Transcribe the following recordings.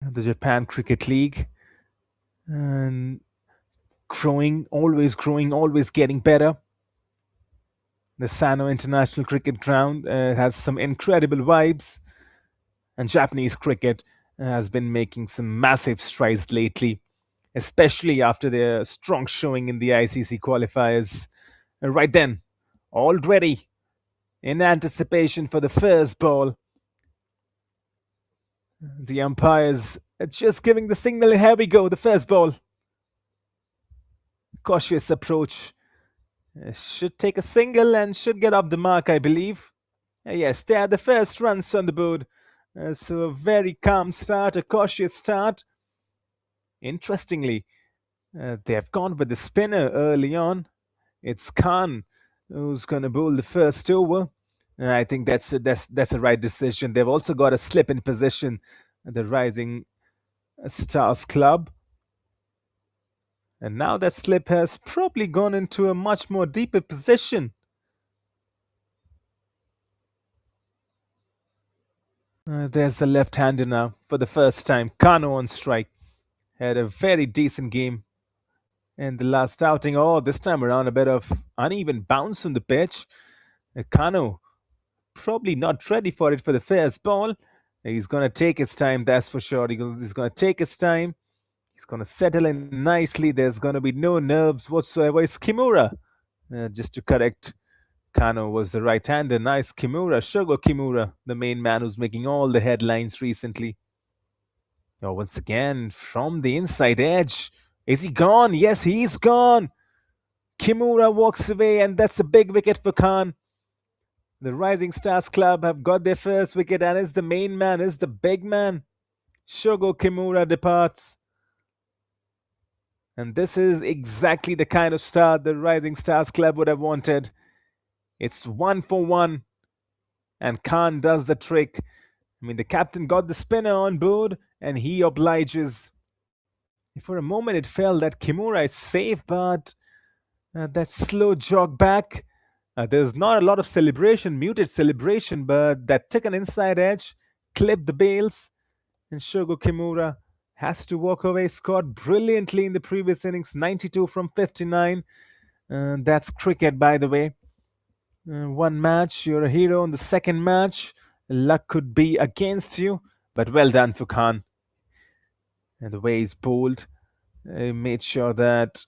the Japan Cricket League, and growing, always getting better. The Sano International Cricket Ground has some incredible vibes, and Japanese cricket has been making some massive strides lately, especially after their strong showing in the ICC qualifiers. And right then, already in anticipation for the first ball, the umpires are just giving the signal. Here we go, the first ball. Cautious approach. Should take a single and should get up the mark, I believe. Yes, they are the first runs on the board. So a very calm start, a cautious start. Interestingly, they have gone with the spinner early on. It's Khan who's going to bowl the first over. I think that's a right decision. They've also got a slip in position, the Rising Stars club. And now that slip has probably gone into a much more deeper position. There's the left-hander now for the first time. Kano on strike. Had a very decent game in the last outing. Oh, this time around a bit of uneven bounce on the pitch. Kano probably not ready for it for the first ball. He's going to take his time, that's for sure. He's going to take his time. He's going to settle in nicely. There's going to be no nerves whatsoever. It's Kimura. Just to correct, Kano was the right-hander. Nice Kimura, Shogo Kimura, the main man who's making all the headlines recently. Oh, once again, from the inside edge. Is he gone? Yes, he's gone. Kimura walks away, and that's a big wicket for Khan. The Rising Stars Club have got their first wicket, and is the main man, is the big man. Shogo Kimura departs. And this is exactly the kind of start the Rising Stars Club would have wanted. It's 1 for 1, and Khan does the trick. I mean, the captain got the spinner on board, and he obliges. For a moment, it felt that Kimura is safe, but that slow jog back. There's not a lot of celebration, muted celebration, but that took an inside edge, clipped the bails, and Shogo Kimura has to walk away. Scored brilliantly in the previous innings, 92 from 59. That's cricket, by the way. One match, you're a hero. In the second match, luck could be against you, but well done for Khan. And the way he's bowled, made sure that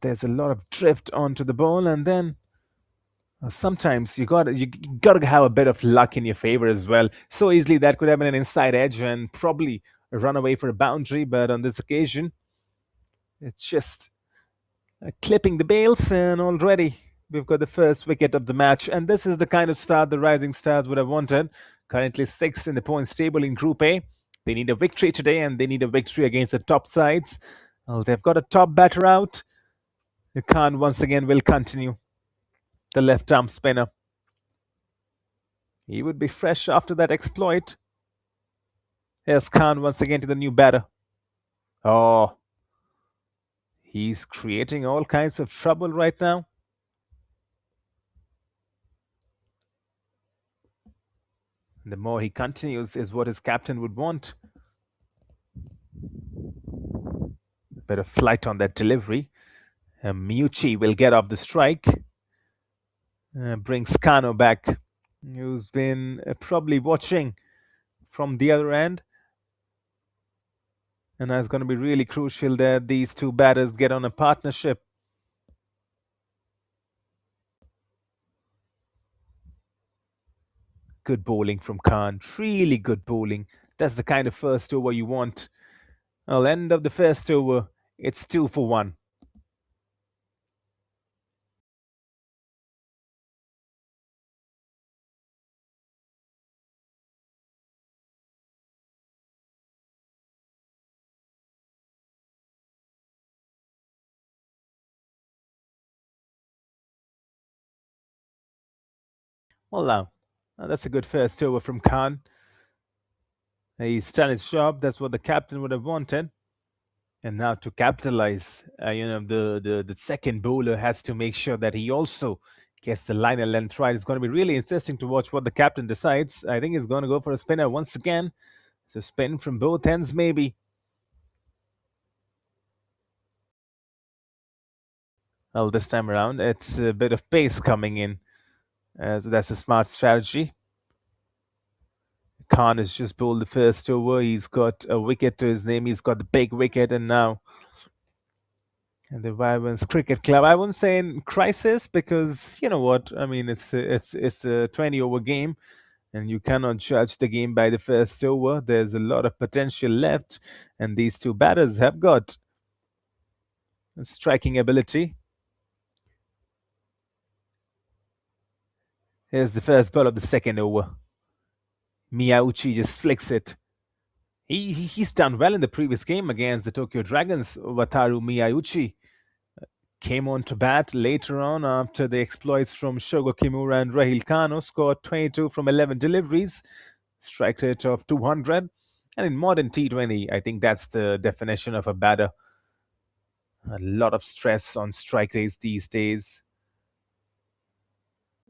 there's a lot of drift onto the ball, and then sometimes you gotta have a bit of luck in your favor as well. So easily that could have been an inside edge and probably run away for a boundary, but on this occasion, it's just clipping the bails, and already we've got the first wicket of the match. And this is the kind of start the Rising Stars would have wanted. Currently sixth in the points table in Group A. They need a victory today, and they need a victory against the top sides. Well, they've got a top batter out. Khan once again will continue. The left arm spinner. He would be fresh after that exploit. Here's Khan once again to the new batter. Oh, he's creating all kinds of trouble right now. The more he continues is what his captain would want. A bit of flight on that delivery. Miuchi will get off the strike. Brings Kano back, who's been probably watching from the other end. And that's going to be really crucial that these two batters get on a partnership. Good bowling from Khan. Really good bowling. That's the kind of first over you want. Well, end of the first over. It's 2 for 1. Well, now, that's a good first over from Khan. He's done his job. That's what the captain would have wanted. And now to capitalize, the second bowler has to make sure that he also gets the liner length right. It's going to be really interesting to watch what the captain decides. I think he's going to go for a spinner once again. So spin from both ends, maybe. Well, this time around, it's a bit of pace coming in. So that's a smart strategy. Khan has just bowled the first over. He's got a wicket to his name. He's got the big wicket, and now the Wyverns Cricket Club. I won't say in crisis because you know what? I mean, it's a 20-over game, and you cannot judge the game by the first over. There's a lot of potential left, and these two batters have got striking ability. Here's the first ball of the second over. Miyauchi just flicks it. He's done well in the previous game against the Tokyo Dragons. Wataru Miyauchi came on to bat later on after the exploits from Shogo Kimura and Rahil Kano, scored 22 from 11 deliveries, strike rate of 200. And in modern T20, I think that's the definition of a batter. A lot of stress on strike rates these days.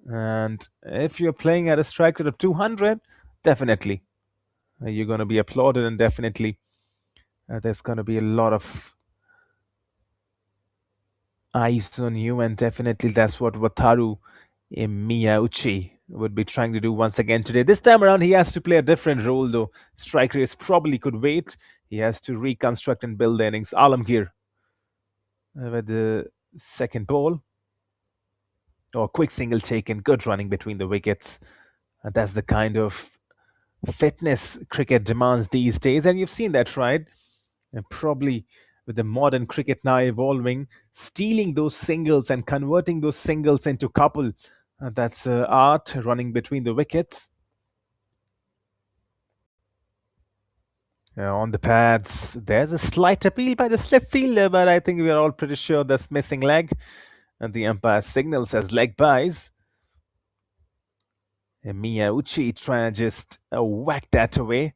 And if you're playing at a strike rate of 200, definitely you're going to be applauded, and definitely there's going to be a lot of eyes on you, and definitely that's what Wataru Miyauchi would be trying to do once again today. This time around, he has to play a different role, though. Strike rates probably could wait. He has to reconstruct and build the innings. Alamgir with the second ball. Oh, quick single taken. Good running between the wickets. That's the kind of fitness cricket demands these days, and you've seen that, right? And probably with the modern cricket now evolving, stealing those singles and converting those singles into couple. That's art running between the wickets. On the pads, there's a slight appeal by the slip fielder, but I think we're all pretty sure that's missing leg. And the umpire signals as leg byes. And Miyauchi trying to just whack that away.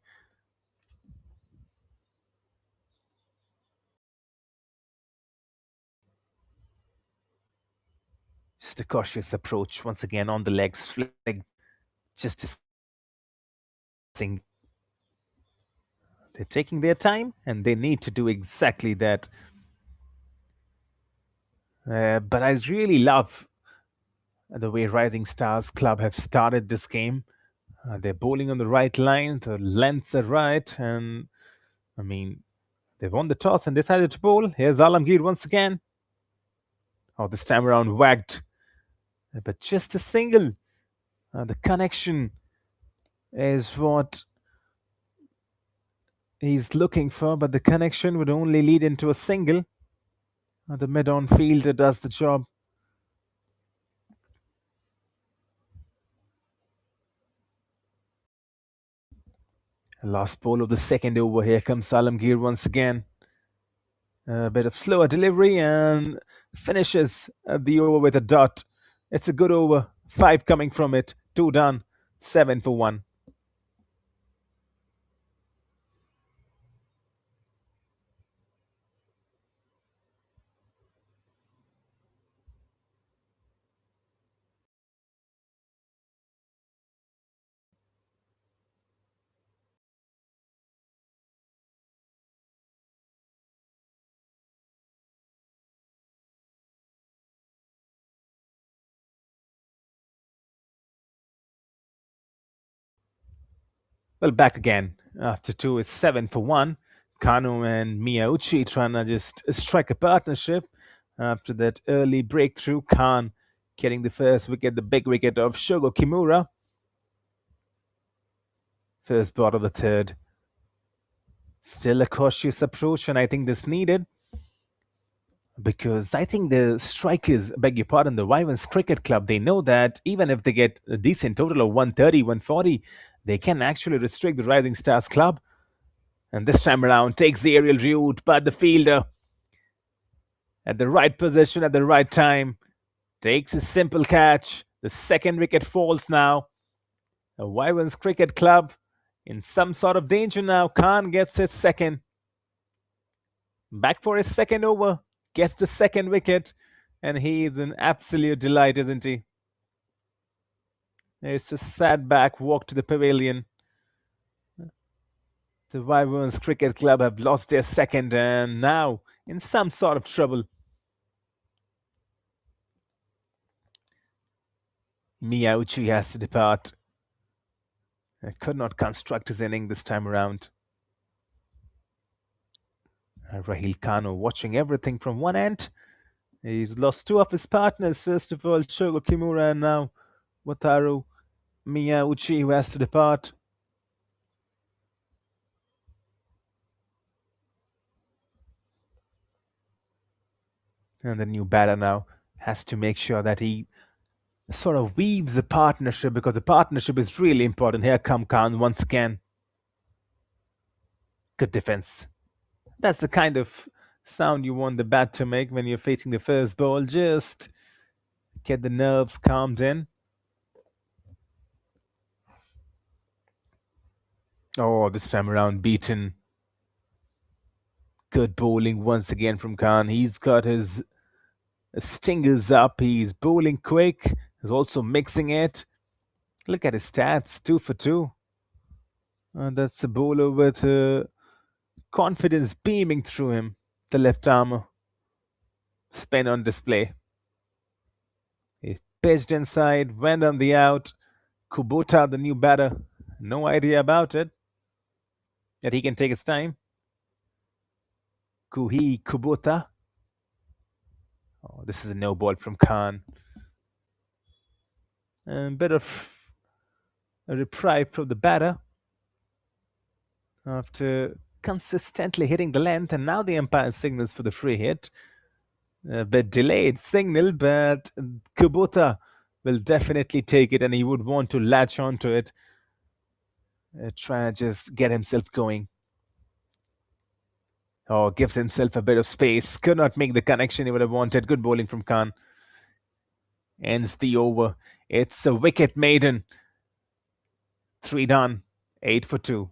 Just a cautious approach once again on the legs, flag. Just a thing. They're taking their time, and they need to do exactly that. But I really love the way Rising Stars Club have started this game. They're bowling on the right line, the lengths are right, and I mean, they won the toss and decided to bowl. Here's Alamgir once again. Oh, this time around wagged, but just a single. The connection is what he's looking for, but the connection would only lead into a single. The mid-on fielder does the job. Last ball of the second over. Here comes Alamgir once again. A bit of slower delivery and finishes the over with a dot. It's a good over. 5 coming from it. 2 done. 7 for 1. Well, back again. After 2 is 7 for 1. Kano and Miyauchi trying to just strike a partnership. After that early breakthrough, Khan getting the first wicket, the big wicket of Shogo Kimura. First ball of the third. Still a cautious approach, and I think this needed. Because I think the strikers, beg your pardon, the Wyverns Cricket Club, they know that even if they get a decent total of 130, 140, they can actually restrict the Rising Stars Club. And this time around, takes the aerial route, but the fielder at the right position at the right time takes a simple catch. The second wicket falls now. The Wyverns Cricket Club in some sort of danger now. Khan gets his second. Back for his second over. Gets the second wicket. And he is an absolute delight, isn't he? It's a sad back walk to the pavilion. The Wyverns Cricket Club have lost their second and now in some sort of trouble. Miyauchi has to depart. Could not construct his inning this time around. Rahil Kano watching everything from one end. He's lost two of his partners. First of all, Shogo Kimura and now Wataru Miyauchi, who has to depart. And the new batter now has to make sure that he sort of weaves the partnership, because the partnership is really important. Here come Khan once again. Good defense. That's the kind of sound you want the bat to make when you're facing the first ball. Just get the nerves calmed in. Oh, this time around beaten. Good bowling once again from Khan. He's got his stingers up. He's bowling quick. He's also mixing it. Look at his stats, 2 for 2. That's a bowler with confidence beaming through him. The left arm spin on display. He pitched inside, went on the out. Kubota, the new batter, no idea about it. Yet he can take his time. Kuhi Kubota. Oh, this is a no ball from Khan. A bit of a reprieve from the batter after consistently hitting the length, and now the umpire signals for the free hit. A bit delayed signal, but Kubota will definitely take it, and he would want to latch onto it. Try and just get himself going. Oh, gives himself a bit of space. Could not make the connection he would have wanted. Good bowling from Khan. Ends the over. It's a wicket maiden. 3 done. 8 for 2.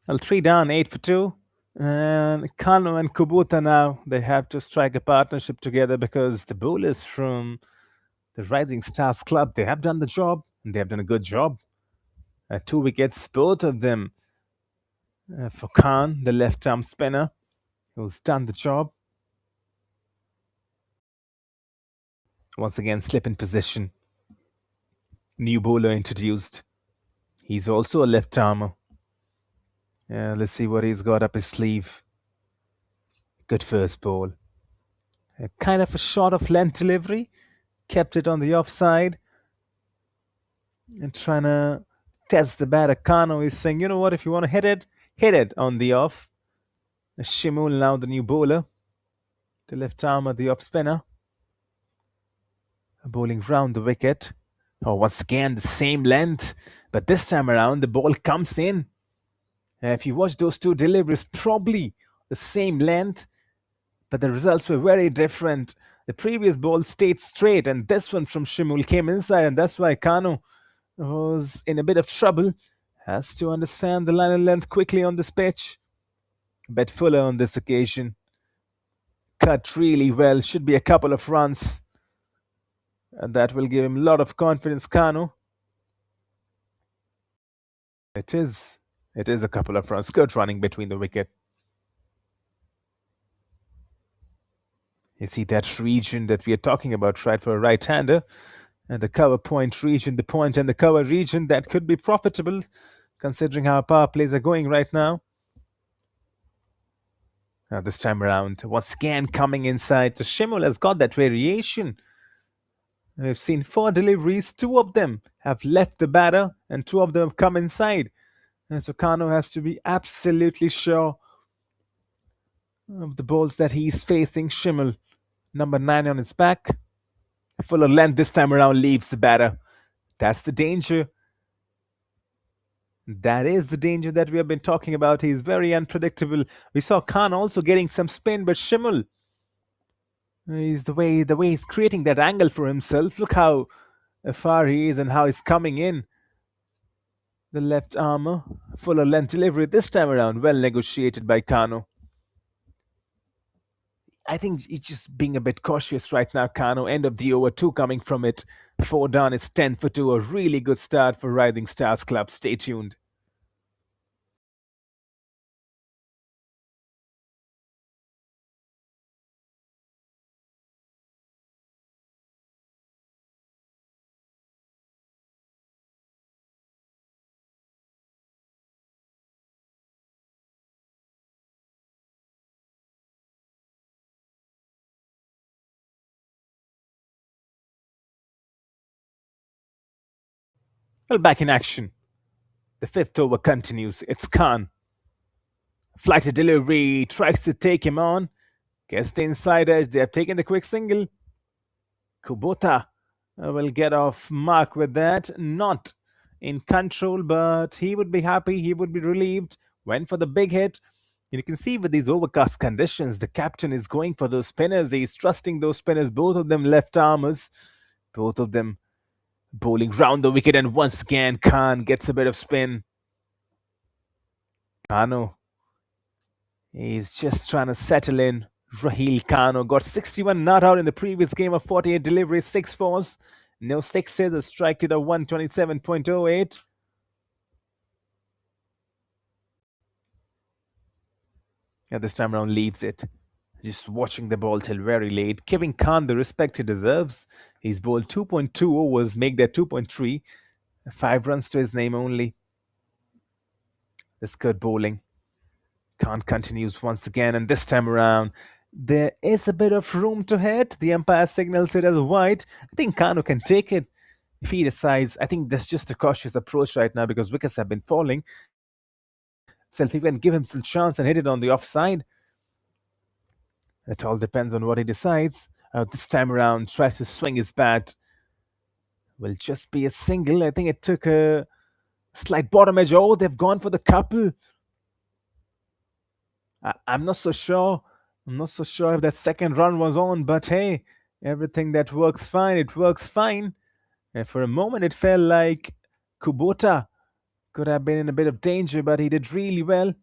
Well, 3 down, 8 for 2. And Kano and Kubota now, they have to strike a partnership together, because the bowlers from the Rising Stars Club, they have done the job, and they have done a good job. 2 wickets, both of them for Khan, the left-arm spinner, who's done the job. Once again, slip in position. New bowler introduced. He's also a left-armer. Let's see what he's got up his sleeve. Good first ball. Kind of a short of length delivery. Kept it on the offside. And trying to test the batter. Kano is saying, you know what, if you want to hit it on the off. Shimul now the new bowler. The left armer, the off spinner. Bowling round the wicket. Oh, once again, the same length. But this time around, the ball comes in. If you watch those two deliveries, probably the same length, but the results were very different. The previous ball stayed straight, and this one from Shimul came inside, and that's why Kano was in a bit of trouble. Has to understand the line and length quickly on this pitch. Bet Fuller on this occasion. Cut really well. Should be a couple of runs. And that will give him a lot of confidence, Kano. It is a couple of runs. Good running between the wicket. You see that region that we are talking about, right, for a right-hander. And the cover point region, the point and the cover region, that could be profitable considering how power plays are going right now. Now this time around, once again coming inside. So Shimul has got that variation. We've seen 4 deliveries, 2 of them have left the batter and 2 of them have come inside. And so Kano has to be absolutely sure of the balls that he's facing. Shimul, number 9 on his back. Fuller length this time around leaves the batter. That's the danger. That is the danger that we have been talking about. He's very unpredictable. We saw Khan also getting some spin, but Schimmel, he's the way he's creating that angle for himself. Look how far he is and how he's coming in. The left armor, fuller length delivery this time around, well negotiated by Kano. I think he's just being a bit cautious right now, Kano. End of the over, two coming from it. 4 down, it's 10 for 2. A really good start for Rising Stars Club. Stay tuned. Well, back in action. The fifth over continues. It's Khan. Flighted delivery, tries to take him on. Gets the inside edge. They have taken the quick single. Kubota will get off mark with that. Not in control, but he would be happy. He would be relieved. Went for the big hit. And you can see with these overcast conditions, the captain is going for those spinners. He's trusting those spinners, both of them left armers, both of them bowling round the wicket. And once again, Khan gets a bit of spin. Kano, he's just trying to settle in. Raheel Kano got 61 not out in the previous game of 48 deliveries, 6 fours, no sixes, a strike rate of 127.08. And this time around leaves it. Just watching the ball till very late, giving Khan the respect he deserves. He's bowled 2.2 overs, make that 2.3. 5 runs to his name only. That's good bowling. Khan continues once again, and this time around, there is a bit of room to hit. The umpire signals it as white. I think Kano can take it if he decides. I think that's just a cautious approach right now because wickets have been falling. So if he can give him some chance and hit it on the offside, it all depends on what he decides. This time around, tries to swing his bat. Will just be a single. I think it took a slight bottom edge. Oh, they've gone for the couple. I'm not so sure. I'm not so sure if that second run was on, but hey, everything that works fine, it works fine. And for a moment, it felt like Kubota could have been in a bit of danger, but he did really well.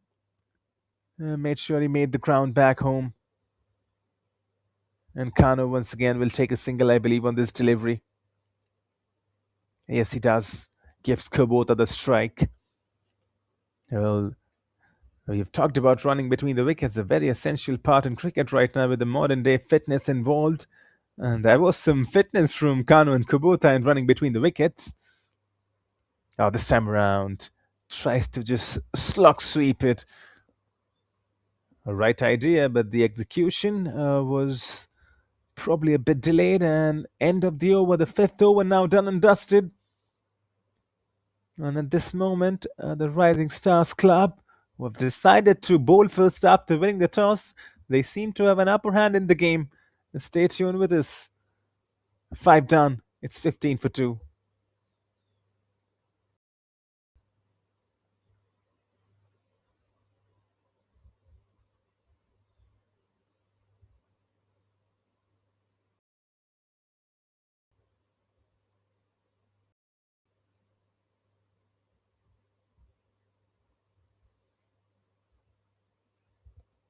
Made sure he made the ground back home. And Kano once again will take a single, I believe, on this delivery. Yes, he does. Gives Kubota the strike. Well, we've talked about running between the wickets, a very essential part in cricket right now with the modern day fitness involved. And there was some fitness from Kano and Kubota in running between the wickets. Oh, this time around, tries to just slog sweep it. A right idea, but the execution was probably a bit delayed. And end of the over, the fifth over now done and dusted. And at this moment, the Rising Stars Club, who have decided to bowl first after winning the toss, they seem to have an upper hand in the game. Stay tuned with us. 5 done. It's 15 for 2.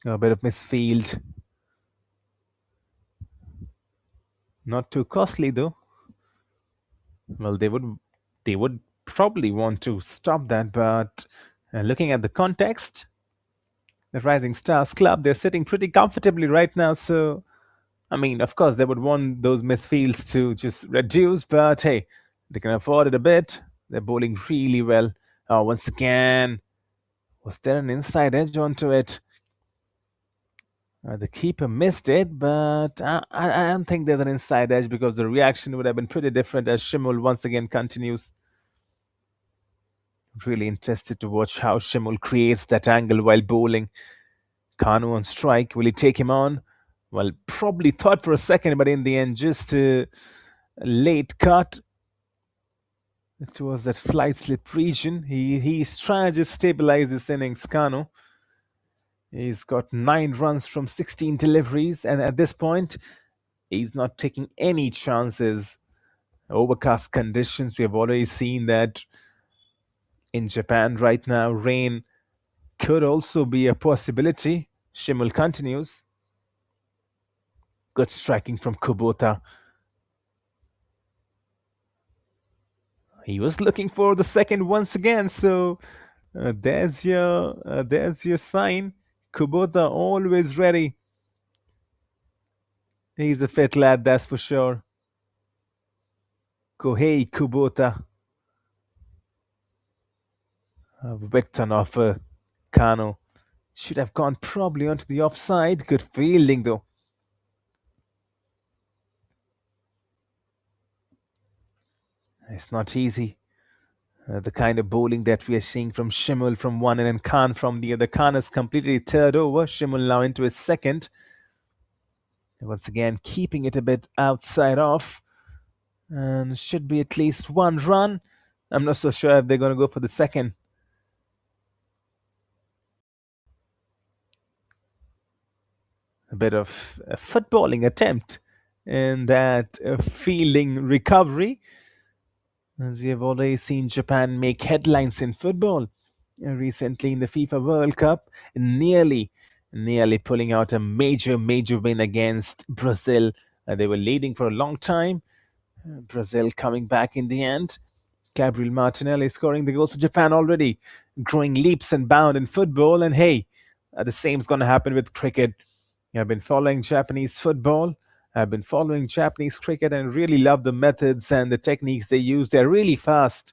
A bit of misfield. Not too costly though. Well, they would probably want to stop that, but looking at the context, the Rising Stars Club, they're sitting pretty comfortably right now. So, I mean, of course, they would want those misfields to just reduce, but hey, they can afford it a bit. They're bowling really well. Once again, was there an inside edge onto it? The keeper missed it, but I don't think there's an inside edge because the reaction would have been pretty different as Shimul once again continues. Really interested to watch how Shimul creates that angle while bowling. Kanu on strike. Will he take him on? Well, probably thought for a second, but in the end, just a late cut. towards that flight slip region. He's trying to just stabilize this innings, Kano. He's got 9 runs from 16 deliveries, and at this point, he's not taking any chances. Overcast conditions, we have already seen that in Japan right now, rain could also be a possibility. Shimul continues. Good striking from Kubota. He was looking for the second once again, so there's your sign. Kubota always ready. He's a fit lad, that's for sure. Kohei Kubota. Whipped on offer. Kano should have gone probably onto the offside. Good fielding though. It's not easy. The kind of bowling that we are seeing from Shimul from one and Khan from the other. Khan has completed third over. Shimul now into his second. Once again, keeping it a bit outside off. And should be at least 1 run. I'm not so sure if they're going to go for the second. A bit of a footballing attempt in that fielding recovery. As we have already seen Japan make headlines in football recently in the FIFA World Cup, nearly pulling out a major win against Brazil. They were leading for a long time. Brazil coming back in the end. Gabriel Martinelli scoring the goals for Japan already, growing leaps and bounds in football. And hey, the same's going to happen with cricket. I've been following Japanese football. I've been following Japanese cricket and really love the methods and the techniques they use. They're really fast.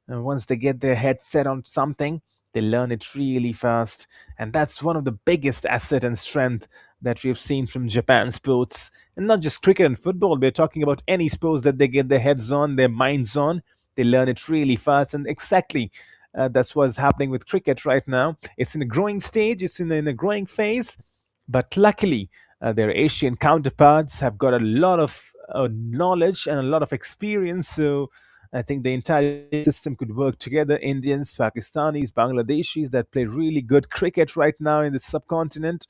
And once they get their head set on something, they learn it really fast. And that's one of the biggest asset and strength that we've seen from Japan sports. And not just cricket and football. We're talking about any sports that they get their heads on, their minds on. They learn it really fast. And exactly that's what's happening with cricket right now. It's in a growing stage. It's in a growing phase. But luckily, their Asian counterparts have got a lot of knowledge and a lot of experience. So I think the entire system could work together. Indians, Pakistanis, Bangladeshis that play really good cricket right now in the subcontinent.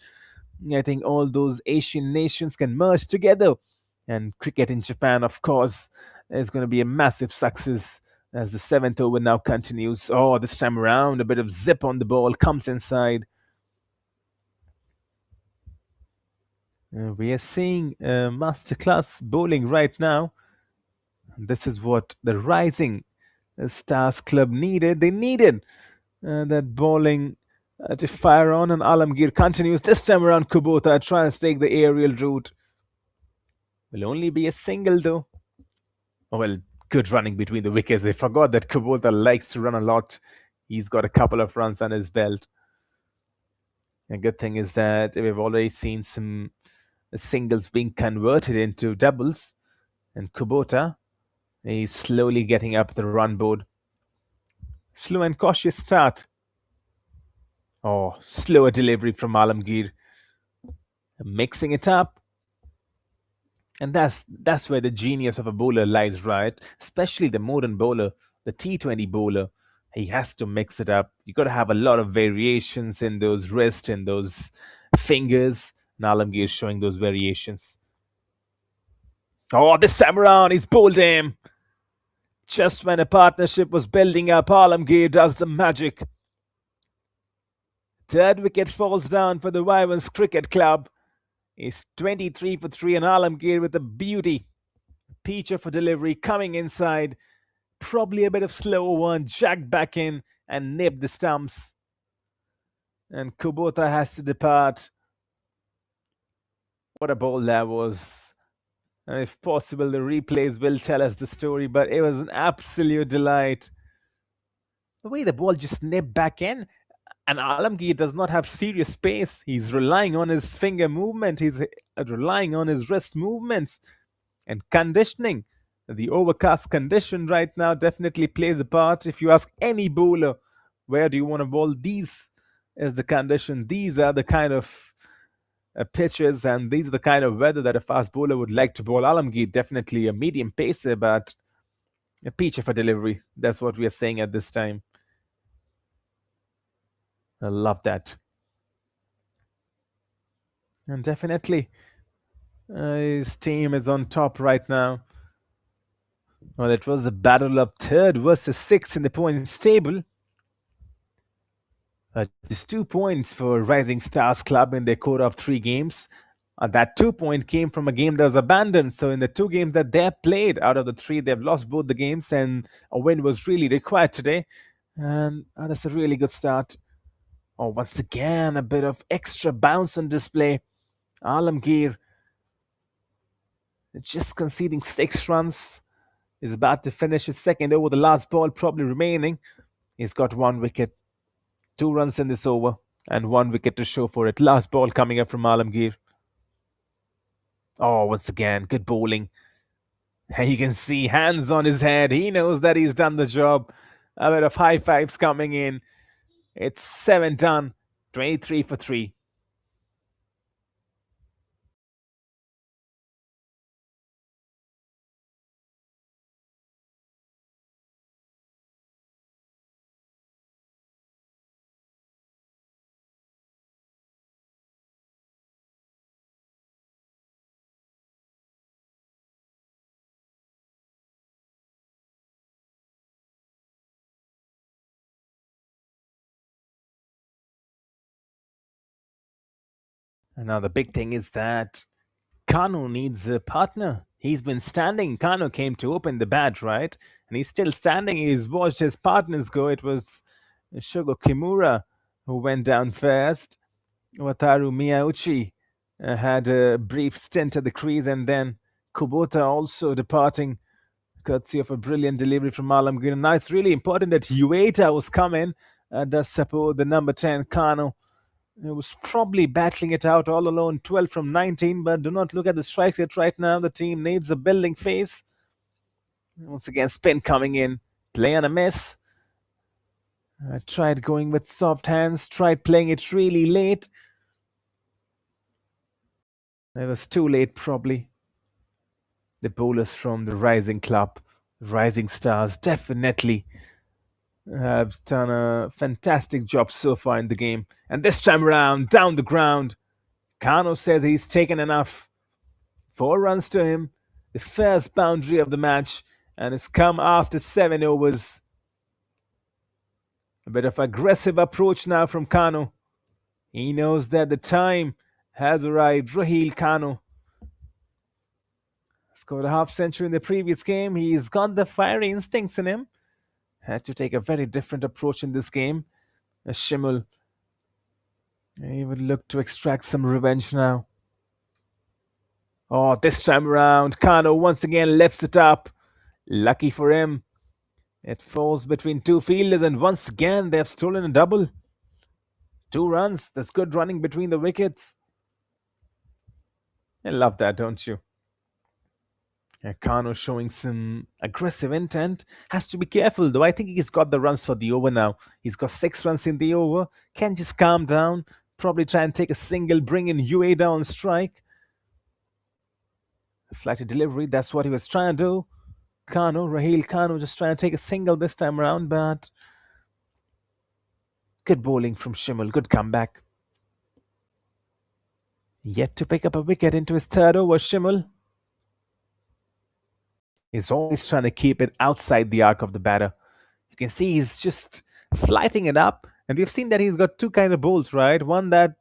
I think all those Asian nations can merge together. And cricket in Japan, of course, is going to be a massive success as the 7th over now continues. Oh, this time around, a bit of zip on the ball comes inside. We are seeing masterclass bowling right now. This is what the Rising Stars Club needed. They needed that bowling to fire on, and Alamgir continues. This time around, Kubota tries to take the aerial route. Will only be a single though. Oh, well, good running between the wickets. They forgot that Kubota likes to run a lot. He's got a couple of runs on his belt. A good thing is that we've already seen some singles being converted into doubles, and Kubota is slowly getting up the run board. Slow and cautious start. Oh, slower delivery from Alamgir. Mixing it up. And that's where the genius of a bowler lies, right? Especially the modern bowler, the T20 bowler. He has to mix it up. You got to have a lot of variations in those wrists and those fingers. And Alamgir is showing those variations. Oh, this time around, he's bowled him. Just when a partnership was building up, Alamgir does the magic. Third wicket falls down for the Wyverns Cricket Club. It's 23 for 3 and Alamgir with a beauty. Peach of a delivery coming inside. Probably a bit of slower one. Jacked back in and nipped the stumps. And Kubota has to depart. What a ball that was. And if possible, the replays will tell us the story, but it was an absolute delight. The way the ball just nipped back in, and Alamgir does not have serious pace. He's relying on his finger movement. He's relying on his wrist movements and conditioning. The overcast condition right now definitely plays a part. If you ask any bowler, where do you want to bowl? These is the condition. These are the kind of pitches, and these are the kind of weather that a fast bowler would like to bowl. Alamgir definitely a medium pacer, but A peach of a delivery. That's what we are saying at this time. I love that. And definitely, his team is on top right now. Well, it was the battle of third versus sixth in the points table. Just 2 points for Rising Stars Club in their core of 3 games. That 2 point came from a game that was abandoned. So in the 2 games that they have played, out of the 3, they've lost both the games, and a win was really required today. And that's a really good start. Oh, once again, a bit of extra bounce on display. Alamgir just conceding 6 runs. Is about to finish his second over, the last ball probably remaining. He's got 1 wicket, 2 runs in this over, and 1 wicket to show for it. Last ball coming up from Alamgir. Oh, once again, good bowling. And you can see hands on his head. He knows that he's done the job. A bit of high fives coming in. It's 7 done, 23 for 3. And now the big thing is that Kano needs a partner. He's been standing. Kano came to open the bat, right? And he's still standing. He's watched his partners go. It was Shogo Kimura who went down first. Wataru Miyauchi had a brief stint at the crease, and then Kubota also departing, courtesy of a brilliant delivery from Alamgir. Now it's really important that Ueda was coming, does support the number 10 Kano. He was probably battling it out all alone, 12 from 19, but do not look at the strike rate right now. The team needs a building phase. Once again, spin coming in, play on a miss. Tried going with soft hands, tried playing it really late. It was too late, probably. The bowlers from the Rising Club, Rising Stars, definitely have done a fantastic job so far in the game. And this time around, down the ground, Kano says he's taken enough. 4 runs to him, the first boundary of the match, and it's come after 7 overs. A bit of aggressive approach now from Kano. He knows that the time has arrived. Raheel Kano scored a half century in the previous game. He's got the fiery instincts in him. Had to take a very different approach in this game. Shimul, he would look to extract some revenge now. Oh, this time around, Kano once again lifts it up. Lucky for him, it falls between 2 fielders, and once again they've stolen a double. 2 runs. That's good running between the wickets. I love that, don't you? Kano showing some aggressive intent. Has to be careful though. I think he's got the runs for the over now. He's got 6 runs in the over. Can just calm down. Probably try and take a single, bring in Ueda on strike. Flighty delivery, that's what he was trying to do. Kano, Raheel Kano just trying to take a single this time around, but good bowling from Shimul. Good comeback. Yet to pick up a wicket into his third over, Shimul. He's always trying to keep it outside the arc of the batter. You can see he's just flighting it up. And we've seen that he's got 2 kind of bowls, right? One that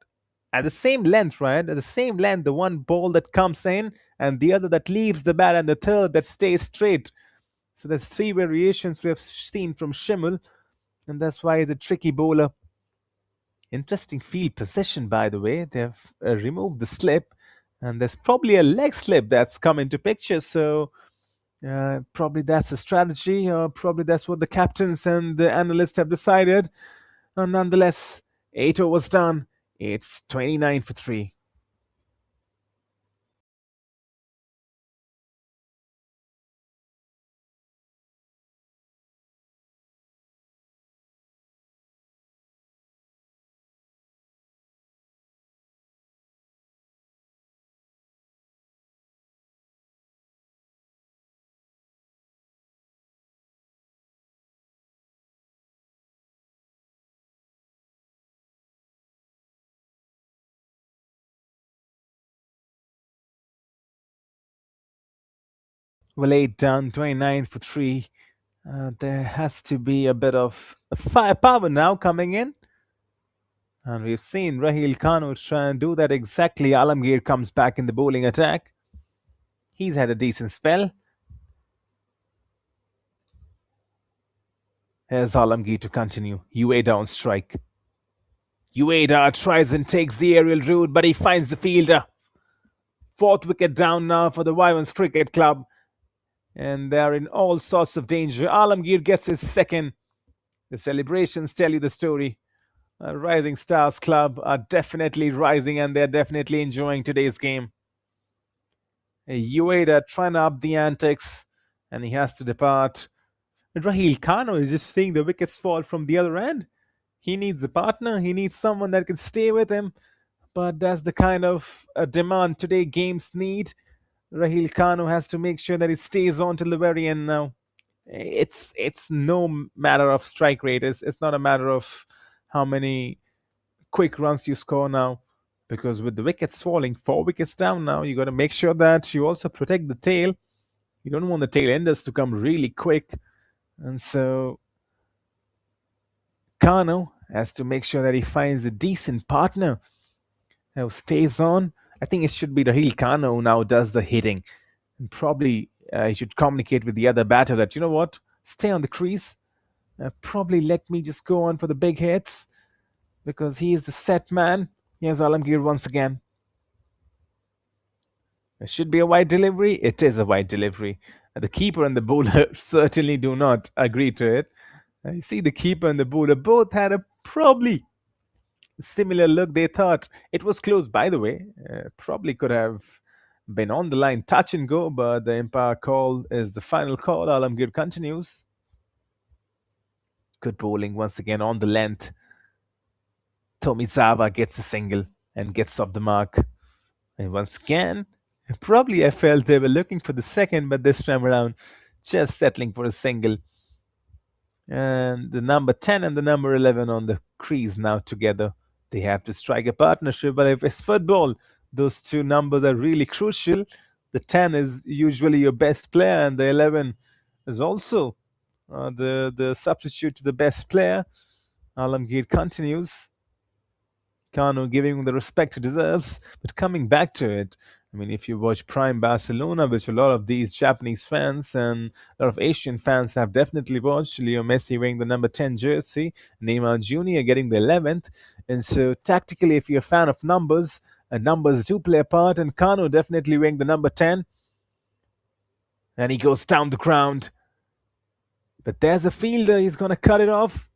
at the same length, right? At the same length, the one ball that comes in, and the other that leaves the bat, and the third that stays straight. So there's 3 variations we have seen from Shimul, and that's why he's a tricky bowler. Interesting field position, by the way. They've removed the slip, and there's probably a leg slip that's come into picture. So probably that's a strategy, or probably that's what the captains and the analysts have decided. Nonetheless, 8 overs done. It's 29 for 3. Well, 8 down, 29 for 3. There has to be a bit of firepower now coming in. And we've seen Rahil Kanu try and do that exactly. Alamgir comes back in the bowling attack. He's had a decent spell. Here's Alamgir to continue. Ueda on strike. Ueda tries and takes the aerial route, but he finds the fielder. Fourth wicket down now for the Wyverns Cricket Club. And they're in all sorts of danger. Alamgir gets his second. The celebrations tell you the story. Rising Stars Club are definitely rising and they're definitely enjoying today's game. Ueda trying to up the antics and he has to depart. Rahil Kano is just seeing the wickets fall from the other end. He needs a partner, he needs someone that can stay with him. But that's the kind of demand today games need. Rahil Kano has to make sure that he stays on till the very end now. It's no matter of strike rate. It's not a matter of how many quick runs you score now. Because with the wickets falling, 4 wickets down now, you got to make sure that you also protect the tail. You don't want the tail enders to come really quick. And so Kano has to make sure that he finds a decent partner who stays on. I think it should be Rahil Kano who now does the hitting. And probably he should communicate with the other batter that, you know what, stay on the crease. Probably let me just go on for the big hits because he is the set man. Here's Alamgir once again. It should be a wide delivery. It is a wide delivery. The keeper and the bowler certainly do not agree to it. You see, the keeper and the bowler both had a probably similar look. They thought it was close, by the way. Probably could have been on the line, touch and go, but the umpire call is the final call. Alamgir continues. Good bowling once again on the length. Tomizawa gets a single and gets off the mark. And once again, probably I felt they were looking for the second, but this time around, just settling for a single. And the number 10 and the number 11 on the crease now together. They have to strike a partnership, but if it's football, those two numbers are really crucial. The 10 is usually your best player, and the 11 is also the substitute to the best player. Alamgir continues. Kano giving him the respect he deserves, but coming back to it, I mean, if you watch Prime Barcelona, which a lot of these Japanese fans and a lot of Asian fans have definitely watched, Leo Messi wearing the number 10 jersey, Neymar Jr. getting the 11th. And so, tactically, if you're a fan of numbers, numbers do play a part, and Kano definitely wearing the number 10. And he goes down the ground. But there's a fielder, he's going to cut it off.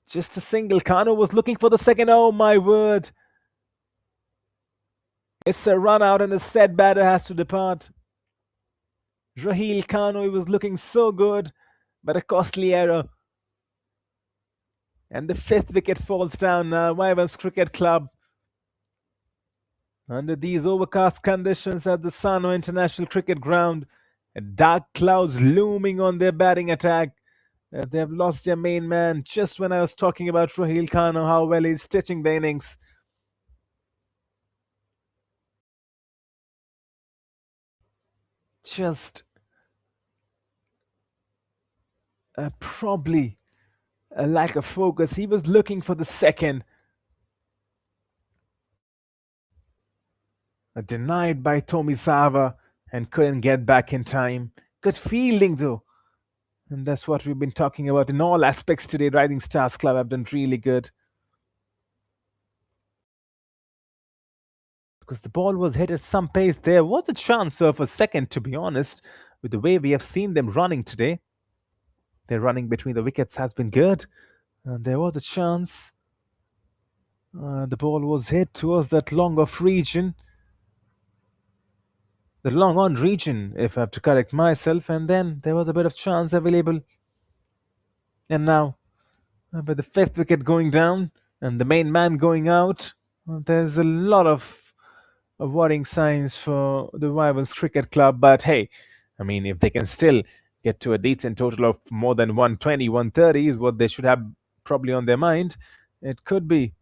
Just a single. Kano was looking for the second. Oh my word. It's a run out and the set batter has to depart. Rahil Kano, he was looking so good, but a costly error. And the 5th wicket falls down now. Wyverns Cricket Club. Under these overcast conditions at the Sano International Cricket Ground, dark clouds looming on their batting attack. They have lost their main man just when I was talking about Rahil Kano, how well he's stitching the innings. Just probably a lack of focus. He was looking for the second. Denied by Tomizawa and couldn't get back in time. Good fielding though. And that's what we've been talking about in all aspects today. Rising Stars Club have done really good. Because the ball was hit at some pace. There was a chance of a second, to be honest, with the way we have seen them running today. Their running between the wickets has been good. And there was a chance. The ball was hit towards that long off region. The long on region, if I have to correct myself. And then there was a bit of chance available. And now, with the 5th wicket going down and the main man going out, there's a lot of worrying signs for the Wyverns Cricket Club. But hey, I mean, if they can still get to a decent total of more than 120, 130 is what they should have probably on their mind. It could be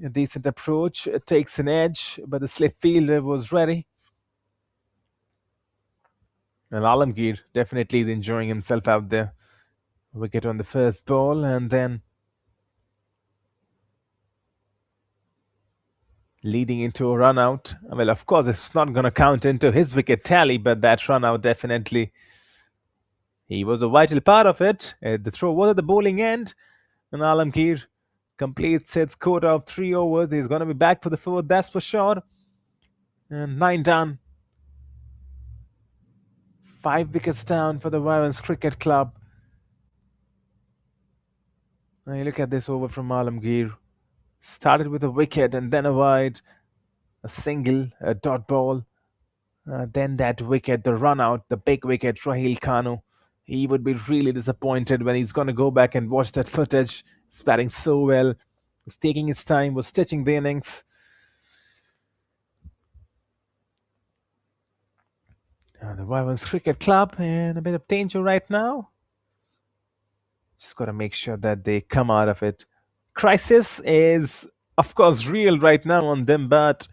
a decent approach. It takes an edge, but the slip fielder was ready. And Alamgir definitely is enjoying himself out there. Wicket on the first ball, and then leading into a run out. Well, of course, it's not going to count into his wicket tally, but that run out definitely, he was a vital part of it. The throw was at the bowling end, and Alamgir completes its quota of 3 overs. He's going to be back for the 4th, that's for sure. And 9 done. 5 wickets down for the Wyverns Cricket Club. Now you look at this over from Alamgir. Started with a wicket and then a wide, a single, a dot ball. Then that wicket, the run out, the big wicket, Raheel Kanu. He would be really disappointed when he's going to go back and watch that footage. He's batting so well. Was taking his time, was stitching the innings. The Wyverns Cricket Club in a bit of danger right now. Just got to make sure that they come out of it. Crisis is, of course, real right now on them, but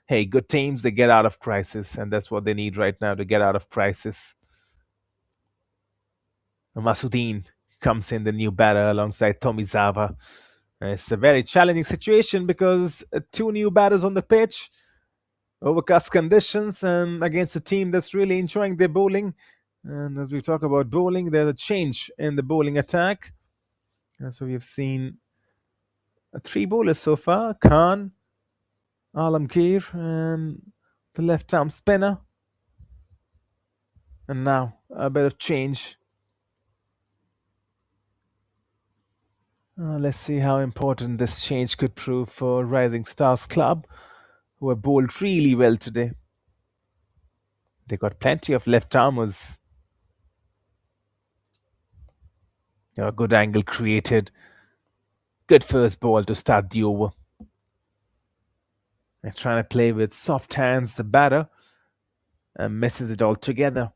hey, good teams, they get out of crisis, and that's what they need right now to get out of crisis. Masuddin comes in, the new batter, alongside Tomizawa. It's a very challenging situation because 2 new batters on the pitch, overcast conditions, and against a team that's really enjoying their bowling. And as we talk about bowling, there's a change in the bowling attack. And so we've seen 3 bowlers so far: Khan, Alamgir, and the left-arm spinner. And now a bit of change. Let's see how important this change could prove for Rising Stars Club, who have bowled really well today. They got plenty of left-armers. A good angle created. Good first ball to start the over. They're trying to play with soft hands, the batter, and misses it altogether.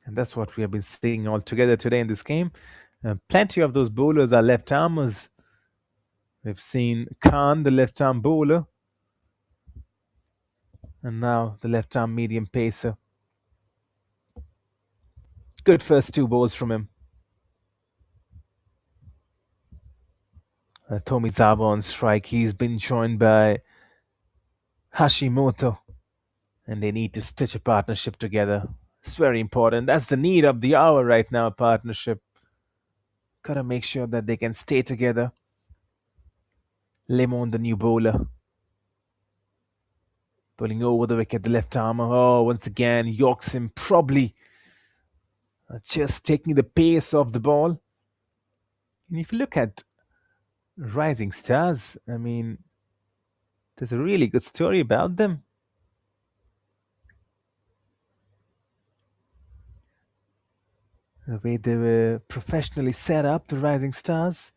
And that's what we have been seeing all together today in this game. Plenty of those bowlers are left-armers. We've seen Khan, the left-arm bowler, and now the left-arm medium pacer. Good first 2 balls from him. Tomizawa on strike. He's been joined by Hashimoto, and they need to stitch a partnership together. It's very important. That's the need of the hour right now, partnership. Gotta make sure that they can stay together. Lemon, the new bowler. Pulling over the wicket, the left armer. Oh, once again, yorks him, probably just taking the pace of the ball. And if you look at Rising Stars, I mean, there's a really good story about them. The way they were professionally set up, the Rising Stars,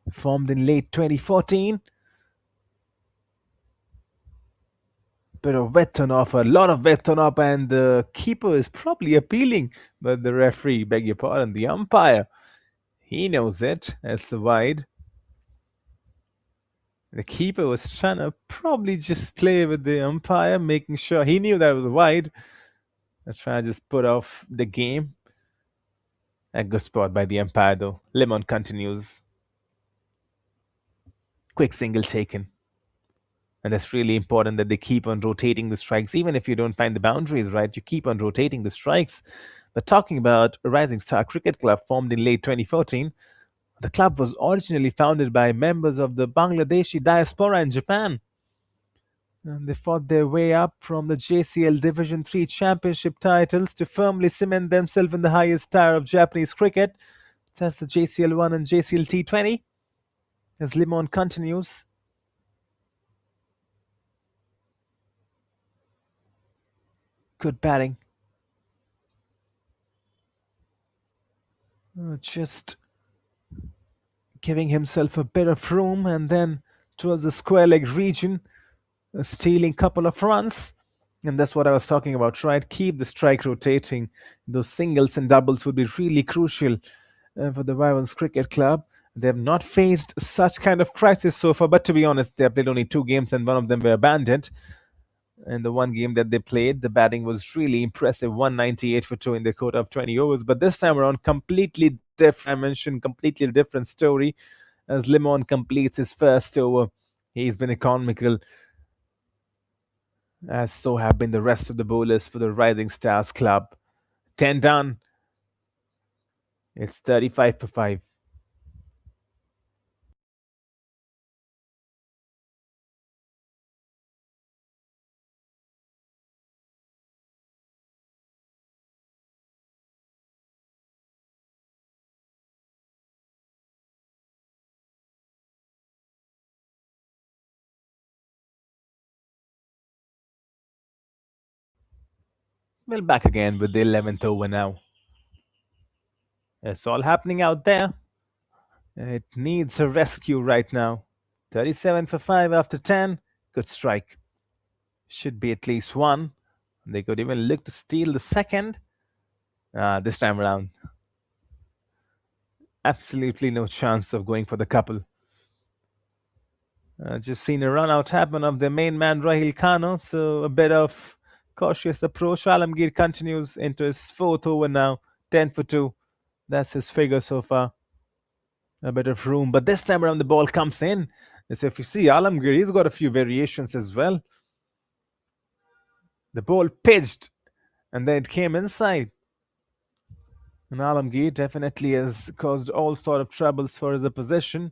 formed in late 2014. Bit of wet turn off, a lot of wet turn up, and the keeper is probably appealing, but the referee, beg your pardon, the umpire, he knows it. That's the wide. The keeper was trying to probably just play with the umpire, making sure he knew that was wide. They're trying to just put off the game. A good spot by the umpire, though. Lemon continues. Quick single taken. And that's really important that they keep on rotating the strikes. Even if you don't find the boundaries right, you keep on rotating the strikes. But talking about Rising Star Cricket Club, formed in late 2014, the club was originally founded by members of the Bangladeshi diaspora in Japan. And they fought their way up from the JCL Division 3 championship titles to firmly cement themselves in the highest tier of Japanese cricket. That's the JCL 1 and JCL T20. As Limon continues. Good batting. Just giving himself a bit of room, and then towards the square leg region, stealing a couple of runs. And that's what I was talking about, right? Keep the strike rotating. Those singles and doubles would be really crucial for the Wyverns Cricket Club. They have not faced such kind of crisis so far, but to be honest, they have played only 2 games and one of them were abandoned. in the one game that they played. The batting was really impressive, 198 for 2 in the quota of 20 overs. But this time around, completely different dimension, completely different story. As Limon completes his first over, he's been economical, as so have been the rest of the bowlers for the Rising Stars club. 10 done. It's 35 for 5. Well, back again with the 11th over now. It's all happening out there. It needs a rescue right now. 37 for 5 after 10. Good strike. Should be at least one. They could even look to steal the second. This time around, absolutely no chance of going for the couple. Just seen a run out happen of their main man Rahil Kano, so a bit of cautious approach. Alamgir continues into his fourth over now, 10 for 2. That's his figure so far. A bit of room, but this time around the ball comes in. So if you see Alamgir, he's got a few variations as well. The ball pitched and then it came inside. And Alamgir definitely has caused all sort of troubles for his opposition.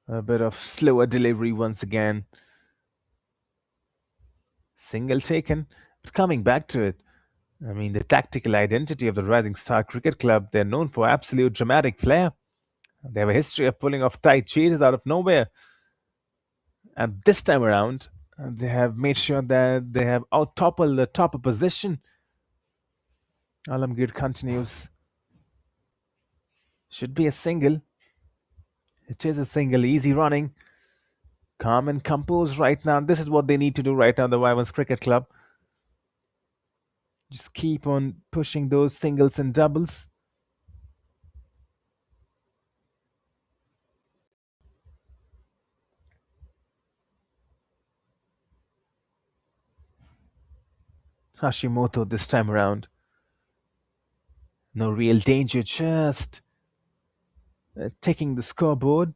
A bit of slower delivery once again. Single taken, but coming back to it. I mean, the tactical identity of the Rising Star Cricket Club, they're known for absolute dramatic flair. They have a history of pulling off tight chases out of nowhere. And this time around, they have made sure that they have out-toppled the top opposition. Alamgir continues. Should be a single. It is a single, easy running. Calm and composed right now. This is what they need to do right now, the Wyverns Cricket Club. Just keep on pushing those singles and doubles. Hashimoto this time around. No real danger, just taking the scoreboard.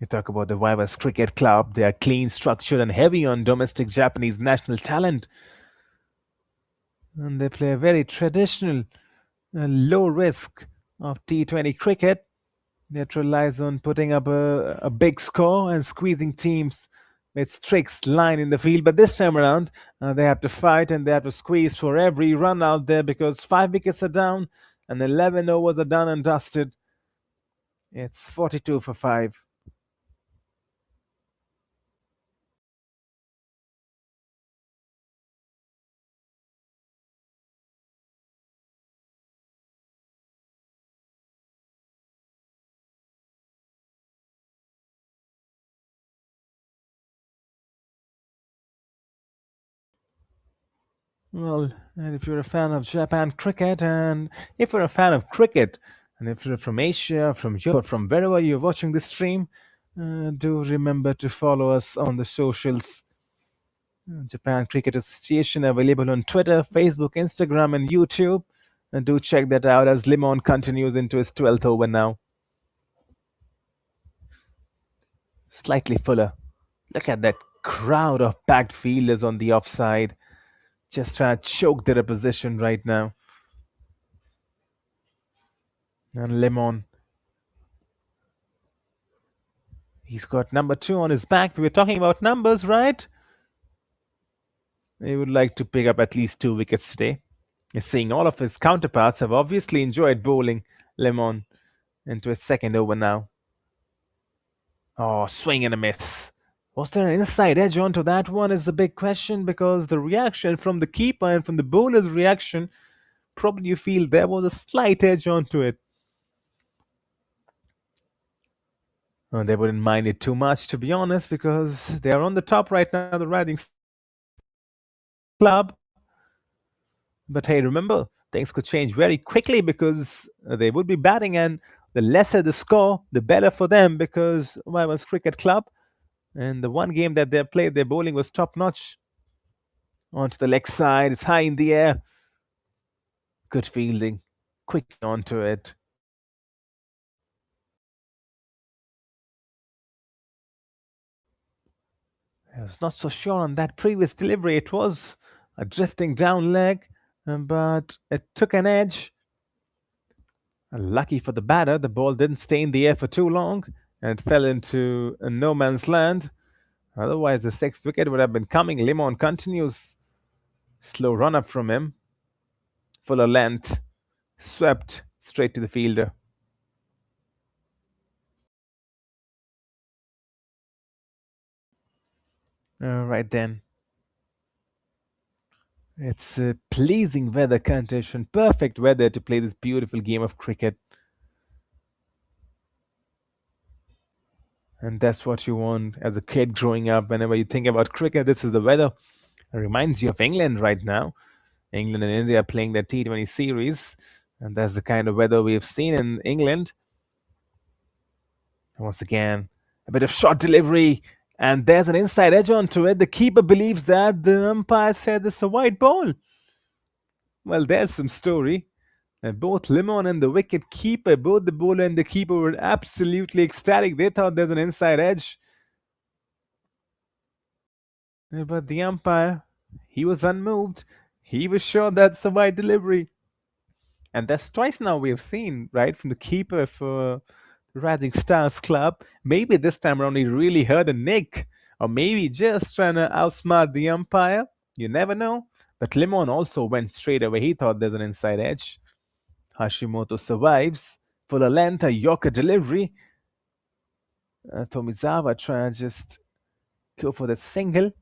You talk about the Wyverns Cricket Club. They are clean, structured, and heavy on domestic Japanese national talent. And they play a very traditional, low risk of T20 cricket that relies on putting up a big score and squeezing teams with strict line in the field. But this time around, they have to fight and they have to squeeze for every run out there because 5 wickets are down and 11 overs are done and dusted. It's 42 for 5. Well, and if you're a fan of Japan cricket, and if you're a fan of cricket, and if you're from Asia, from Europe, or from wherever you're watching this stream, do remember to follow us on the socials. Japan Cricket Association available on Twitter, Facebook, Instagram, and YouTube. And do check that out as Limon continues into his 12th over now. Slightly fuller. Look at that crowd of packed fielders on the offside. Just trying to choke their opposition right now. And Lemon, he's got number 2 on his back. We were talking about numbers, right? He would like to pick up at least 2 wickets today. He's seeing all of his counterparts have obviously enjoyed bowling Lemon into his second over now. Oh, swing and a miss. Was there an inside edge onto that one is the big question because the reaction from the keeper and from the bowler's reaction, probably you feel there was a slight edge onto it. They wouldn't mind it too much, to be honest, because they are on the top right now, the Rising club. But hey, remember, things could change very quickly because they would be batting, and the lesser the score, the better for them because Wyverns Cricket Club. And the one game that they played, their bowling was top notch. Onto the leg side, it's high in the air. Good fielding, quick onto it. I was not so sure on that previous delivery. It was a drifting down leg, but it took an edge. Lucky for the batter, the ball didn't stay in the air for too long and it fell into a no man's land. Otherwise, the sixth wicket would have been coming. Limon continues. Slow run up from him. Fuller length. Swept straight to the fielder. Right then. It's a pleasing weather condition. Perfect weather to play this beautiful game of cricket. And that's what you want as a kid growing up. Whenever you think about cricket, this is the weather. It reminds you of England right now. England and India playing their T20 series. And that's the kind of weather we have seen in England. Once again, a bit of short delivery. And there's an inside edge onto it. The keeper believes that the umpire said it's a white ball. Well, there's some story. And both Limon and the wicket keeper, both the bowler and the keeper were absolutely ecstatic. They thought there's an inside edge. But the umpire, he was unmoved. He was sure that's a wide delivery. And that's twice now we have seen, right, from the keeper for the Rising Stars Club. Maybe this time around he really heard a nick. Or maybe just trying to outsmart the umpire. You never know. But Limon also went straight away. He thought there's an inside edge. Hashimoto survives. Full of length, a Yorker delivery. Tomizawa trying to just go for the single.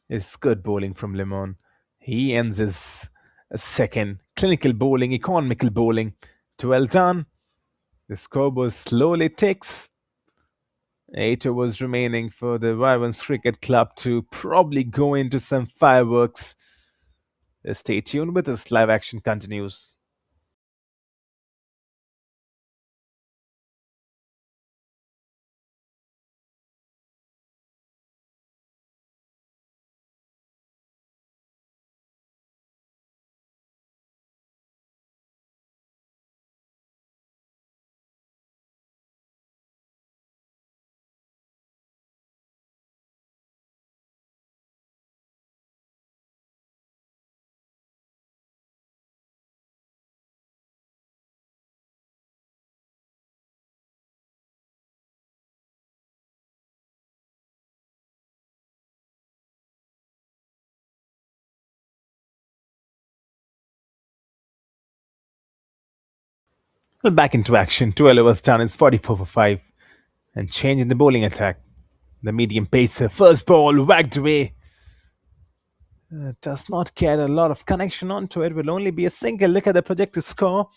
It's good bowling from Limon. He ends his second. Clinical bowling, economical bowling. 12 done. The scoreboard slowly ticks. 8 overs remaining for the Wyverns Cricket Club to probably go into some fireworks. Stay tuned with us. Live action continues. Well, back into action. 12 overs done. It's 44 for 5. And change in the bowling attack. The medium pacer. First ball whacked away. Does not get a lot of connection onto it. Will only be a single. Look at the projected score.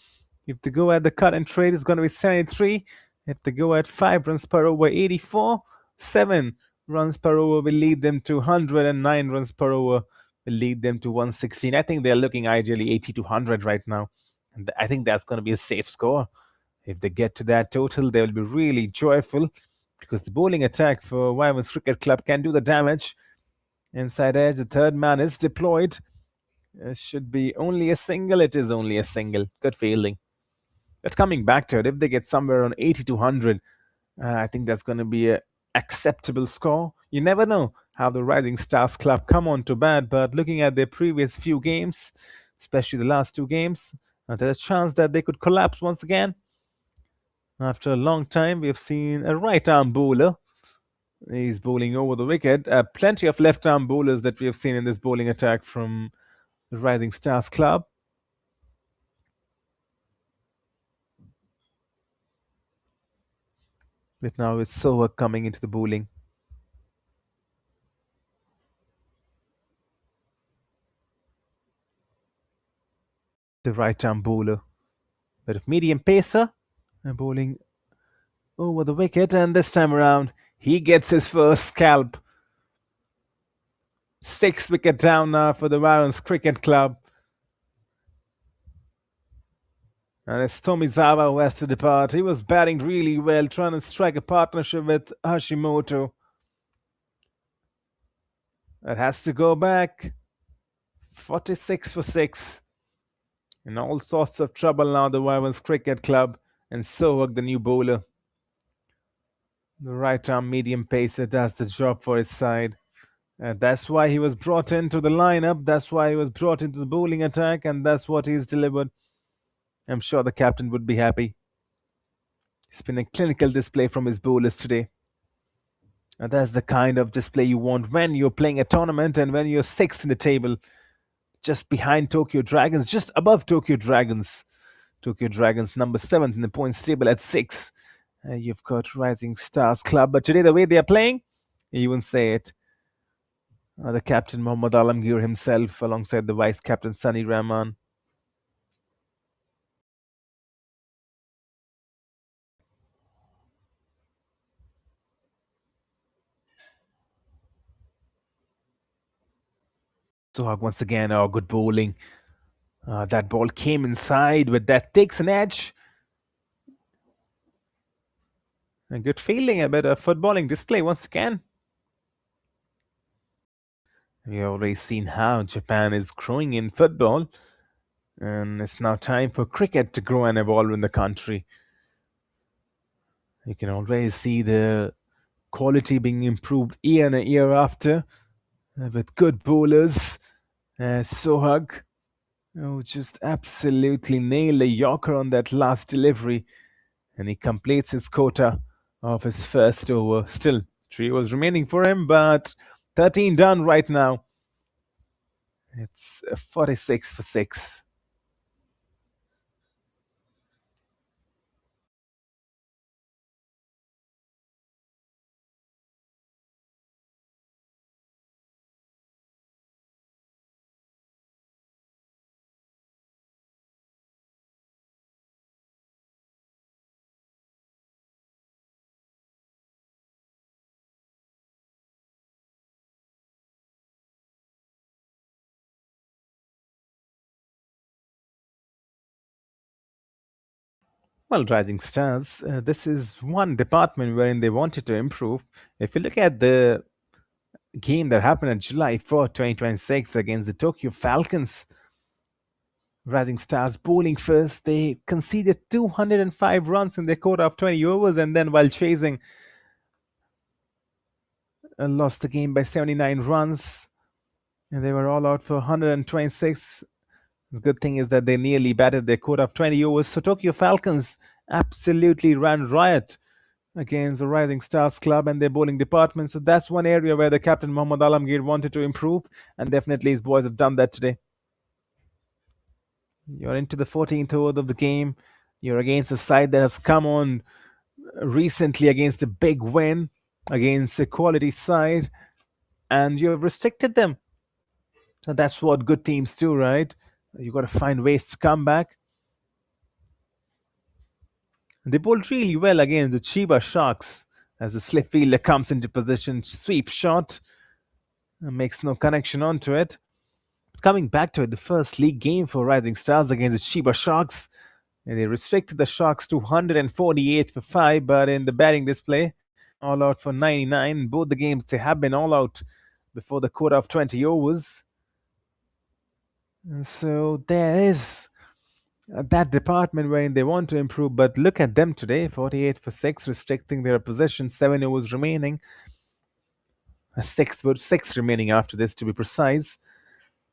If they go at the cut and trade, it's going to be 73. If they go at 5 runs per over, 84. 7 runs per over will lead them to 100, and 9 runs per over will lead them to 116. I think they're looking ideally 80 to 100 right now. And I think that's going to be a safe score. If they get to that total, they will be really joyful because the bowling attack for Wyverns Cricket Club can do the damage. Inside edge, the third man is deployed. Should be only a single. It is only a single. Good fielding. But coming back to it, if they get somewhere on 80 to 100, I think that's going to be an acceptable score. You never know how the Rising Stars Club come on to bat, but looking at their previous few games, especially the last 2 games, there's a chance that they could collapse once again. After a long time, we have seen a right-arm bowler. He's bowling over the wicket. Plenty of left-arm bowlers that we have seen in this bowling attack from the Rising Stars Club. But now it's Soha coming into the bowling. The right-arm bowler. Bit of medium pacer. Bowling over the wicket, and this time around, he gets his first scalp. 6 wicket down now for the Wyverns Cricket Club. And it's Tomizawa who has to depart. He was batting really well, trying to strike a partnership with Hashimoto. That has to go back. 46 for 6. In all sorts of trouble now, the Wyverns Cricket Club. And Sohag, the new bowler. The right arm medium pacer does the job for his side. That's why he was brought into the lineup. That's why he was brought into the bowling attack. And that's what he's delivered. I'm sure the captain would be happy. It's been a clinical display from his bowlers today. And that's the kind of display you want when you're playing a tournament and when you're sixth in the table, just behind Tokyo Dragons, just above Tokyo Dragons. Tokyo Dragons number 7 in the points table at 6. You've got Rising Stars Club, but today the way they are playing, you won't say it. The captain Mohammad Alamgir himself, alongside the vice captain Sunny Rahman. Sohag once again, good bowling. That ball came inside, but that takes an edge. A good fielding, a bit of footballing display once again. We've already seen how Japan is growing in football, and it's now time for cricket to grow and evolve in the country. You can already see the quality being improved year and a year after, with good bowlers. Sohag, just absolutely nailed a Yorker on that last delivery, and he completes his quota of his first over. Still, 3 overs remaining for him, but 13 done right now. It's 46 for 6. Well, Rising Stars, this is one department wherein they wanted to improve. If you look at the game that happened on July 4th, 2026 against the Tokyo Falcons, Rising Stars bowling first, they conceded 205 runs in their quota of 20 overs, and then while chasing, lost the game by 79 runs, and they were all out for 126. The good thing is that they nearly batted their quota of 20 overs. So Tokyo Falcons absolutely ran riot against the Rising Stars club and their bowling department. So that's one area where the captain Mohammad Alamgir wanted to improve, and definitely his boys have done that today. You're into the 14th over of the game. You're against a side that has come on recently against a big win against a quality side, and you have restricted them. And that's what good teams do, right? You got to find ways to come back. They bowled really well against the Chiba Sharks as the slip fielder comes into position, sweep shot, makes no connection onto it. Coming back to it, the first league game for Rising Stars against the Chiba Sharks, and they restricted the Sharks to 148 for 5, but in the batting display, all out for 99. Both the games they have been all out before the quota of 20 overs. And so there is that department wherein they want to improve, but look at them today, 48 for 6, restricting their possession, 7 overs remaining. 6 remaining after this, to be precise.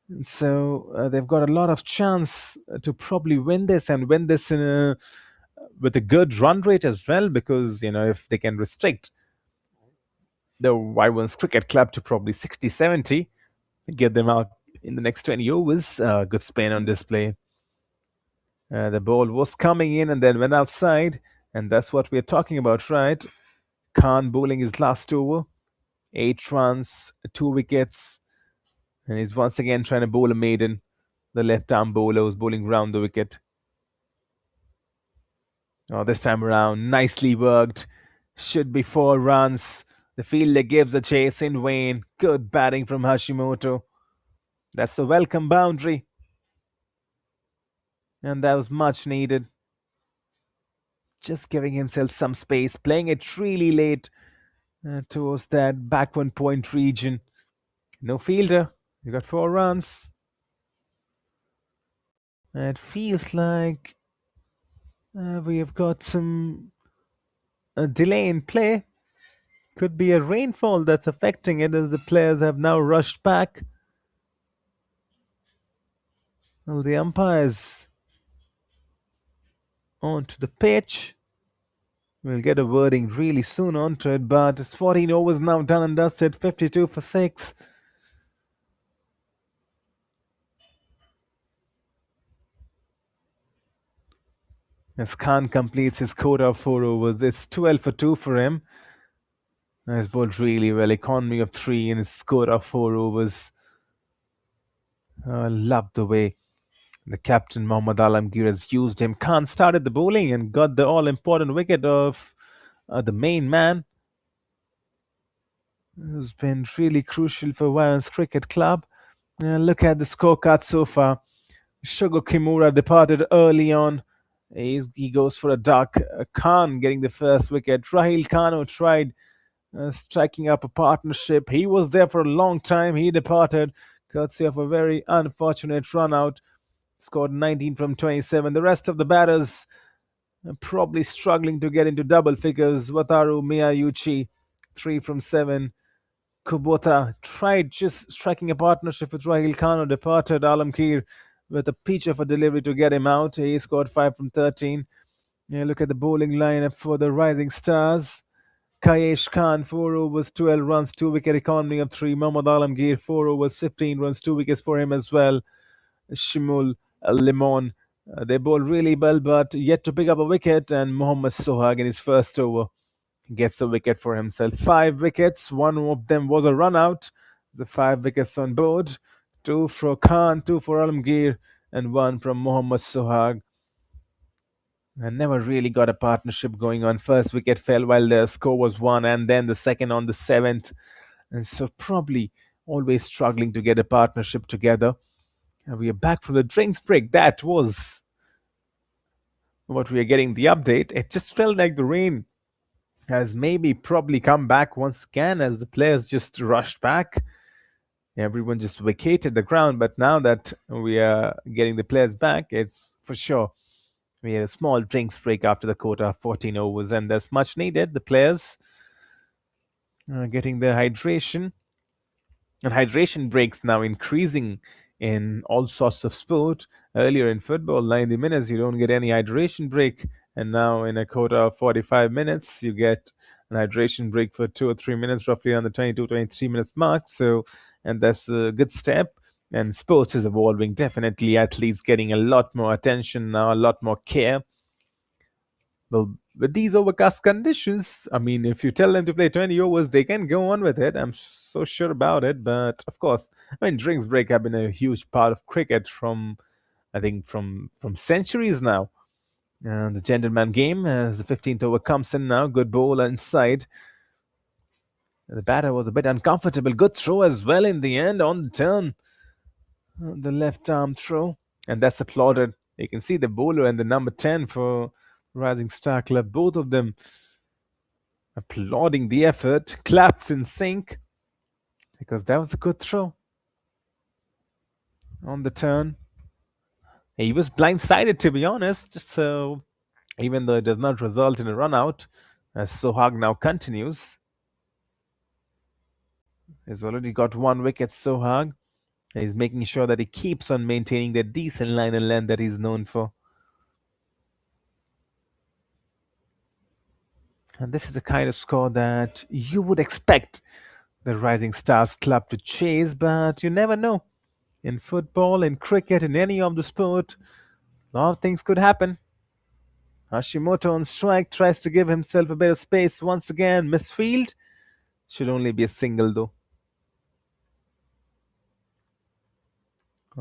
And so they've got a lot of chance to probably win this and win this with a good run rate as well, because if they can restrict the Wyverns Cricket Club to probably 60, 70, get them out in the next 20 overs. Good spin on display. The ball was coming in and then went outside, and that's what we're talking about, right? Khan bowling his last over, 8 runs, 2 wickets, and he's once again trying to bowl a maiden. The left arm bowler was bowling round the wicket. Oh, this time around, nicely worked. Should be 4 runs. The fielder gives a chase in vain. Good batting from Hashimoto. That's a welcome boundary. And that was much needed. Just giving himself some space, playing it really late towards that back 1 point region. No fielder. You got 4 runs. It feels like we have got some delay in play. Could be a rainfall that's affecting it as the players have now rushed back. Well, the umpires onto the pitch. We'll get a wording really soon onto it, but it's 14 overs now done and dusted, 52 for 6. As Khan completes his quota of 4 overs, it's 12 for 2 for him. He's bowled really well, economy of 3 in his quota of 4 overs. I love the way the captain Mohammad Alamgir has used him. Khan started the bowling and got the all-important wicket of the main man, who's been really crucial for Wyverns Cricket Club. Look at the scorecard so far. Shogo Kimura departed early on. He goes for a duck. Khan getting the first wicket. Rahil Khan, who tried striking up a partnership. He was there for a long time. He departed courtesy of a very unfortunate run out. Scored 19 from 27. The rest of the batters probably struggling to get into double figures. Wataru Miyauchi, 3 from 7. Kubota tried just striking a partnership with Rahil Khan, who departed. Alamgir with a peach of a delivery to get him out. He scored 5 from 13. Look at the bowling lineup for the Rising Stars. Kayesh Khan, 4 overs, 12 runs, 2 wicket economy of 3. Mohammad Alamgir, 4 overs, 15 runs, 2 wickets for him as well. Shimul Limon, they bowled really well, but yet to pick up a wicket. And Mohammad Sohag in his first over gets the wicket for himself. 5 wickets, one of them was a run out. The 5 wickets on board. 2 for Khan, 2 for Alamgir, and 1 from Mohammad Sohag. And never really got a partnership going on. First wicket fell while the score was 1, and then the second on the 7th. And so probably always struggling to get a partnership together. And we are back from the drinks break. That was what we are getting the update. It just felt like the rain has maybe probably come back once again as the players just rushed back. Everyone just vacated the ground. But now that we are getting the players back, it's for sure we had a small drinks break after the quota of 14 overs, and that's much needed. The players getting their hydration, and hydration breaks now increasing in all sorts of sport. Earlier in football, 90 minutes, you don't get any hydration break, and now in a quota of 45 minutes, you get an hydration break for 2 or 3 minutes, roughly on the 22, 23 minutes mark. So, and that's a good step. And sports is evolving, definitely. Athletes getting a lot more attention now, a lot more care. Well, with these overcast conditions, I mean, if you tell them to play 20 overs, they can go on with it. I'm so sure about it. But of course, I mean, drinks break have been a huge part of cricket from, I think, from centuries now. The gentleman game, as the 15th over comes in now, good ball inside. The batter was a bit uncomfortable. Good throw as well in the end on the turn. The left arm throw, and that's applauded. You can see the bowler and the number 10 for Rising Star Club, both of them applauding the effort, claps in sync, because that was a good throw on the turn. He was blindsided, to be honest, so even though it does not result in a run out, as Sohag now continues. He's already got 1 wicket, Sohag. He's making sure that he keeps on maintaining that decent line and length that he's known for. And this is the kind of score that you would expect the Rising Stars club to chase, but you never know. In football, in cricket, in any of the sport, a lot of things could happen. Hashimoto on strike tries to give himself a bit of space once again. Misfield. Should only be a single though.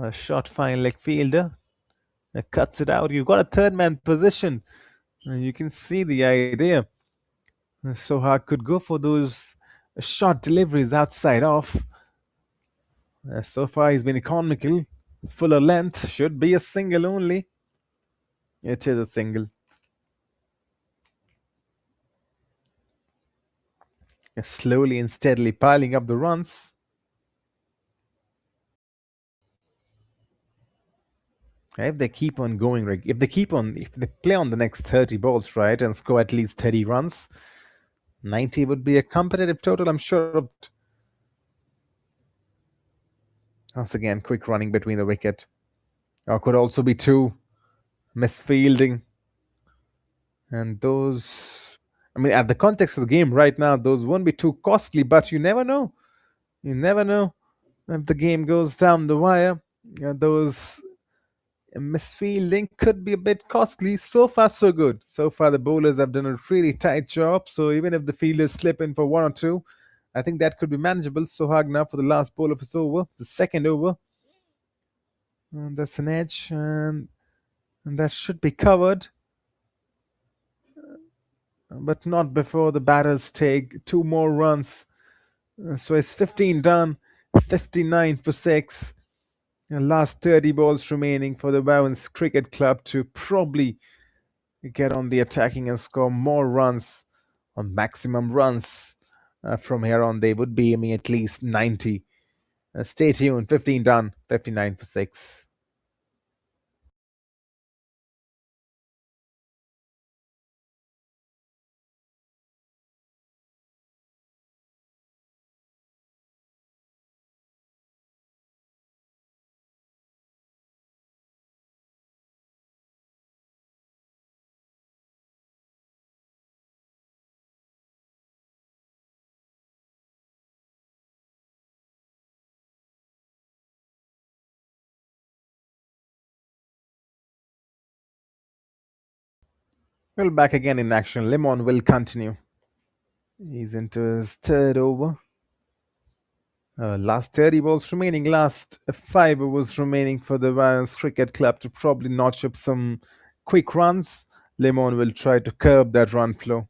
A short fine leg fielder. Cuts it out. You've got a third man position. You can see the idea. Sohag could go for those short deliveries outside off. So far, he's been economical. Fuller length should be a single only. It is a single. slowly and steadily piling up the runs. If they keep on going, if they play on the next 30 balls, right, and score at least 30 runs, 90 would be a competitive total, I'm sure of it. Once again, quick running between the wicket. Or could also be two. Misfielding. And those, I mean, at the context of the game right now, those won't be too costly, but you never know. You never know if the game goes down the wire. Those misfielding could be a bit costly. So far, so good. So far, the bowlers have done a really tight job. So even if the fielders slip in for one or two, I think that could be manageable. Sohag now for the last ball of his over, the second over. And that's an edge, and that should be covered. But not before the batters take two more runs. So it's 15 done, 59 for 6. And last 30 balls remaining for the Wyverns Cricket Club to probably get on the attacking and score more runs, or maximum runs. From here on, they would be aiming at least 90. Stay tuned. 15 done, 59 for 6. Well, back again in action. Lemon will continue. He's into his third over. Last 30 balls remaining, last 5 overs remaining for the Wyverns Cricket Club to probably notch up some quick runs. Lemon will try to curb that run flow.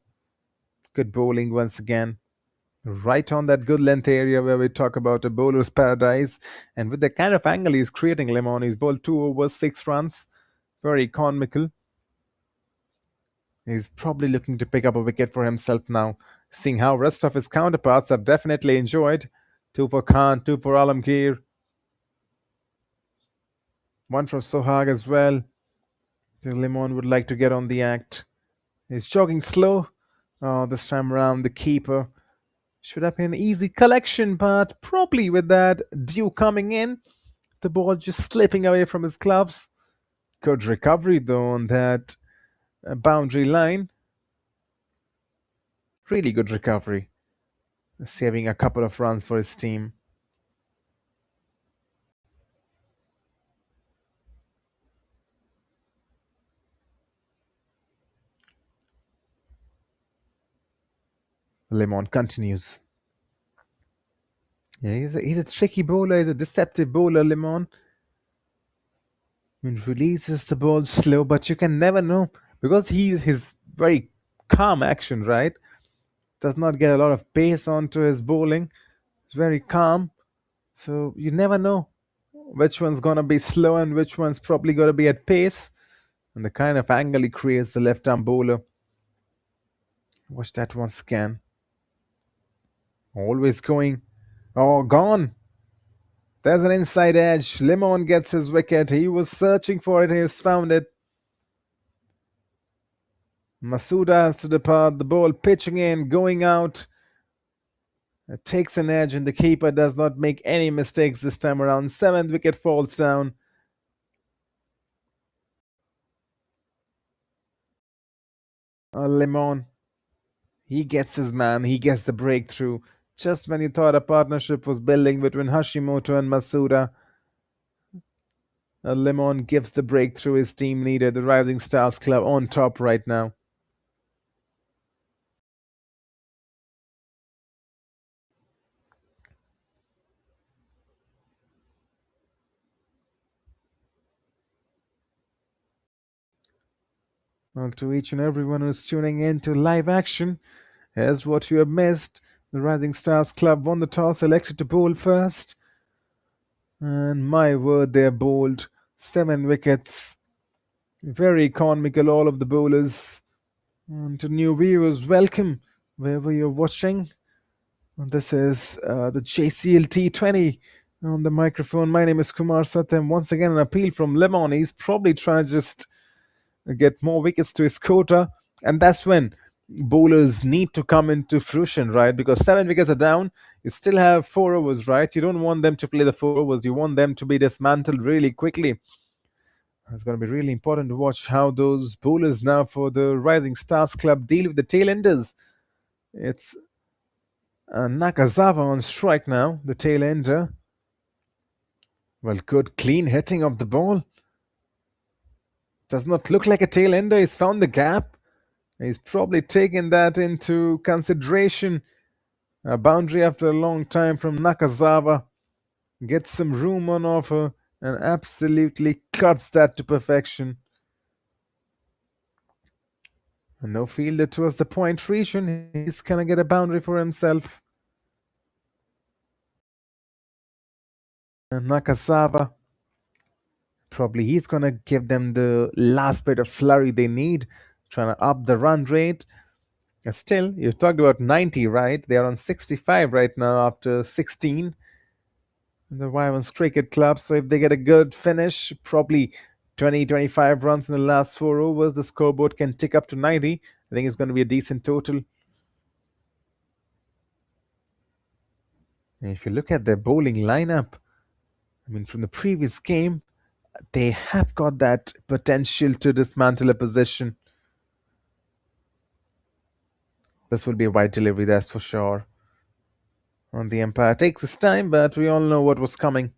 Good bowling once again. Right on that good length area where we talk about a bowler's paradise. And with the kind of angle he's creating, Lemon, he's bowled 2 overs, 6 runs. Very economical. He's probably looking to pick up a wicket for himself now, seeing how rest of his counterparts have definitely enjoyed. 2 for Khan, 2 for Alamgir, 1 from Sohag as well. Lemon would like to get on the act. He's jogging slow. Oh, this time around, the keeper should have been an easy collection, but probably with that dew coming in, the ball just slipping away from his gloves. Good recovery though on that boundary line. Really good recovery, saving a couple of runs for his team. Lemon continues. Yeah, he's a tricky bowler, he's a deceptive bowler, Lemon. I mean, releases the ball slow, but you can never know because his very calm action, right? Does not get a lot of pace onto his bowling. It's very calm, so you never know which one's gonna be slow and which one's probably gonna be at pace. And the kind of angle he creates, the left arm bowler. Watch that once again. Always going. Oh, gone. There's an inside edge. Lemon gets his wicket. He was searching for it. He has found it. Masuda has to depart. The ball pitching in, going out. It takes an edge, and the keeper does not make any mistakes this time around. 7th wicket falls down. Lemon. He gets his man. He gets the breakthrough. Just when you thought a partnership was building between Hashimoto and Masuda, Lemon gives the breakthrough his team needed. The Rising Stars Club on top right now. Well, to each and everyone who's tuning in to live action, here's what you have missed. The Rising Stars Club won the toss, elected to bowl first. And my word, they're bowled. 7 wickets. Very economical, all of the bowlers. And to new viewers, welcome wherever you're watching. This is the JCL T20 on the microphone. My name is Kumar Satyam. Once again, an appeal from Lemon. He's probably trying to just get more wickets to his quota. And that's when bowlers need to come into fruition, right? Because 7 wickets are down. You still have 4 overs, right? You don't want them to play the 4 overs. You want them to be dismantled really quickly. It's going to be really important to watch how those bowlers now for the Rising Stars Club deal with the tail enders. It's Nakazawa on strike now, the tail ender. Well, good clean hitting of the ball. Does not look like a tail ender. He's found the gap. He's probably taken that into consideration. A boundary after a long time from Nakazawa. Gets some room on offer and absolutely cuts that to perfection. And no fielder towards the point region. He's gonna get a boundary for himself. And Nakazawa. Probably he's gonna give them the last bit of flurry they need, trying to up the run rate. And still, you talked about 90, right? They are on 65 right now after 16. The Wyverns Cricket Club. So if they get a good finish, probably 20, 25 runs in the last 4 overs, the scoreboard can tick up to 90. I think it's going to be a decent total. And if you look at their bowling lineup, I mean, from the previous game, they have got that potential to dismantle a position. This will be a wide delivery, that's for sure. On the umpire takes his time, but we all know what was coming.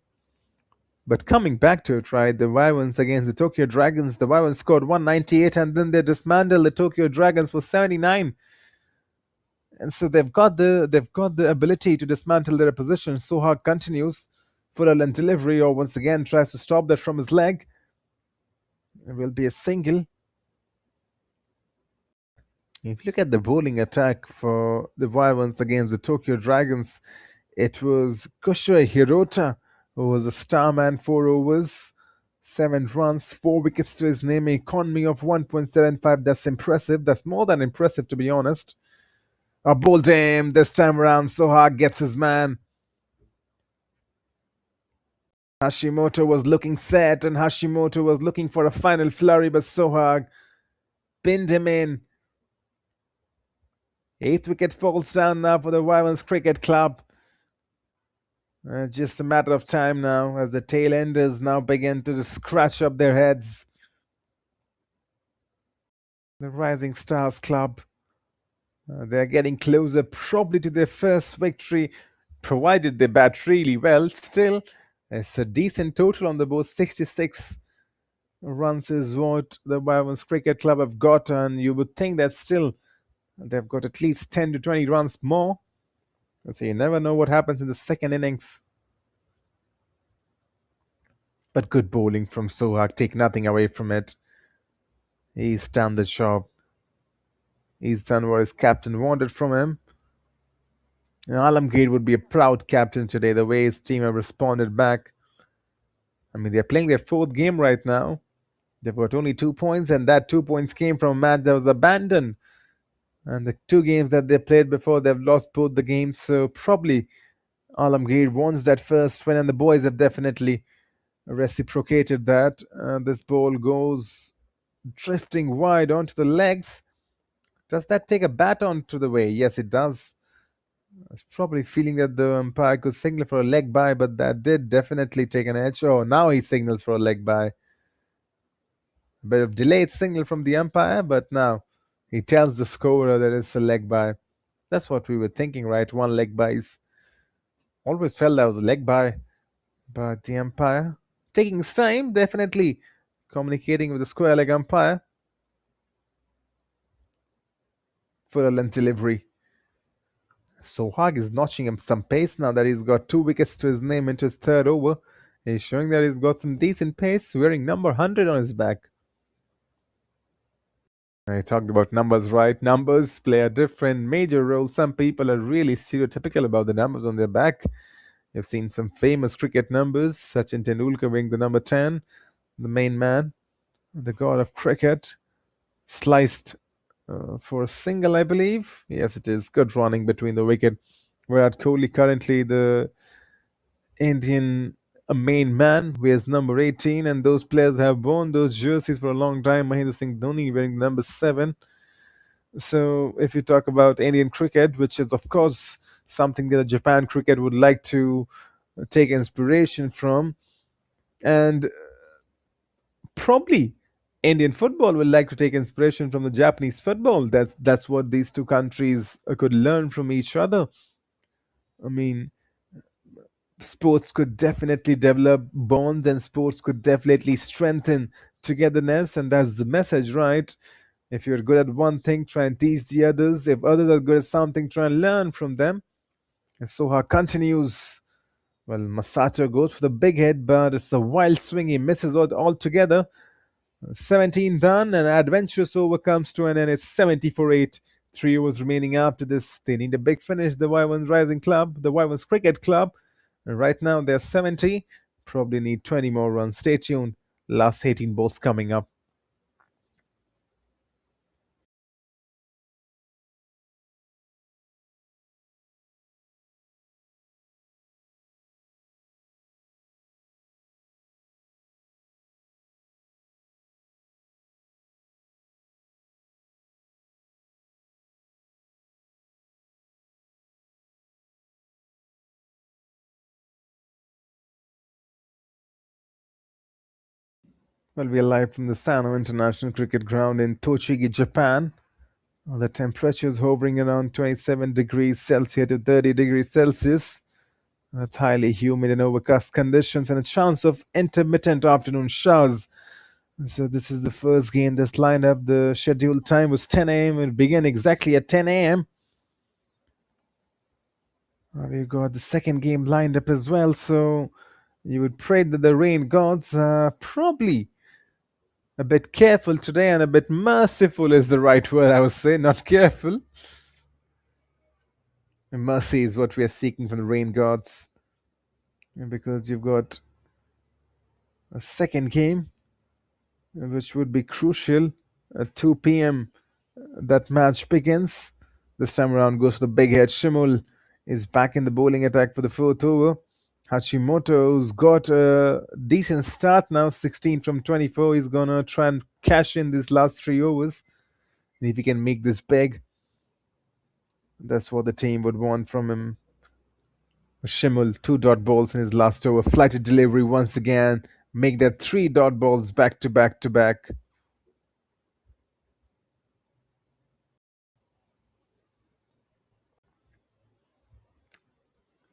But coming back to it, right, the Wyverns against the Tokyo Dragons, the Wyverns scored 198 and then they dismantled the Tokyo Dragons for 79. And so they've got the ability to dismantle their opposition. Sohag continues for a delivery, or once again tries to stop that from his leg. It will be a single. If you look at the bowling attack for the Wyverns against the Tokyo Dragons, it was Kushoi Hirota who was a star man, 4 overs, 7 runs, 4 wickets to his name, economy of 1.75. That's impressive. That's more than impressive, to be honest. A bowled him this time around. Sohag gets his man. Hashimoto was looking set and Hashimoto was looking for a final flurry, but Sohag pinned him in. 8th wicket falls down now for the Wyverns Cricket Club. Just a matter of time now as the tail enders now begin to scratch up their heads. The Rising Stars Club. They're getting closer probably to their first victory, provided they bat really well. Still, it's a decent total on the board. 66 runs is what the Wyverns Cricket Club have got, and you would think that still they've got at least 10 to 20 runs more. So you never know what happens in the second innings. But good bowling from Sohag, take nothing away from it. He's done the job. He's done what his captain wanted from him. And Alamgir would be a proud captain today, the way his team have responded back. I mean, they're playing their 4th game right now. They've got only 2 points, and that 2 points came from a match that was abandoned. And the 2 games that they played before, they've lost both the games. So probably Alamgir wants that first win, and the boys have definitely reciprocated that. This ball goes drifting wide onto the legs. Does that take a bat onto the way? Yes, it does. I was probably feeling that the umpire could signal for a leg by, but that did definitely take an edge. Oh, now he signals for a leg by. A bit of delayed signal from the umpire, but now he tells the scorer that it's a leg by. That's what we were thinking, right? 1 leg bys. Always felt that was a leg by, but the umpire taking his time, definitely communicating with the square leg umpire for a length delivery. Sohag is notching him some pace now that he's got 2 wickets to his name into his 3rd over. He's showing that he's got some decent pace, wearing number 100 on his back. I talked about numbers, right? Numbers play a different major role. Some people are really stereotypical about the numbers on their back. You've seen some famous cricket numbers, Sachin Tendulkar being the number 10, the main man, the god of cricket, sliced for a single, I believe. Yes, it is. Good running between the wicket. Virat Kohli currently the Indian main man wears number 18, and those players have worn those jerseys for a long time. Mahendra Singh Dhoni wearing number 7. So, if you talk about Indian cricket, which is of course something that Japan cricket would like to take inspiration from, and probably Indian football will like to take inspiration from the Japanese football. That's what these two countries could learn from each other. I mean, sports could definitely develop bonds, and sports could definitely strengthen togetherness, and that's the message, right? If you're good at one thing, try and teach the others. If others are good at something, try and learn from them. And Soha continues. Well, Masato goes for the big hit, but it's a wild swing. He misses out altogether. 17 done, and adventurous over comes to an end. It's 70 for 8. 3 overs remaining after this. They need a big finish. The Wyverns Rising Club, the Wyverns Cricket Club. And right now they're 70. Probably need 20 more runs. Stay tuned. Last 18 balls coming up. Well, we are live from the Sano International Cricket Ground in Tochigi, Japan. Well, the temperature is hovering around 27 degrees Celsius to 30 degrees Celsius, with highly humid and overcast conditions and a chance of intermittent afternoon showers. So this is the first game that's lined up. The scheduled time was 10 a.m. It began exactly at 10 a.m. We've got the second game lined up as well. So you would pray that the rain gods are probably a bit careful today, and a bit merciful is the right word, I would say, not careful. And mercy is what we are seeking from the rain gods. And because you've got a second game, which would be crucial at 2 p.m. That match begins. This time around goes to the big head. Shimul is back in the bowling attack for the fourth over. Hashimoto's got a decent start now, 16 from 24. He's gonna try and cash in these last 3 overs. And if he can make this big, that's what the team would want from him. Shimul, 2 dot balls in his last over. Flighted delivery once again. Make that 3 dot balls back to back to back.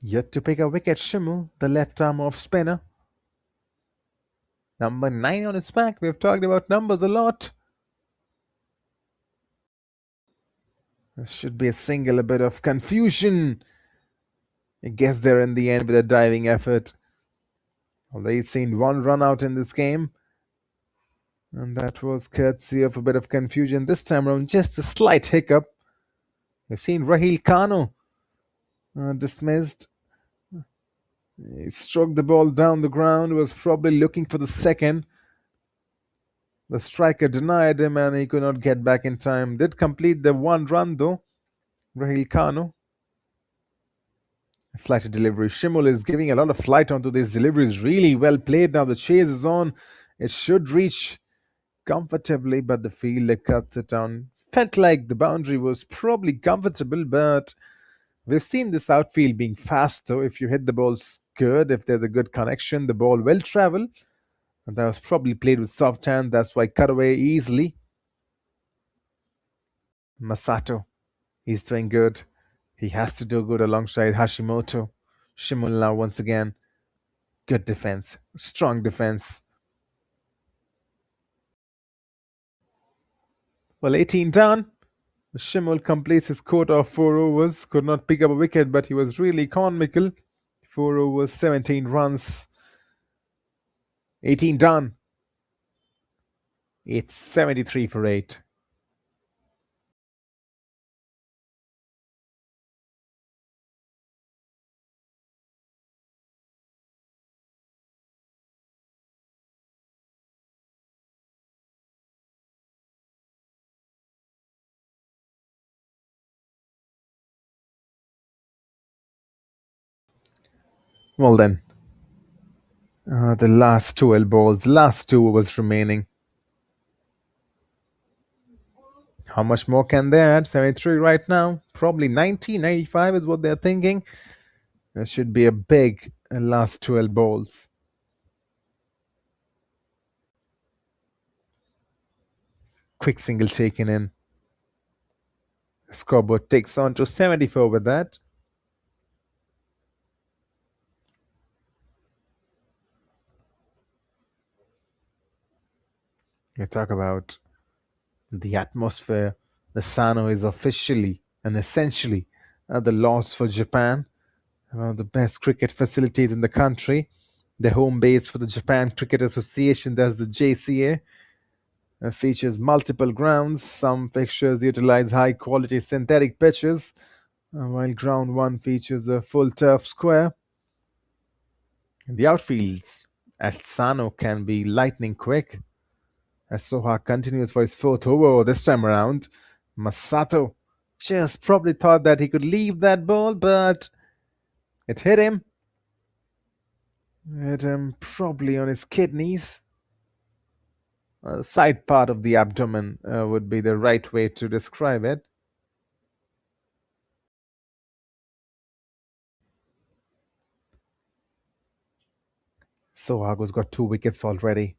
Yet to pick a wicket, Shimul, the left arm off spinner. Number 9 on his back. We've talked about numbers a lot. There should be a single, a bit of confusion. It gets there in the end with a diving effort. Although he's seen one run out in this game. And that was courtesy of a bit of confusion. This time around, just a slight hiccup. We've seen Rahil Kano dismissed. He struck the ball down the ground, was probably looking for the second. The striker denied him and he could not get back in time. Did complete the 1 run though, Rahil Kano. Flighted delivery. Shimul is giving a lot of flight onto these deliveries. Really well played. Now the chase is on. It should reach comfortably, but the fielder cuts it down. Felt like the boundary was probably comfortable, but we've seen this outfield being fast though. If you hit the balls good, if there's a good connection, the ball will travel. And that was probably played with soft hand. That's why cut away easily. Masato, he's doing good. He has to do good alongside Hashimoto. Shimul now once again. Good defense, strong defense. Well, 18 down. Shimul completes his quota of 4 overs. Could not pick up a wicket, but he was really economical. 4 overs, 17 runs. 18 done. It's 73 for 8. Well then, the last 12 balls, last two overs remaining. How much more can they add? 73 right now. Probably 90, 95 is what they're thinking. There should be a big last 12 balls. Quick single taken in. The scoreboard takes on to 74 with that. You talk about the atmosphere. The Sano is officially and essentially the Lords for Japan. One of the best cricket facilities in the country. The home base for the Japan Cricket Association, that's the JCA. Features multiple grounds. Some fixtures utilize high quality synthetic pitches, while ground one features a full turf square. The outfields at Sano can be lightning quick. As Soha continues for his fourth over this time around, Masato just probably thought that he could leave that ball, but it hit him. Hit him probably on his kidneys. Side part of the abdomen would be the right way to describe it. Sohago's got 2 wickets already.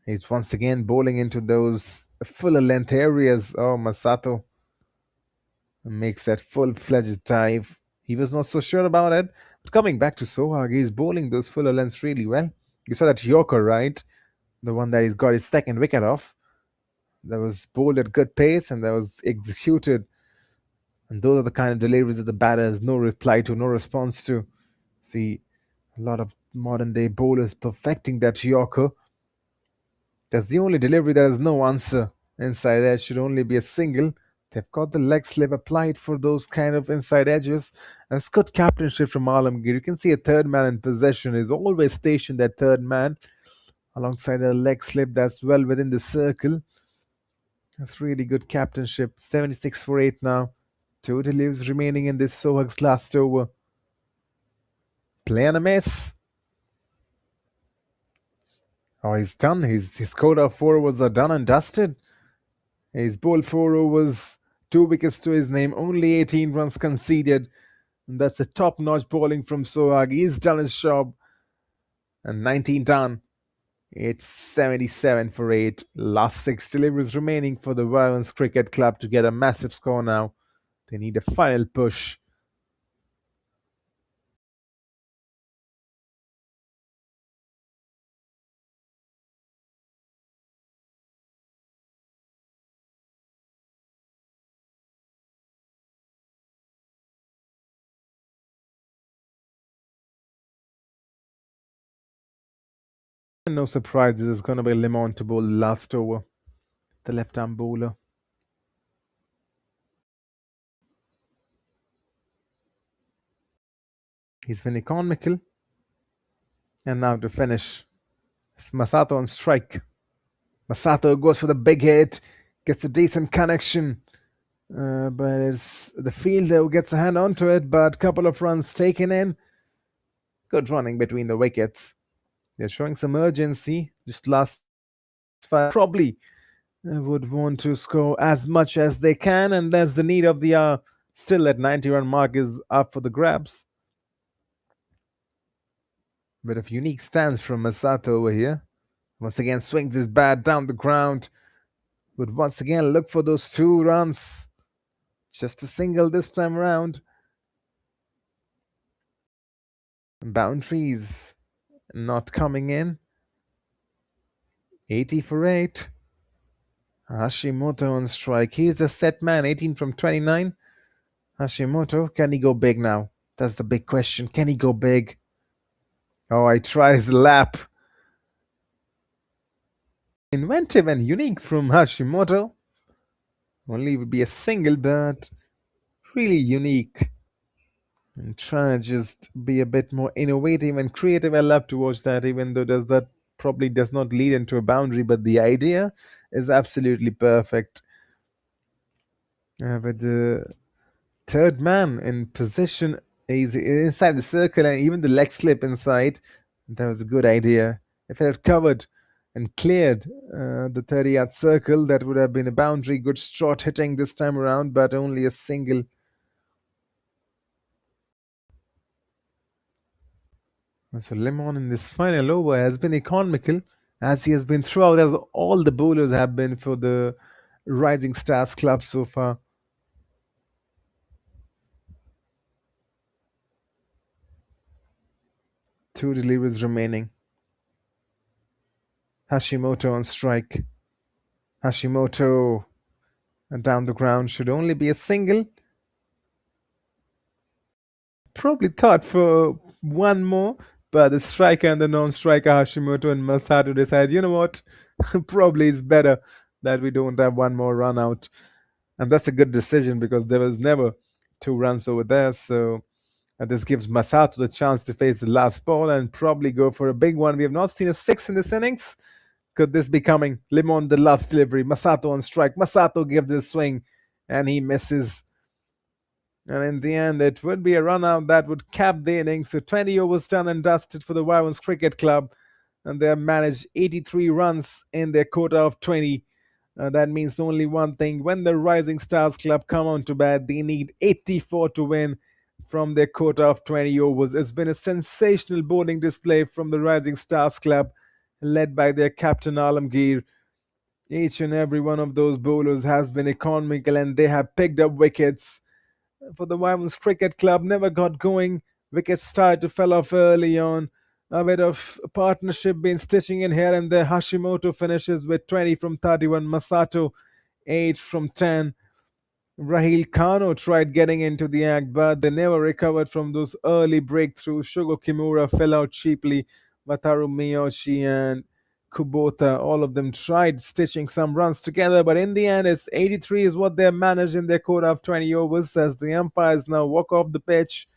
He's once again bowling into those fuller length areas. Oh, Masato makes that full fledged dive. He was not so sure about it. But coming back to Sohag, he's bowling those fuller lengths really well. You saw that Yorker, right? The one that he's got his second wicket off. That was bowled at good pace and that was executed. And those are the kind of deliveries that the batter has no reply to, no response to. See, a lot of modern day bowlers perfecting that Yorker. That's the only delivery that has no answer. Inside edge should only be a single. They've got the leg slip applied for those kind of inside edges. And it's good captainship from Alamgir. You can see a third man in possession is always stationed that third man alongside a leg slip that's well within the circle. That's really good captainship. 76 for 8 now. 2 deliveries remaining in this Sohag's last over. Play on a miss. Oh, he's done. His quota of 4 overs are done and dusted. He's bowled 4 overs, 2 wickets to his name, only 18 runs conceded. And that's a top notch bowling from Sohag. He's done his job. And 19 done. It's 77 for 8. Last 6 deliveries remaining for the Wyverns Cricket Club to get a massive score now. They need a final push. No surprises, it's going to be Limon to bowl last over. The left arm bowler. He's been economical. And now to finish, it's Masato on strike. Masato goes for the big hit, gets a decent connection. But it's the fielder who gets a hand onto it, but a couple of runs taken in. Good running between the wickets. They're showing some urgency. Just last 5 probably would want to score as much as they can, and that's the need of the hour. Still at 90-run mark is up for the grabs. Bit of unique stance from Masato over here. Once again swings his bat down the ground. Would once again look for those 2 runs. Just a single this time around. Boundaries not coming in. 80 for 8. Hashimoto on strike. He's the set man, 18 from 29. Hashimoto, can he go big now? That's the big question. Can he go big? Oh, he tries the lap. Inventive and unique from Hashimoto. Only would be a single, but really unique. And trying to just be a bit more innovative and creative. I love to watch that, even though that probably does not lead into a boundary, but the idea is absolutely perfect. With the third man in position He's inside the circle and even the leg slip inside. That was a good idea. If it had covered and cleared the 30-yard circle, that would have been a boundary. Good shot hitting this time around, but only a single. So Lemon in this final over has been economical, as he has been throughout, as all the bowlers have been for the Rising Stars club so far. Two deliveries remaining. Hashimoto on strike. Hashimoto down the ground should only be a single. Probably thought for one more, but the striker and the non-striker Hashimoto and Masato decide, you know what, probably it's better that we don't have one more run out. And that's a good decision because there was never 2 runs over there. So this gives Masato the chance to face the last ball and probably go for a big one. We have not seen a six in this innings. Could this be coming? Limon, the last delivery. Masato on strike. Masato gives the swing and he misses. And in the end, it would be a run out that would cap the innings. So 20 overs done and dusted for the Wyverns Cricket Club. And they have managed 83 runs in their quota of 20. That means only one thing. When the Rising Stars Club come on to bat, they need 84 to win from their quota of 20 overs. It's been a sensational bowling display from the Rising Stars Club, led by their captain Alamgir. Each and every one of those bowlers has been economical and they have picked up wickets. For the Wyverns Cricket Club, never got going. Wickets started to fell off early on. A bit of partnership been stitching in here and there. Hashimoto finishes with 20 from 31. Masato 8 from 10. Rahil Kano tried getting into the act, but they never recovered from those early breakthroughs. Shogo Kimura fell out cheaply. Wataru Miyoshi and Kubota, all of them tried stitching some runs together, but in the end, it's 83 is what they managed in their quota of 20 overs as the umpires now walk off the pitch.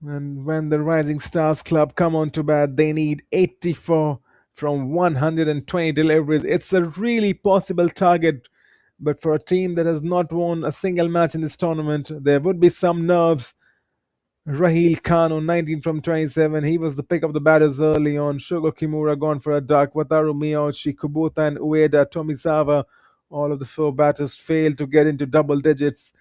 And when the Rising Stars Club come on to bat, they need 84 from 120 deliveries. It's a really possible target, but for a team that has not won a single match in this tournament, there would be some nerves. Rahil Khan on 19 from 27. He was the pick of the batters early on. Shogo Kimura gone for a duck. Wataru Miyoshi, Kubota, and Ueda Tomizawa. All of the 4 batters failed to get into double digits.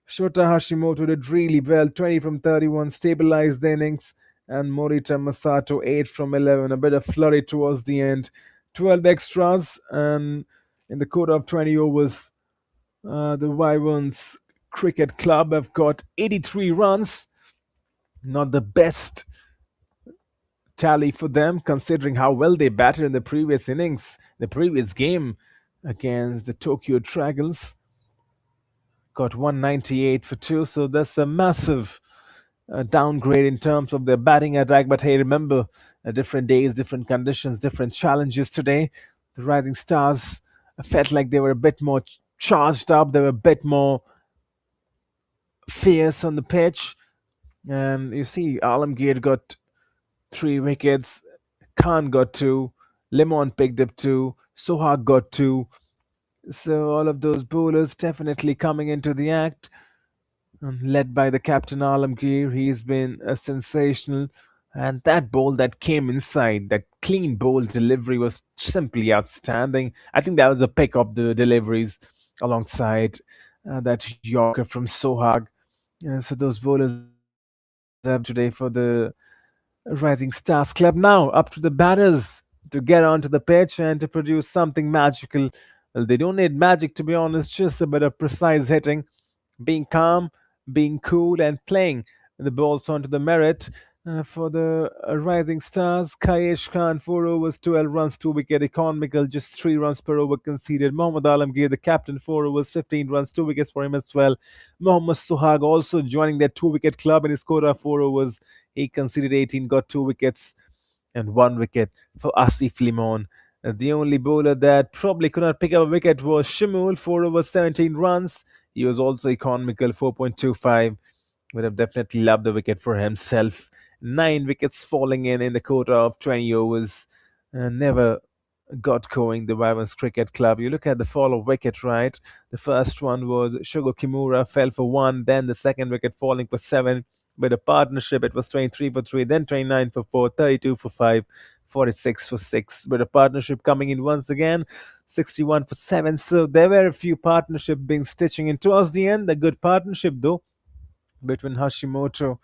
Shota Hashimoto did really well. 20 from 31, stabilized the innings. And Morita Masato, 8 from 11. A bit of flurry towards the end. 12 extras. And in the quota of 20 overs, the Wyverns Cricket Club have got 83 runs. Not the best tally for them, considering how well they batted in the previous innings, the previous game against the Tokyo Dragons. Got 198 for 2, so that's a massive downgrade in terms of their batting attack. But hey, remember, different days, different conditions, different challenges today. The Rising Stars felt like they were a bit more charged up, they were a bit more fierce on the pitch. And you see, Alamgir got 3 wickets, Khan got 2, Lemon picked up 2, Sohag got 2. So all of those bowlers definitely coming into the act. Led by the captain Alamgir, he's been a sensational. And that ball that came inside, that clean bowl delivery was simply outstanding. I think that was the pick of the deliveries alongside that Yorker from Sohag. So those bowlers have today for the Rising Stars Club. Now, up to the batters to get onto the pitch and to produce something magical. Well, they don't need magic, to be honest, just a bit of precise hitting, being calm, being cool, and playing the balls onto the merit. For the Rising Stars, Kayesh Khan, 4 overs, 12 runs, 2 wicket, economical, just 3 runs per over conceded. Mohammad Alamgir, the captain, 4 overs, 15 runs, 2 wickets for him as well. Mohammad Suhag also joining their 2 wicket club in his quota, 4 overs. He conceded 18, got 2 wickets, and 1 wicket for Asif Limon. The only bowler that probably could not pick up a wicket was Shimul, 4 overs, 17 runs. He was also economical, 4.25. Would have definitely loved the wicket for himself. 9 wickets falling in the quota of 20 overs. Never got going, the Wyverns Cricket Club. You look at the fall of wicket, right? The first one was Shugo Kimura, fell for one, then the second wicket falling for seven. With a partnership, it was 23 for three, then 29 for four, 32 for five, 46 for six. With a partnership coming in once again, 61 for seven. So there were a few partnerships being stitching in towards the end. A good partnership, though, between Hashimoto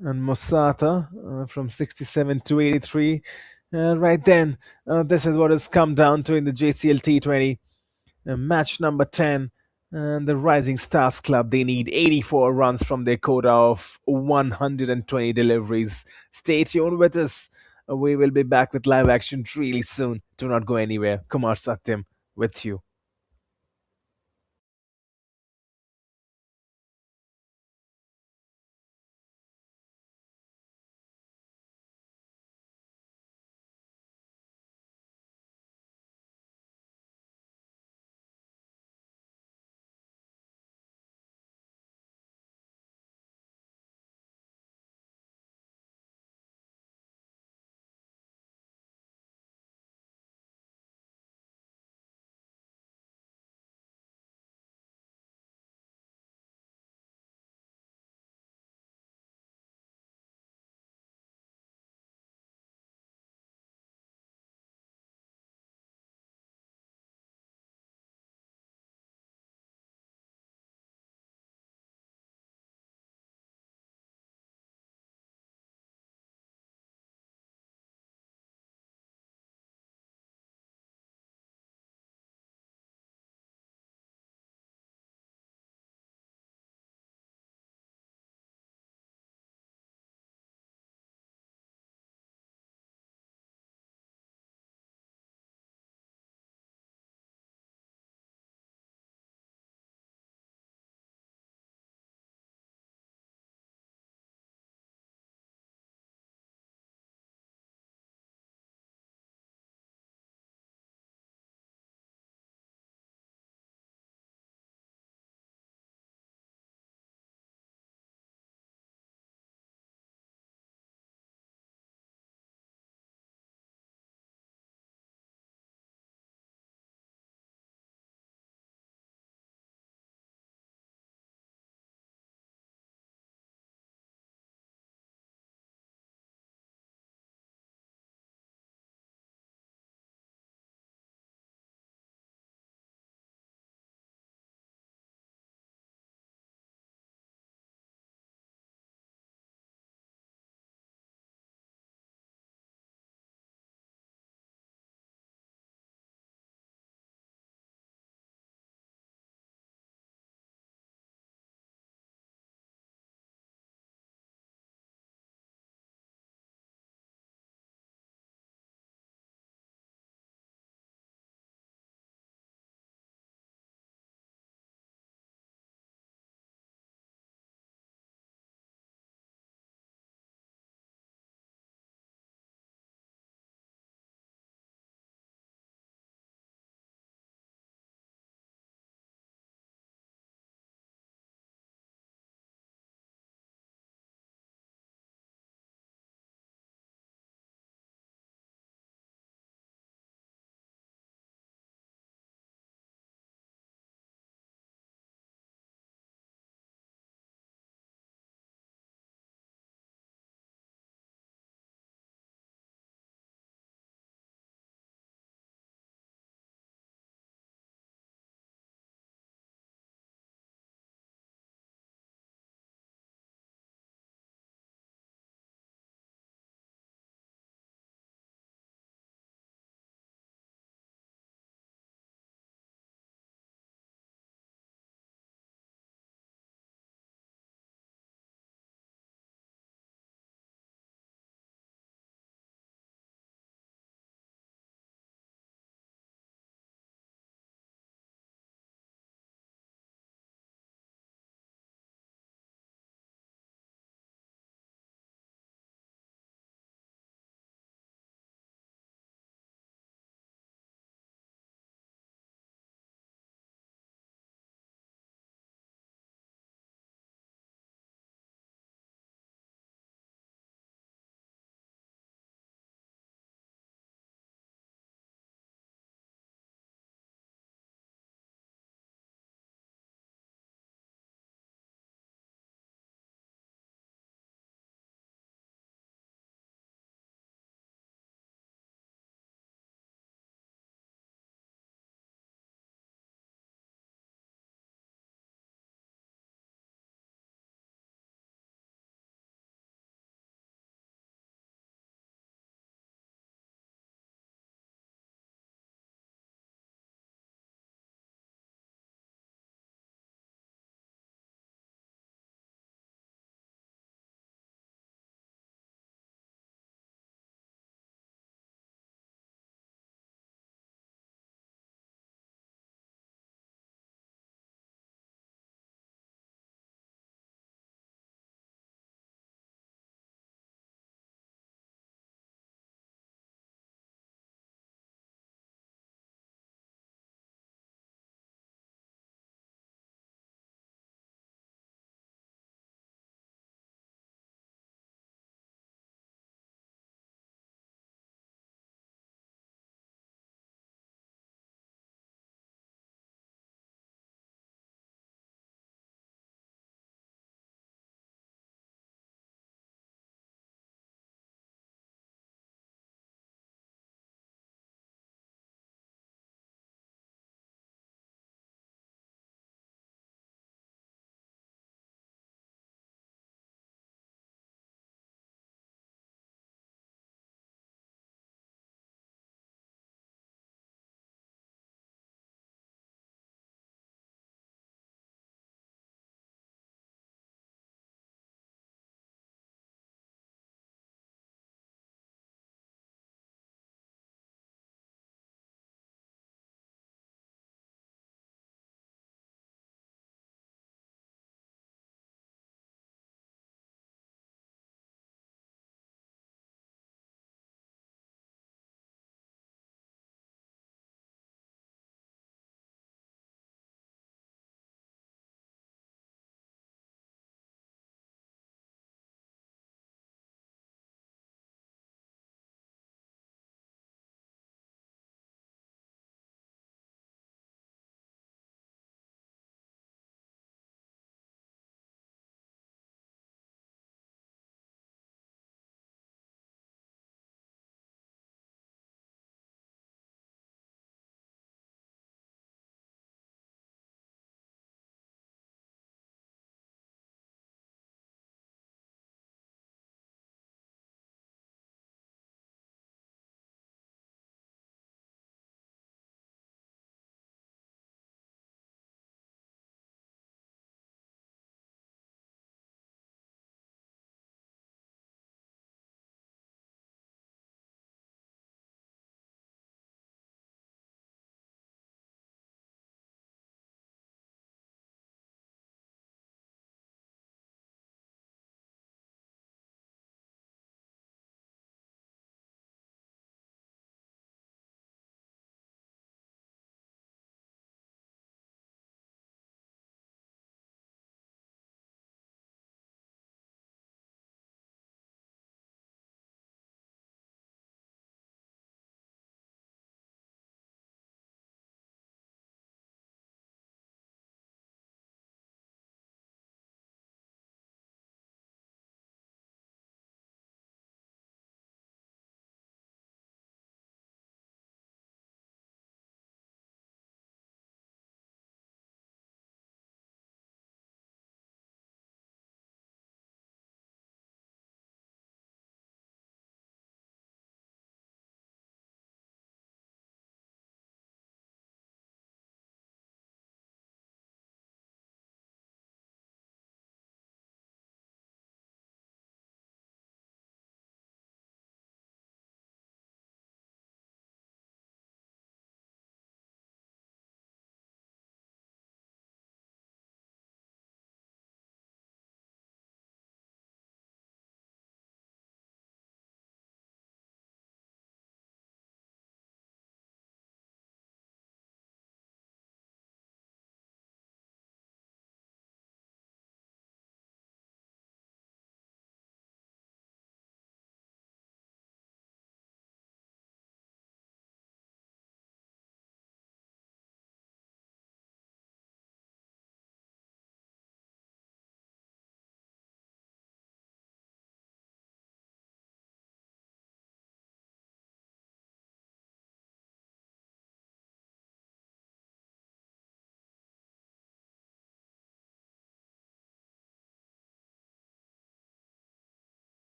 and Mosata from 67 to 83. Right then, this is what it's come down to in the JCL T20. Match number 10. And the Rising Stars Club, they need 84 runs from their quota of 120 deliveries. Stay tuned with us. We will be back with live action really soon. Do not go anywhere. Kumar Satyam with you.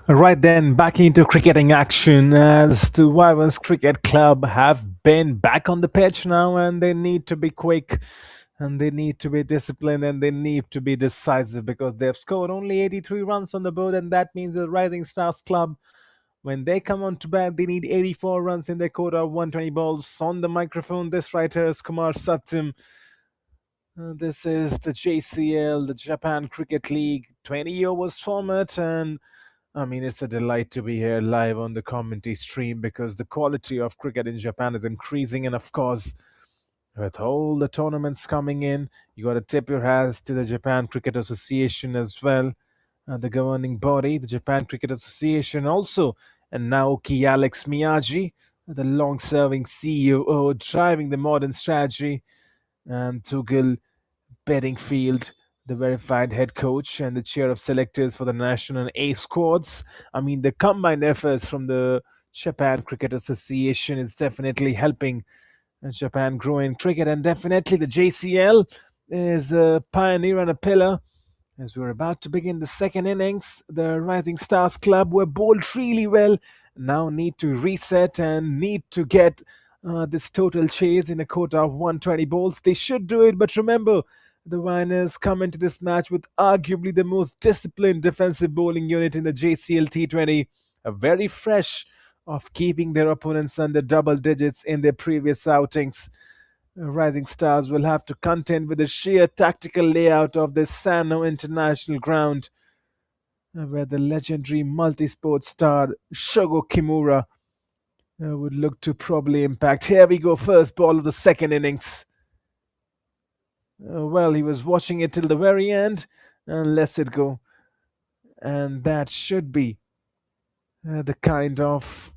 Right then, back into cricketing action as the Wyverns Cricket Club have been back on the pitch now, and they need to be quick, and they need to be disciplined, and they need to be decisive because they've scored only 83 runs on the board, and that means the Rising Stars Club, when they come on to bat, they need 84 runs in their quota of 120 balls. On the microphone, this writer is Kumar Satyam. This is the JCL, the Japan Cricket League 20 overs format, and I mean, it's a delight to be here live on the commentary stream because the quality of cricket in Japan is increasing. And of course, with all the tournaments coming in, you got to tip your hats to the Japan Cricket Association as well, the governing body, the Japan Cricket Association, also, and Naoki Alex Miyagi, the long serving CEO, driving the modern strategy, and Tugil Bedingfield, the verified head coach and the chair of selectors for the national and A squads. I mean, the combined efforts from the Japan Cricket Association is definitely helping Japan grow in cricket, and definitely the JCL is a pioneer and a pillar. As we're about to begin the second innings, the Rising Stars Club were bowled really well. Now need to reset and need to get this total chase in a quota of 120 balls. They should do it, but remember, the Winers come into this match with arguably the most disciplined defensive bowling unit in the JCL T20, a very fresh of keeping their opponents under double digits in their previous outings. Rising Stars will have to contend with the sheer tactical layout of this Sano International ground, where the legendary multi-sport star Shogo Kimura would look to probably impact. Here we go, first ball of the second innings. Well, he was watching it till the very end and lets it go. And that should be the kind of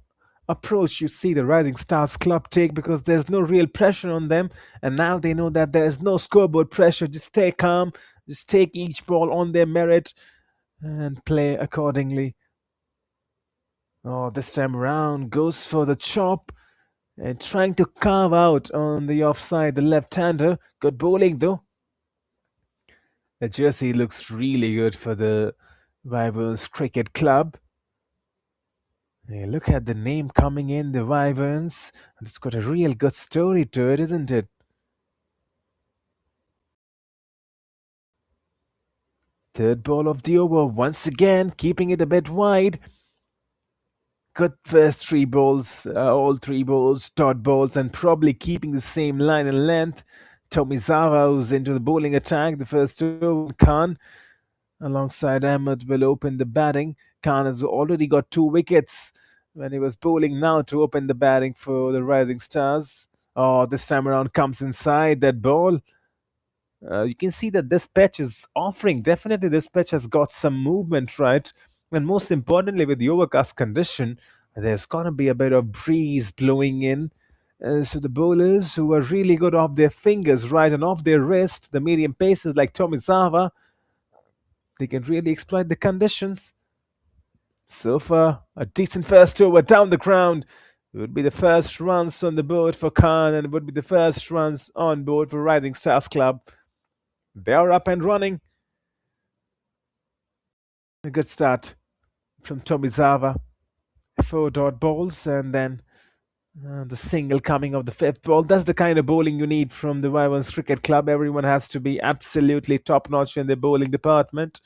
approach you see the Rising Stars club take because there's no real pressure on them. And now they know that there's no scoreboard pressure. Just stay calm, just take each ball on their merit and play accordingly. Oh, this time around goes for the chop and trying to carve out on the offside, the left-hander. Good bowling though. The jersey looks really good for the Wyverns Cricket Club. Hey, look at the name coming in, the Wyverns. It's got a real good story to it, isn't it? Third ball of the over, once again, keeping it a bit wide. Good first three balls, all three balls, dot balls, and probably keeping the same line and length. Tomizawa, who's into the bowling attack, the first two, Khan, alongside Ahmed, will open the batting. Khan has already got 2 wickets when he was bowling now to open the batting for the Rising Stars. Oh, this time around comes inside that ball. You can see that this pitch is offering. Definitely, this pitch has got some movement, right? And most importantly, with the overcast condition, there's going to be a bit of breeze blowing in. So the bowlers who are really good off their fingers, right, and off their wrist, the medium pacers like Tomizawa, they can really exploit the conditions. So far, a decent first over down the ground. It would be the first runs on the board for Khan, and it would be the first runs on board for Rising Stars Club. They are up and running. A good start from Tomizawa. 4 dot balls, and then the single coming of the fifth ball. That's the kind of bowling you need from the Wyverns Cricket Club. Everyone has to be absolutely top notch in their bowling department.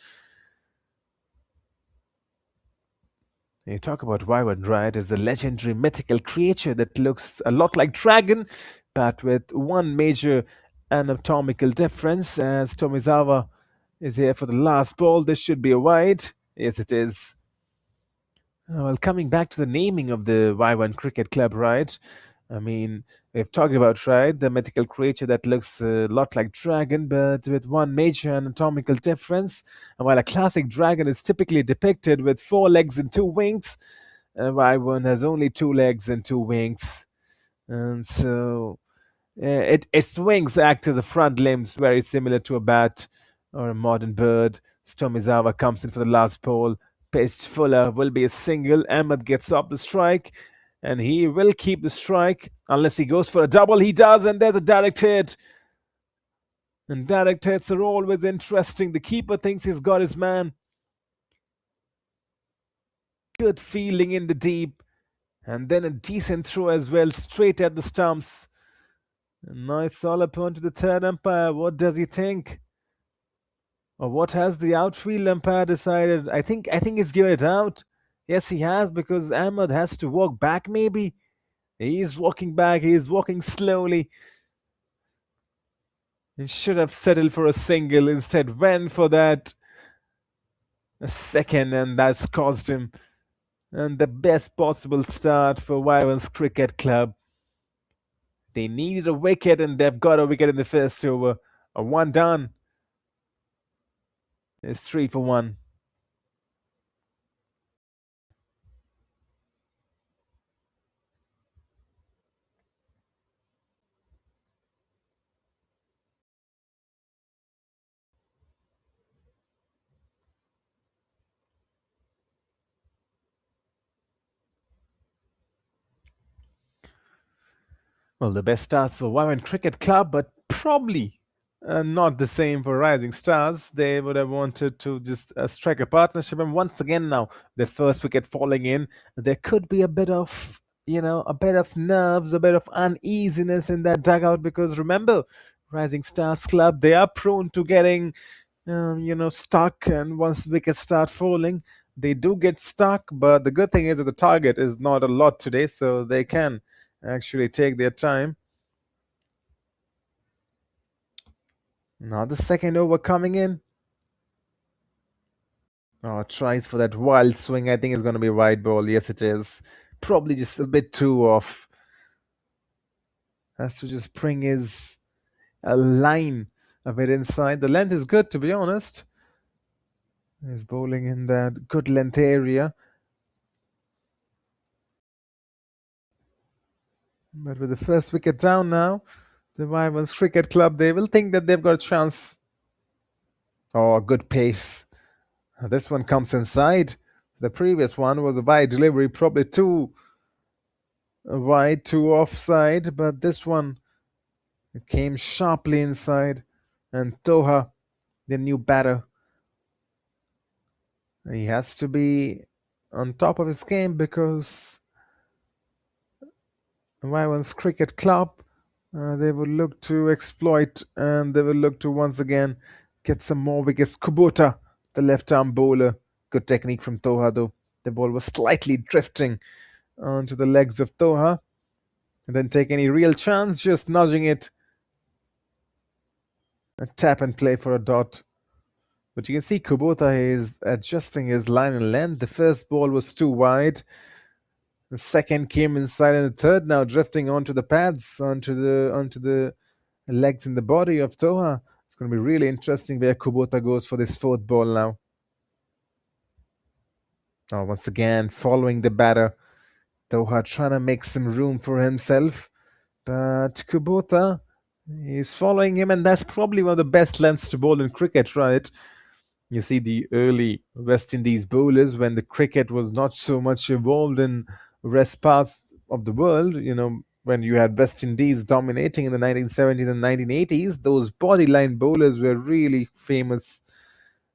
You talk about Wyvern, right? Is the legendary mythical creature that looks a lot like dragon, but with one major anatomical difference. As Tomizawa is here for the last ball, this should be a wide. Yes, it is. Well, coming back to the naming of the Wyvern Cricket Club, right? I mean, we've talked about, right, the mythical creature that looks a lot like dragon, but with one major anatomical difference. And while a classic dragon is typically depicted with 4 legs and 2 wings, Wyvern has only 2 legs and 2 wings. And so its wings act as the front limbs, very similar to a bat or a modern bird. Tomizawa comes in for the last ball. Pitched Fuller will be a single. Ahmed gets off the strike, and he will keep the strike unless he goes for a double. He does, and there's a direct hit. And direct hits are always interesting. The keeper thinks he's got his man. good fielding in the deep, and then a decent throw as well, straight at the stumps. A nice all upon to the third umpire. What does he think? Or what has the outfield umpire decided? I think he's given it out. Yes, he has, because Ahmed has to walk back, maybe. He's walking back, he's walking slowly. He should have settled for a single, instead went for that a second, and that's cost him. And the best possible start for Wyverns Cricket Club. They needed a wicket, and they've got a wicket in the first over. A one done. It's 3 for 1. Well, the best stars for Wyvern Cricket Club, but probably not the same for Rising Stars. They would have wanted to just strike a partnership. And once again, now the first wicket falling in, there could be a bit of, a bit of nerves, a bit of uneasiness in that dugout, because remember, Rising Stars Club, they are prone to getting, stuck. And once wickets start falling, they do get stuck. But the good thing is that the target is not a lot today, so they can actually take their time. Now the second over coming in. Oh, tries for that wild swing. I think it's going to be a wide ball. Yes, it is. Probably just a bit too off. Has to just bring his line a bit inside. The length is good, to be honest. He's bowling in that good length area. But with the first wicket down now, the Wyverns Cricket Club, they will think that they've got a chance. Oh, good pace. This one comes inside. The previous one was a wide delivery, probably too wide, too offside, but this one came sharply inside. And Toha, the new batter, he has to be on top of his game, because Wyverns Cricket Club, they will look to exploit, and they will look to once again get some more wickets. Kubota, the left arm bowler, good technique from Toha though. The ball was slightly drifting onto the legs of Toha. And didn't take any real chance, just nudging it. A tap and play for a dot. But you can see Kubota is adjusting his line and length. The first ball was too wide. The second came inside, and the third now drifting onto the pads, onto the legs and the body of Toha. It's going to be really interesting where Kubota goes for this fourth ball now. Oh, once again, following the batter. Toha trying to make some room for himself. But Kubota, he's following him, and that's probably one of the best lengths to bowl in cricket, right? You see the early West Indies bowlers, when the cricket was not so much evolved in rest parts of the world, when you had West Indies dominating in the 1970s and 1980s, those bodyline bowlers were really famous.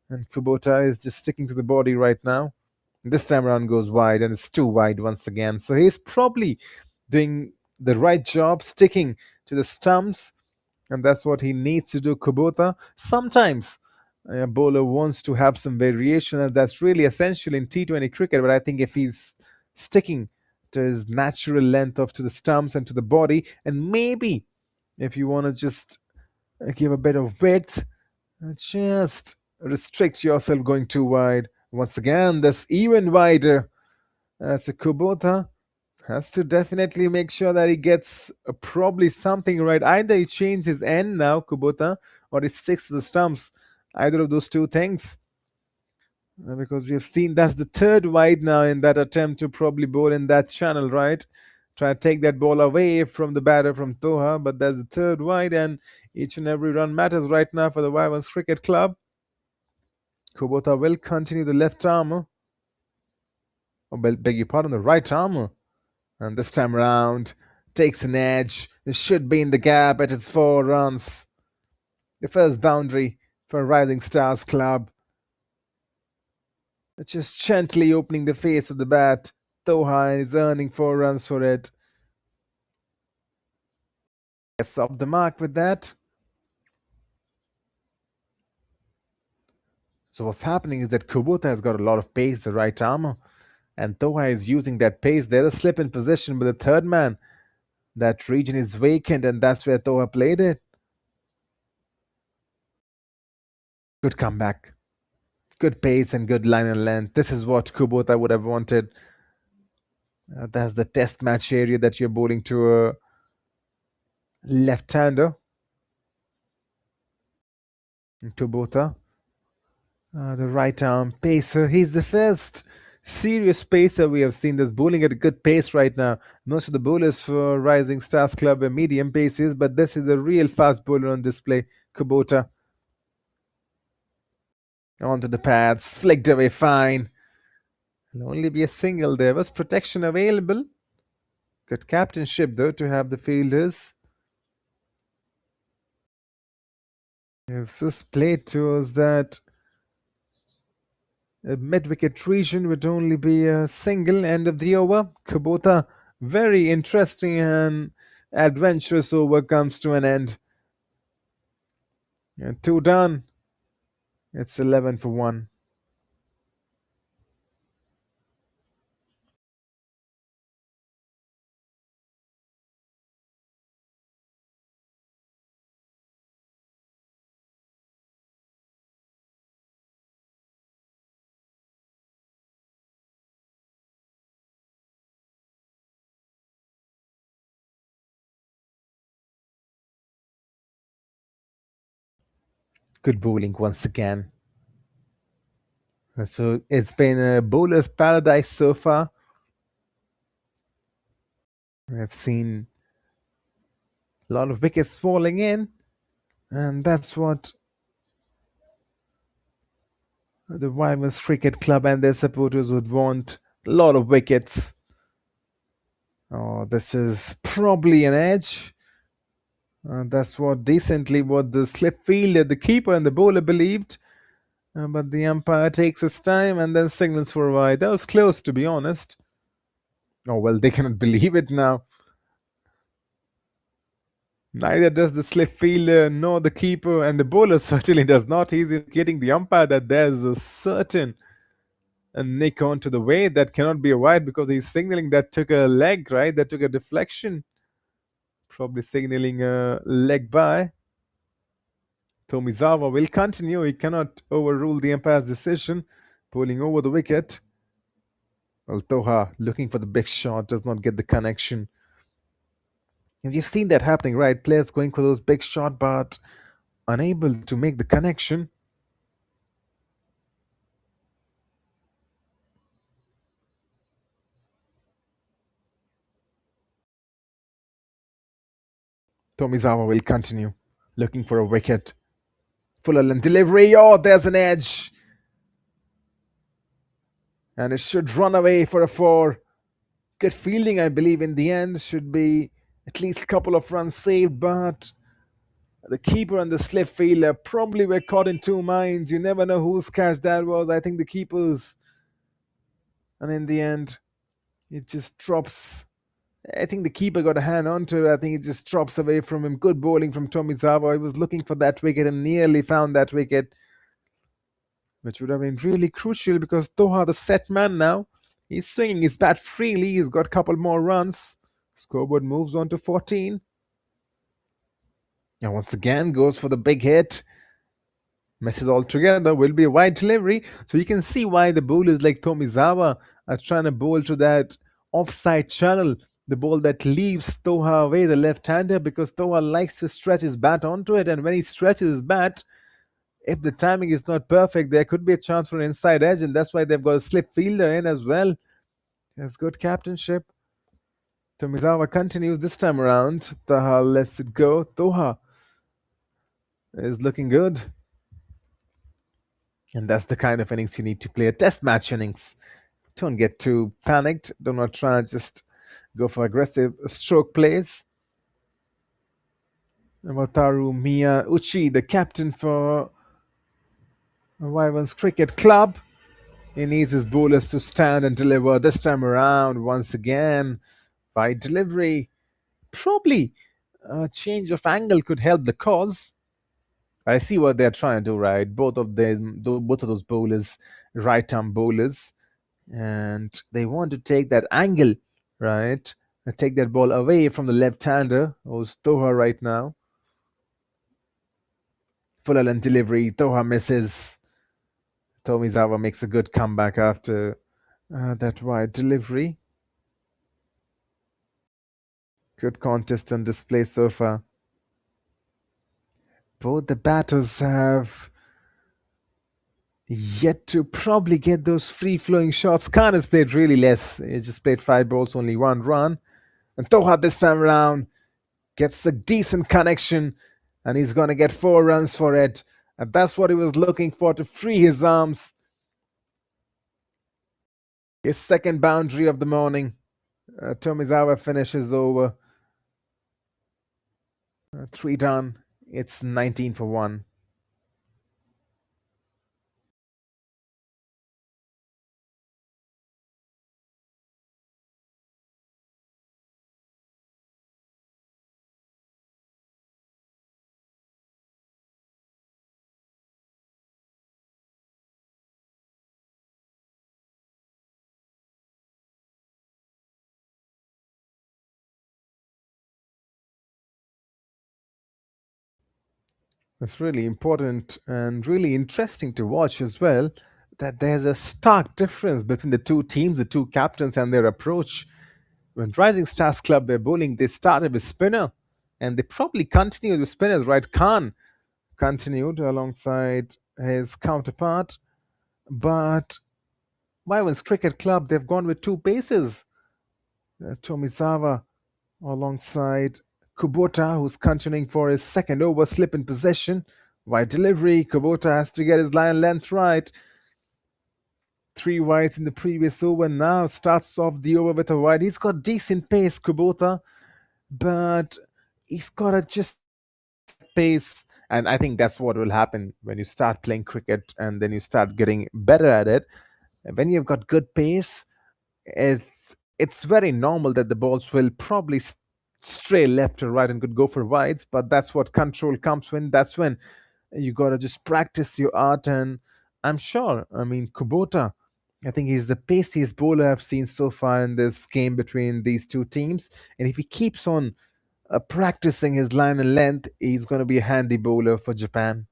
And Kubota is just sticking to the body right now. This time around goes wide, and it's too wide once again. So he's probably doing the right job, sticking to the stumps, and that's what he needs to do, Kubota. Sometimes a bowler wants to have some variation, and that's really essential in T20 cricket. But I think if he's sticking to his natural length to the stumps and to the body, and maybe if you want to just give a bit of width, just restrict yourself going too wide. Once again, that's even wider. So Kubota has to definitely make sure that he gets probably something right. Either he changes his end now, Kubota, or he sticks to the stumps. Either of those two things. Because we have seen that's the third wide now in that attempt to probably bowl in that channel, right? Try to take that ball away from the batter from Toha, but that's the third wide, and each and every run matters right now for the Wyverns Cricket Club. Kubota will continue the left arm. Oh, beg your pardon, the right arm. And this time around, takes an edge. It should be in the gap, but it's 4 runs. The first boundary for Rising Stars Club. Just gently opening the face of the bat. Toha is earning 4 runs for it. Gets off the mark with that. So what's happening is that Kubota has got a lot of pace, the right armor, and Toha is using that pace. There's a slip in position with the third man. That region is vacant, and that's where Toha played it. Good comeback. Good pace and good line and length. This is what Kubota would have wanted. That's the test match area that you're bowling to a left-hander. Kubota, the right arm pacer. He's the first serious pacer we have seen that's bowling at a good pace right now. Most of the bowlers for Rising Stars Club are medium paces, but this is a real fast bowler on display. Kubota. Onto the pads, flicked away fine. It'll only be a single. There was protection available. Good captainship though to have the fielders. If just played towards that mid-wicket region would only be a single end of the over. Kubota, very interesting and adventurous over comes to an end. And 2 done. It's 11 for 1. Good bowling once again. So it's been a bowler's paradise so far. We have seen a lot of wickets falling in, and that's what the Wyverns Cricket Club and their supporters would want. A lot of wickets. Oh, this is probably an edge. That's what the slip fielder, the keeper, and the bowler believed. But the umpire takes his time and then signals for a wide. That was close, to be honest. Oh, well, they cannot believe it now. Neither does the slip fielder nor the keeper, and the bowler certainly does not. He's indicating the umpire that there's a certain nick onto the way that cannot be a wide because he's signaling that took a leg, right? That took a deflection. Probably signaling a leg by. Tomizawa will continue. He cannot overrule the umpire's decision, pulling over the wicket. Well, Toha looking for the big shot, does not get the connection. And you've seen that happening, right? Players going for those big shots, but unable to make the connection. Tomizawa will continue, looking for a wicket. Fuller length delivery. Oh, there's an edge. And it should run away for a 4. Good fielding, I believe, in the end. Should be at least a couple of runs saved, but the keeper and the slip fielder probably were caught in two minds. You never know whose catch that was. I think the keeper's. And in the end, it just drops. I think the keeper got a hand onto it. I think it just drops away from him. Good bowling from Tomizawa. He was looking for that wicket and nearly found that wicket, which would have been really crucial because Toha, the set man now, he's swinging his bat freely. He's got a couple more runs. Scoreboard moves on to 14. And once again goes for the big hit. Messes altogether. Will be a wide delivery. So you can see why the bowlers like Tomizawa are trying to bowl to that offside channel. The ball that leaves Toha away, the left-hander, because Toha likes to stretch his bat onto it. And when he stretches his bat, if the timing is not perfect, there could be a chance for an inside edge. And that's why they've got a slip fielder in as well. Has good captainship. Tomizawa continues this time around. Taha lets it go. Toha is looking good. And that's the kind of innings you need to play. A test match innings. Don't get too panicked. Do not try and just go for aggressive stroke plays. Wataru Miyauchi, the captain for Wyverns Cricket Club. He needs his bowlers to stand and deliver this time around once again. By delivery, probably a change of angle could help the cause. I see what they're trying to do, right? Both of those bowlers, right arm bowlers, and they want to take that angle, right? And take that ball away from the left-hander, who's Toha right now. Full length delivery, Toha misses. Tomizawa makes a good comeback after that wide delivery. Good contest on display so far. Both the batters have yet to probably get those free-flowing shots. Khan has played really less. He just played 5 balls, only 1 run. And Toha this time around gets a decent connection, and he's going to get 4 runs for it. And that's what he was looking for, to free his arms. His second boundary of the morning. Tomizawa finishes over. 3 done. It's 19 for 1. It's really important and really interesting to watch as well, that there's a stark difference between the two teams, the two captains, and their approach. When Rising Stars Club were bowling, they started with spinner, and they probably continued with spinners, right? Khan continued alongside his counterpart, but Wyverns Cricket Club, they've gone with 2 paces. Tomizawa alongside Kubota, who's continuing for his second over, slip in possession. Wide delivery, Kubota has to get his line length right. 3 wides in the previous over, now starts off the over with a wide. He's got decent pace, Kubota, but he's got to just pace. And I think that's what will happen when you start playing cricket and then you start getting better at it. And when you've got good pace, it's very normal that the balls will probably stray left or right and could go for wides, but that's what control comes when. That's when you got to just practice your art. And I'm sure, I mean, Kubota, I think he's the paciest bowler I've seen so far in this game between these two teams. And if he keeps on practicing his line and length, he's going to be a handy bowler for Japan.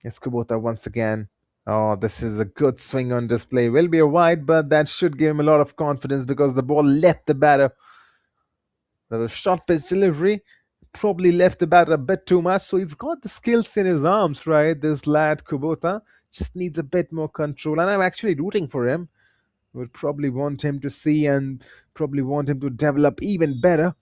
Yes, Kubota once again. Oh, this is a good swing on display. Will be a wide, but that should give him a lot of confidence because the ball left the batter. There was short pitch delivery, probably left the batter a bit too much. So he's got the skills in his arms, right? This lad Kubota just needs a bit more control, and I'm actually rooting for him. Would probably want him to see and probably want him to develop even better,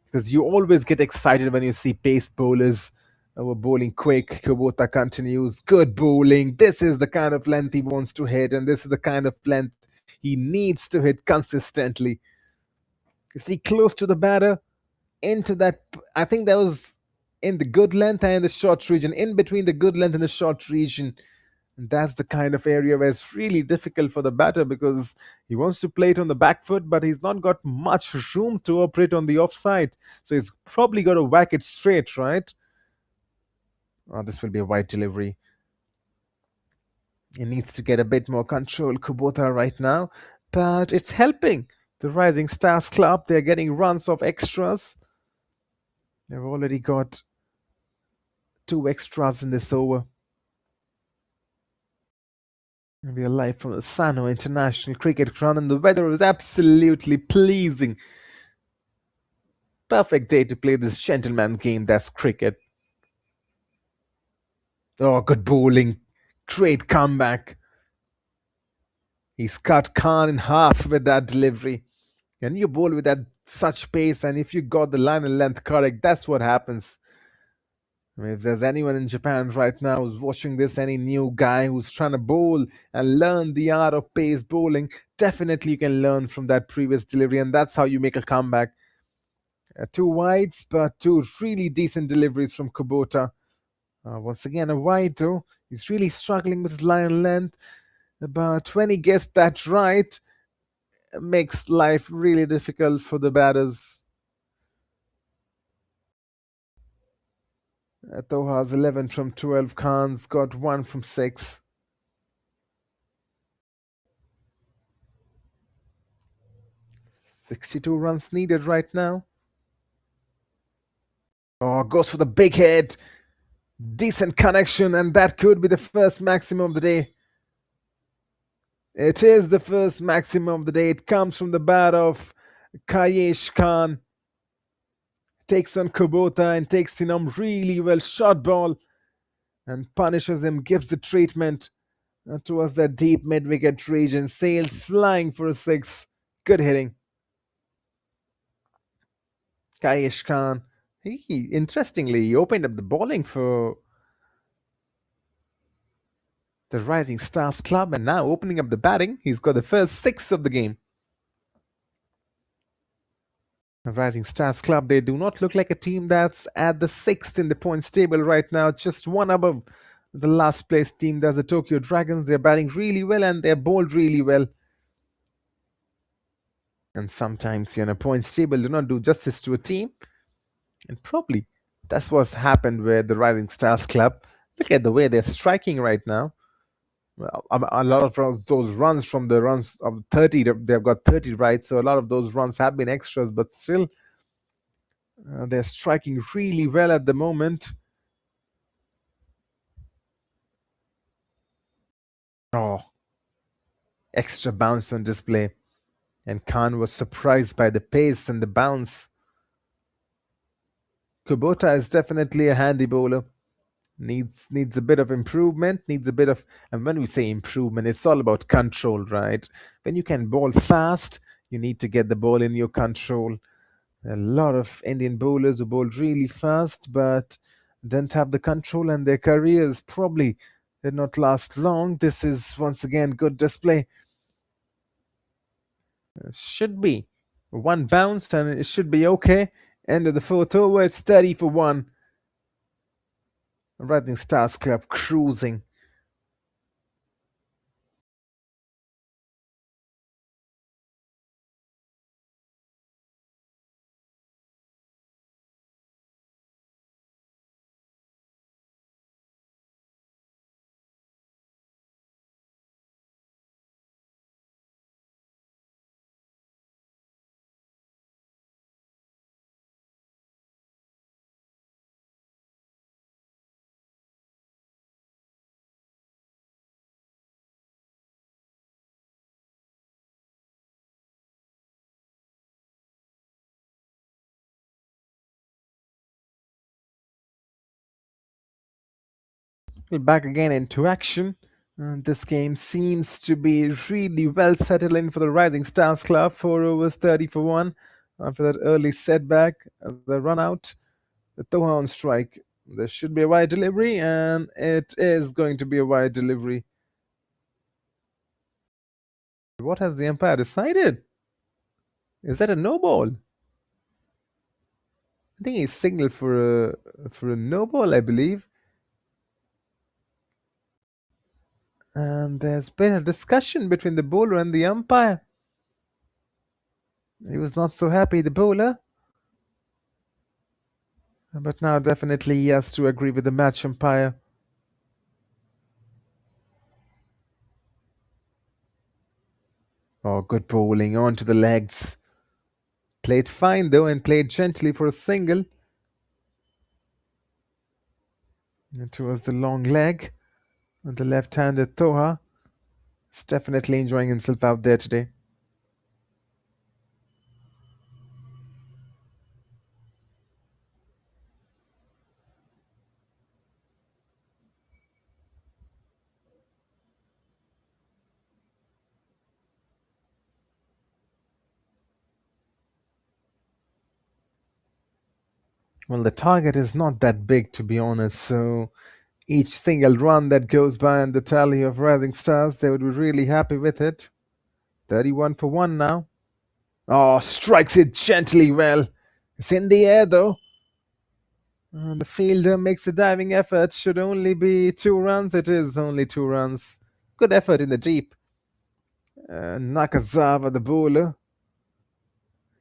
because you always get excited when you see pace bowlers were bowling quick. Kubota continues. Good bowling. This is the kind of length he wants to hit, and this is the kind of length he needs to hit consistently. You see, close to the batter, into that. I think that was in the good length and the short region, in between the good length and the short region. And that's the kind of area where it's really difficult for the batter, because he wants to play it on the back foot, but he's not got much room to operate on the offside. So he's probably got to whack it straight, right? Oh, this will be a wide delivery. He needs to get a bit more control, Kubota, right now. But it's helping the Rising Stars Club. They're getting runs of extras. They've already got 2 extras in this over. We are live from the Sano International Cricket Ground, and the weather is absolutely pleasing. Perfect day to play this gentleman game, that's cricket. Oh, good bowling. Great comeback. He's cut Khan in half with that delivery. And you bowl with that such pace, and if you got the line and length correct, that's what happens. I mean, if there's anyone in Japan right now who's watching this, any new guy who's trying to bowl and learn the art of pace bowling, definitely you can learn from that previous delivery, and that's how you make a comeback. 2 wides, but 2 really decent deliveries from Kubota. Once again, a wide though. He's really struggling with his line length. But when he gets that right, it makes life really difficult for the batters. Toha's 11 from 12, Khan's got 1 from 6. "62 runs needed right now." Oh, goes for the big hit. Decent connection, and that could be the first maximum of the day. It is the first maximum of the day. It comes from the bat of Kayesh Khan. Takes on Kubota and takes him on really well. Shot ball and punishes him, gives the treatment towards that deep mid-wicket region. Sails flying for a 6. Good hitting. Kayesh Khan. Interestingly, he opened up the bowling for the Rising Stars club, and now opening up the batting. He's got the first 6 of the game. The Rising Stars club, they do not look like a team that's at the 6th in the points table right now, just one above the last place team. That's the Tokyo Dragons. They're batting really well and they're bowled really well. And sometimes, points table do not do justice to a team. And probably that's what's happened with the Rising Stars club. Look at the way they're striking right now. Well, a lot of those runs from the runs of 30, they've got 30 right, so a lot of those runs have been extras, but still they're striking really well at the moment. Oh, extra bounce on display, and Khan was surprised by the pace and the bounce. Kubota is definitely a handy bowler. Needs a bit of improvement, and when we say improvement, it's all about control, right? When you can bowl fast, you need to get the ball in your control. A lot of Indian bowlers who bowl really fast but don't have the control, and their careers probably did not last long. This is once again good display. Should be one bounce and it should be okay. End of the 4th over, it's 30 for 1. Rising Stars Club cruising. We're back again into action. This game seems to be really well settled in for the Rising Stars Club. 4 overs, 30 for 1. After that early setback, the run out, the Toha on strike. There should be a wide delivery, and it is going to be a wide delivery. What has the umpire decided? Is that a no ball? I think he signaled for a no ball, I believe. And there's been a discussion between the bowler and the umpire. He was not so happy, the bowler. But now definitely he has to agree with the match umpire. Oh, good bowling onto the legs. Played fine though, and played gently for a single. And towards the long leg. And the left-handed Toha is definitely enjoying himself out there today. Well, the target is not that big, to be honest, so each single run that goes by in the tally of Rising Stars, they would be really happy with it. 31 for 1 now. Oh, strikes it gently well. It's in the air though. The fielder makes a diving effort. Should only be 2 runs. It is only 2 runs. Good effort in the deep. Nakazawa, the bowler.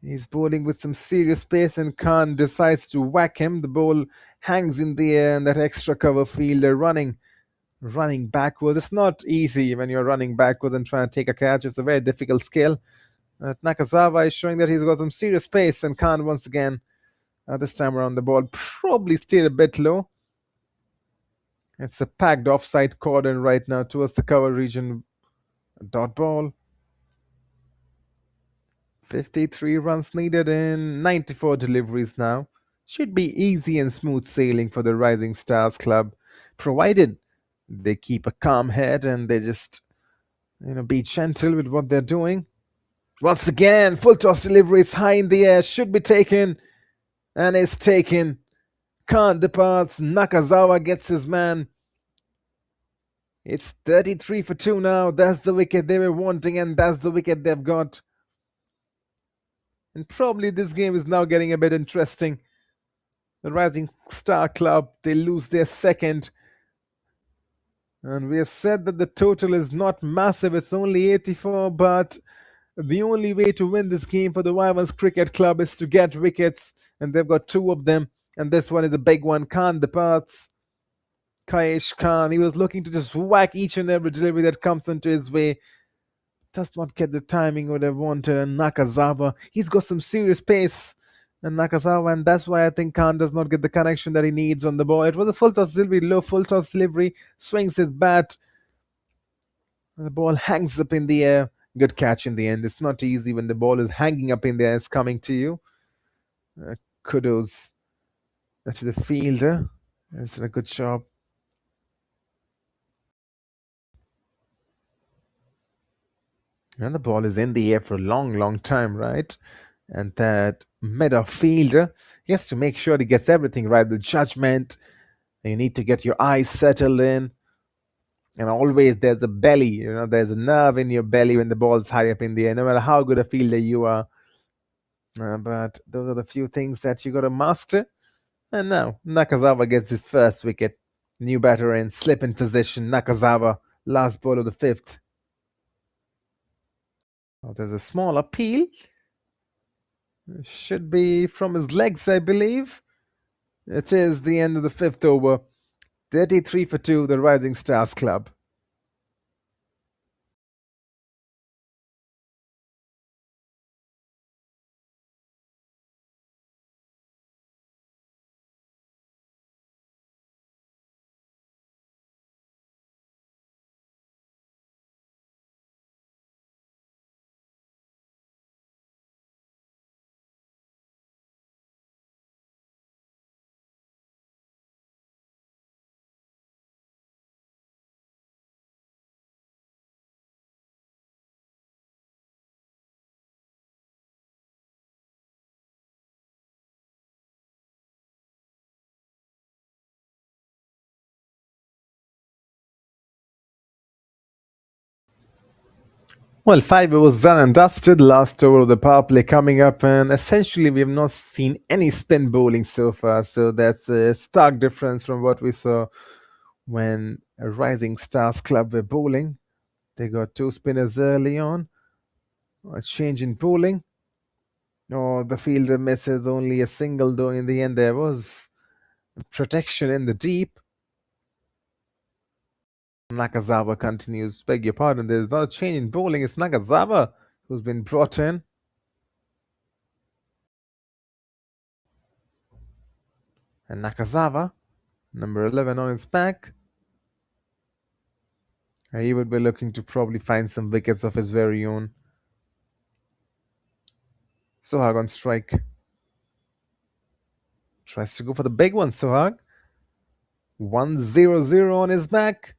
He's bowling with some serious pace, and Khan decides to whack him. The ball hangs in the air, and that extra cover fielder running backwards. It's not easy when you're running backwards and trying to take a catch. It's a very difficult skill. Nakazawa is showing that he's got some serious pace, and Khan once again, this time around, the ball probably stayed a bit low. It's a packed offside cordon right now towards the cover region. Dot ball. 53 runs needed in 94 deliveries now. Should be easy and smooth sailing for the Rising Stars club, provided they keep a calm head and they just, be gentle with what they're doing. Once again, full toss delivery is high in the air, should be taken, and is taken. Khan departs, Nakazawa gets his man. It's 33 for 2 now. That's the wicket they were wanting, and that's the wicket they've got. And probably this game is now getting a bit interesting. The Rising Star Club, they lose their second. And we have said that the total is not massive, it's only 84, but the only way to win this game for the Wyverns Cricket Club is to get wickets, and they've got 2 of them, and this one is a big one. Khan departs. Kayesh Khan, he was looking to just whack each and every delivery that comes into his way. Does not get the timing what they wanted, and Nakazawa, he's got some serious pace. And Nakazawa, and that's why I think Khan does not get the connection that he needs on the ball. It was a full toss delivery, low full toss delivery, swings his bat. And the ball hangs up in the air. Good catch in the end. It's not easy when the ball is hanging up in the air, it's coming to you. Kudos to the fielder. It's a good job. And the ball is in the air for a long, long time, right? And that meta fielder, he has to make sure he gets everything right. The judgment, you need to get your eyes settled in. And always there's a belly, there's a nerve in your belly when the ball's high up in the air, no matter how good a fielder you are. But those are the few things that you got to master. And now Nakazawa gets his first wicket. New batter in, slip in position. Nakazawa, last ball of the 5th. Oh, there's a small appeal. Should be from his legs, I believe. It is the end of the 5th over. 33 for 2, the Rising Stars Club. Well, 5 overs done and dusted. Last over of the power play coming up, and essentially we have not seen any spin bowling so far. So that's a stark difference from what we saw when a Rising Stars Club were bowling. They got 2 spinners early on. A change in bowling. Oh, the fielder misses only a single, though in the end there was protection in the deep. Nakazawa continues. Beg your pardon, there's not a change in bowling. It's Nakazawa who's been brought in. And Nakazawa, number 11 on his back. He would be looking to probably find some wickets of his very own. Sohag on strike. Tries to go for the big one, Sohag. 1-0-0 on his back.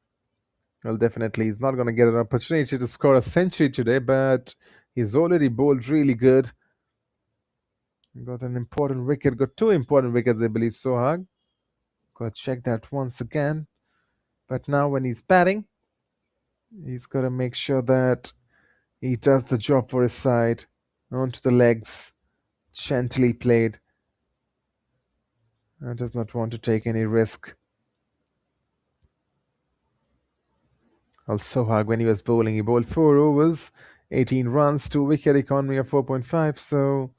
Well, definitely he's not going to get an opportunity to score a century today, but he's already bowled really good. Got an important wicket, got 2 important wickets, I believe, Sohag. Got to check that once again. But now when he's batting, he's got to make sure that he does the job for his side. Onto the legs, gently played. Does not want to take any risk. Also, Hag, when he was bowling, he bowled 4 overs, 18 runs, 2 wicket, economy of 4.5. So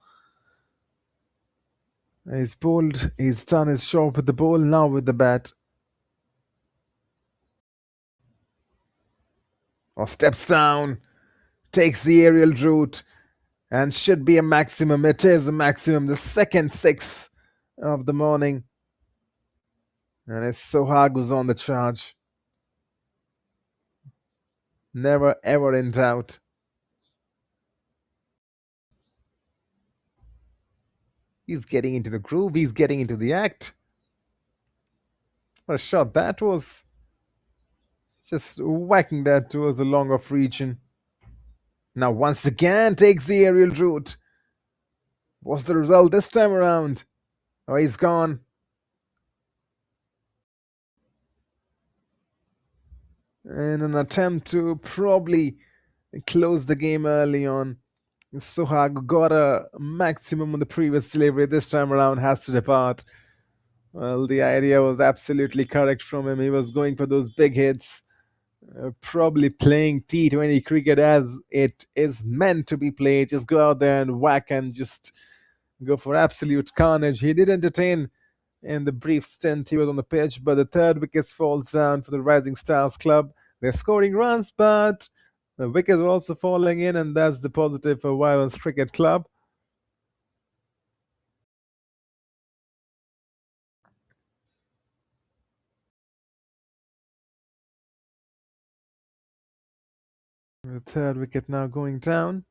he's done his job with the ball, now with the bat. Or steps down, takes the aerial route, and should be a maximum. It is a maximum, the second six of the morning. And it's Sohag who's on the charge. Never ever in doubt. He's getting into the groove, he's getting into the act. What a shot that was. Just whacking that towards the long off region. Now once again takes the aerial route. What's the result this time around? Oh, he's gone. In an attempt to probably close the game early on, Sohag got a maximum on the previous delivery. This time around has to depart. Well, the idea was absolutely correct from him. He was going for those big hits. Probably playing T20 cricket as it is meant to be played. Just go out there and whack and just go for absolute carnage. He did entertain in the brief stint he was on the pitch, but the third wicket falls down for the Rising Stars club. They're scoring runs, but the wickets are also falling in, and that's the positive for Wyverns Cricket Club. The third wicket now going down.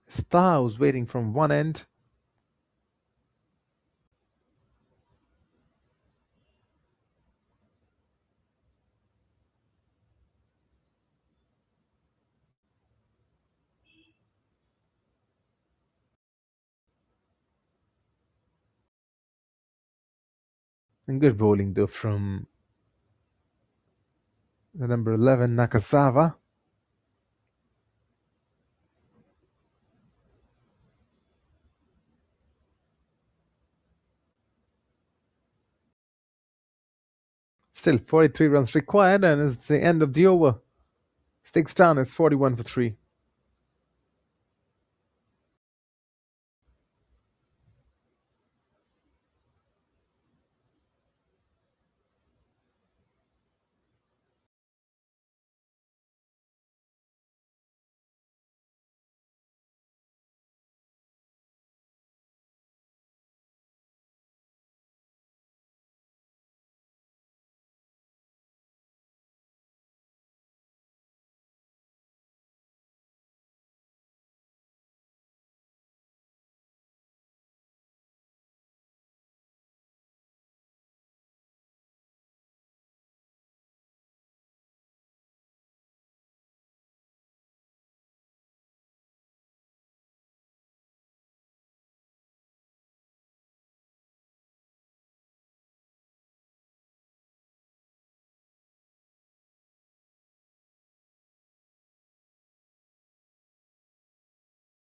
Star was waiting from one end. And good bowling though from the number 11 Nakazawa. Still 43 runs required, and it's the end of the over. 6 down, it's 41 for 3.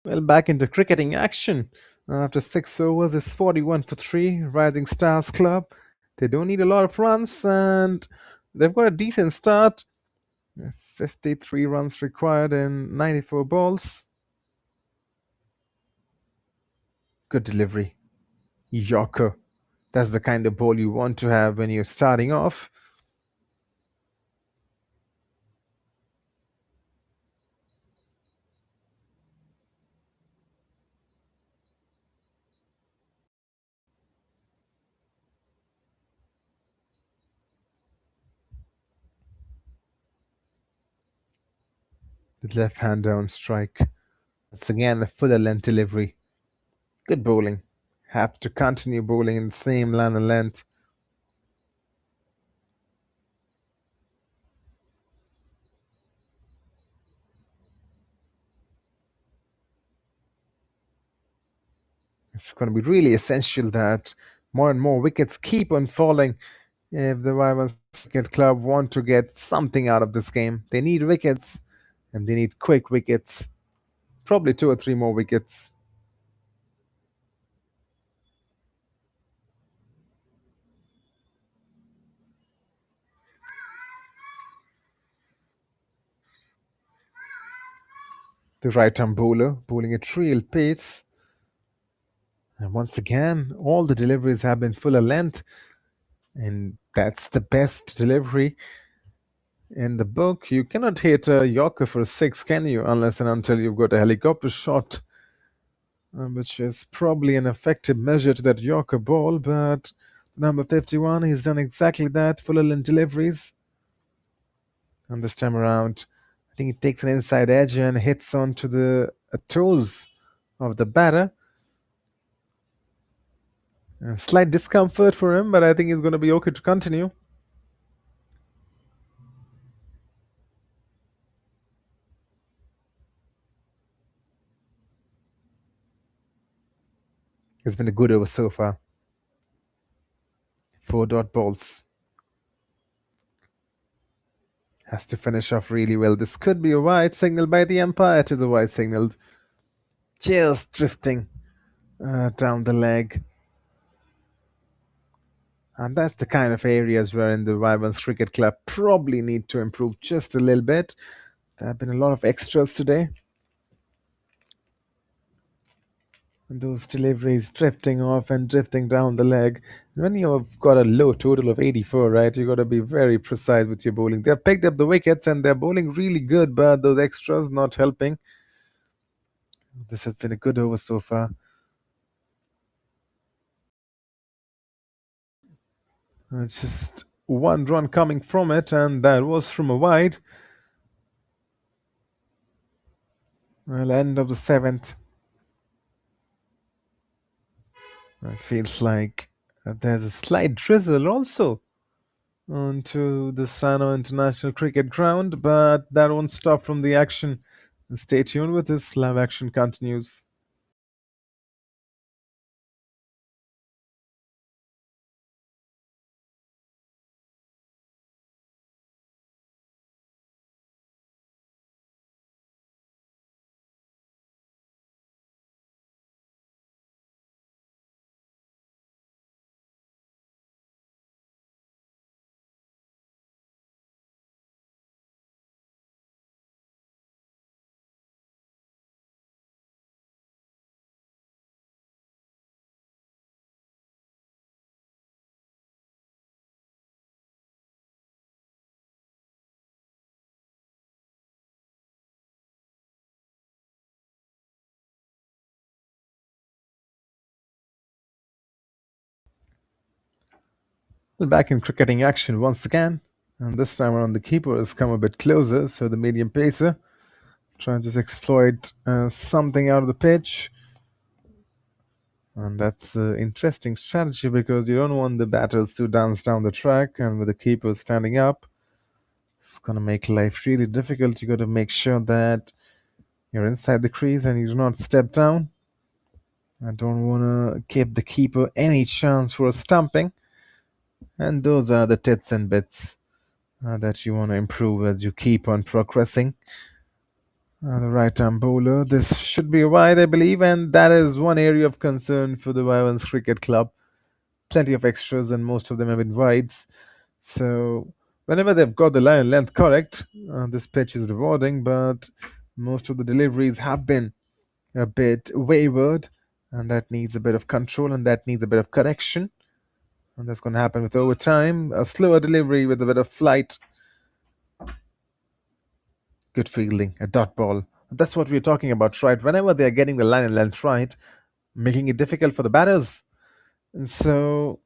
Well, back into cricketing action. After 6 overs, it's 41 for 3. Rising Stars Club. They don't need a lot of runs, and they've got a decent start. 53 runs required in 94 balls. Good delivery. Yorker. That's the kind of ball you want to have when you're starting off. The left hand down strike. That's again a fuller length delivery. Good bowling. Have to continue bowling in the same line of length. It's going to be really essential that more and more wickets keep on falling if the Wyverns Cricket Club want to get something out of this game. They need wickets, and they need quick wickets. Probably 2 or 3 more wickets. The right-arm bowler bowling at real pace. And once again, all the deliveries have been fuller length, and that's the best delivery in the book. You cannot hit a Yorker for a six, can you? Unless and until you've got a helicopter shot, which is probably an effective measure to that Yorker ball. But number 51, he's done exactly that, fuller length deliveries. And this time around, I think he takes an inside edge and hits onto the toes of the batter. A slight discomfort for him, but I think he's going to be okay to continue. It's been a good over so far. 4 dot balls. Has to finish off really well. This could be a wide signal by the umpire. It is a wide signal. Just drifting down the leg. And that's the kind of areas wherein the Wyverns Cricket Club probably need to improve just a little bit. There have been a lot of extras today. And those deliveries drifting off and drifting down the leg. When you've got a low total of 84, right, you got to be very precise with your bowling. They've picked up the wickets and they're bowling really good, but those extras not helping. This has been a good over so far. It's just 1 run coming from it, and that was from a wide. Well, end of the 7th. It feels like there's a slight drizzle also onto the Sano International Cricket Ground, but that won't stop from the action. Stay tuned with this. Live action continues. Well, back in cricketing action once again, and this time around the keeper has come a bit closer, so the medium pacer trying to just exploit something out of the pitch. And that's an interesting strategy because you don't want the batters to dance down the track, and with the keeper standing up, it's going to make life really difficult. You got to make sure that you're inside the crease and you do not step down. I don't want to give the keeper any chance for a stumping. And those are the tits and bits that you want to improve as you keep on progressing. The right arm bowler. This should be a wide, I believe, and that is one area of concern for the Wyverns Cricket Club. Plenty of extras, and most of them have been wides. So, whenever they've got the line length correct, this pitch is rewarding, but most of the deliveries have been a bit wavered, and that needs a bit of control and that needs a bit of correction. And that's going to happen with overtime. A slower delivery with a bit of flight. Good fielding, a dot ball. That's what we're talking about, right? Whenever they're getting the line and length right, making it difficult for the batters. And so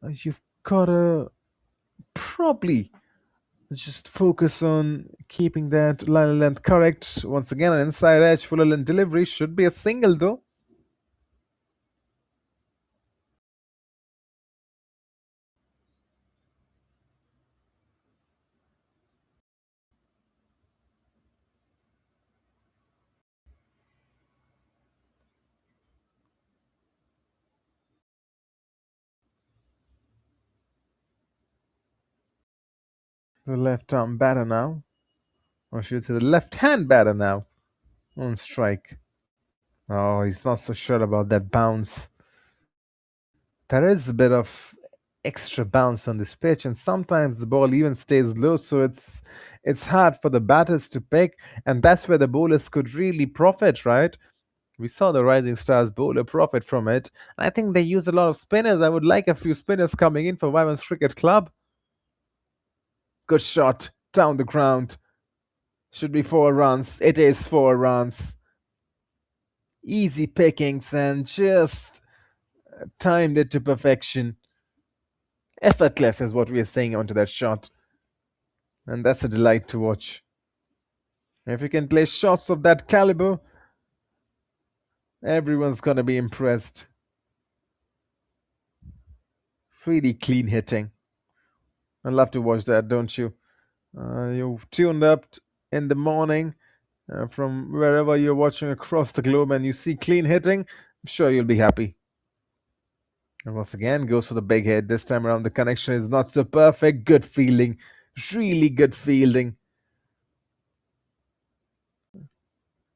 you've got to probably just focus on keeping that line and length correct. Once again, an inside edge, fuller length delivery should be a single though. The left arm batter now, or should I say the left hand batter now, on strike. Oh, he's not so sure about that bounce. There is a bit of extra bounce on this pitch, and sometimes the ball even stays low, so it's hard for the batters to pick, and that's where the bowlers could really profit, right? We saw the Rising Stars bowler profit from it. I think they use a lot of spinners. I would like a few spinners coming in for Wyverns Cricket Club. Good shot down the ground. Should be 4 runs. It is 4 runs. Easy pickings and just timed it to perfection. Effortless is what we are saying onto that shot. And that's a delight to watch. If you can play shots of that caliber, everyone's gonna be impressed. Really clean hitting. I love to watch that, don't you? You've tuned up in the morning from wherever you're watching across the globe and you see clean hitting, I'm sure you'll be happy. And once again, goes for the big hit. This time around, the connection is not so perfect. Good fielding. Really good fielding.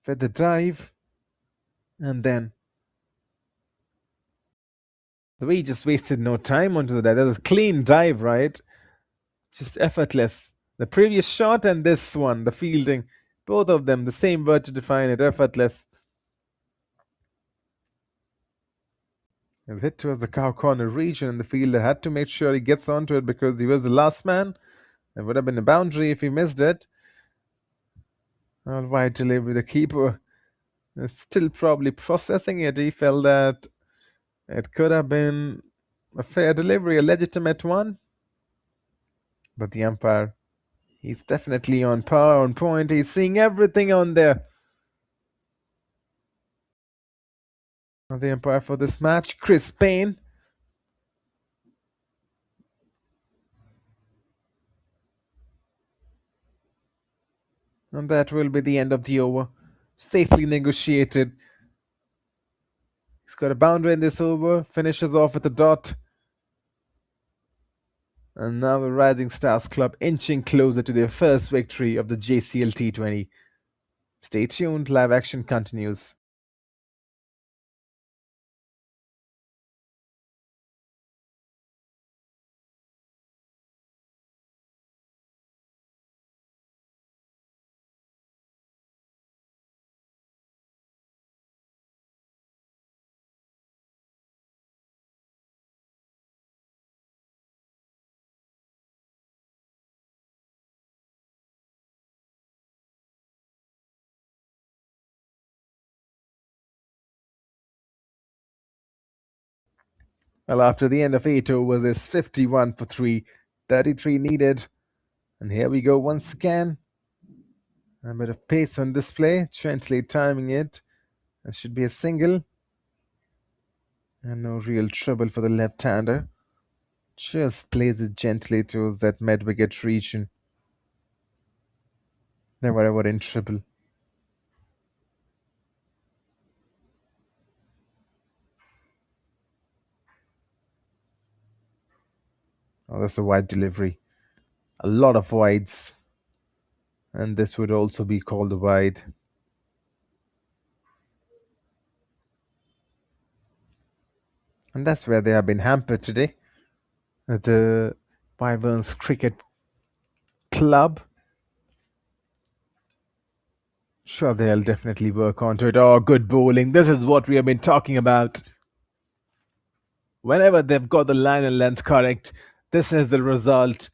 With the dive. And then the way he just wasted no time onto the dive. That was a clean dive, right? Just effortless. The previous shot and this one, the fielding. Both of them, the same word to define it, effortless. It was hit towards the cow corner region, and the fielder had to make sure he gets onto it because he was the last man. There would have been a boundary if he missed it. All wide delivery. The keeper is still probably processing it. He felt that it could have been a fair delivery, a legitimate one. But the umpire, he's definitely on par, on point. He's seeing everything on there. Now the umpire for this match, Chris Payne. And that will be the end of the over. Safely negotiated. He's got a boundary in this over, finishes off with a dot. And now the Rising Stars Club inching closer to their first victory of the JCL T20. Stay tuned, live action continues. Well, after the end of 8 overs, it's 51 for 3, 33 needed. And here we go once again. A bit of pace on display, gently timing it. That should be a single. And no real trouble for the left-hander. Just plays it gently towards that mid-wicket region. Never ever in trouble. Oh, that's a wide delivery. A lot of wides. And this would also be called a wide. And that's where they have been hampered today. The Wyverns Cricket Club. Sure, they'll definitely work onto it. Oh, good bowling. This is what we have been talking about. Whenever they've got the line and length correct, this is the result.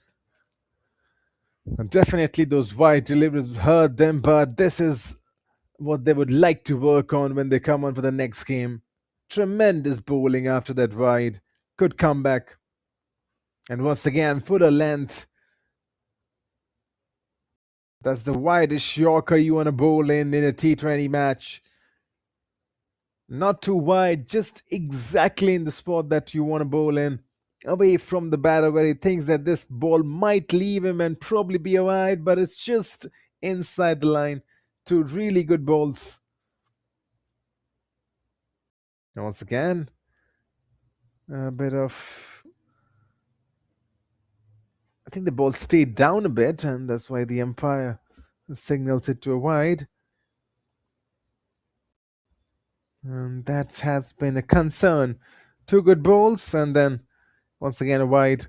And definitely those wide deliveries hurt them, but this is what they would like to work on when they come on for the next game. Tremendous bowling after that wide. Good comeback. And once again, fuller length. That's the widest Yorker you want to bowl in a T20 match. Not too wide, just exactly in the spot that you want to bowl in. Away from the batter where he thinks that this ball might leave him and probably be a wide, but it's just inside the line. Two really good balls. And once again, a bit of... I think the ball stayed down a bit, and that's why the umpire signals it to a wide. And that has been a concern. Two good balls, and then Once again, a wide.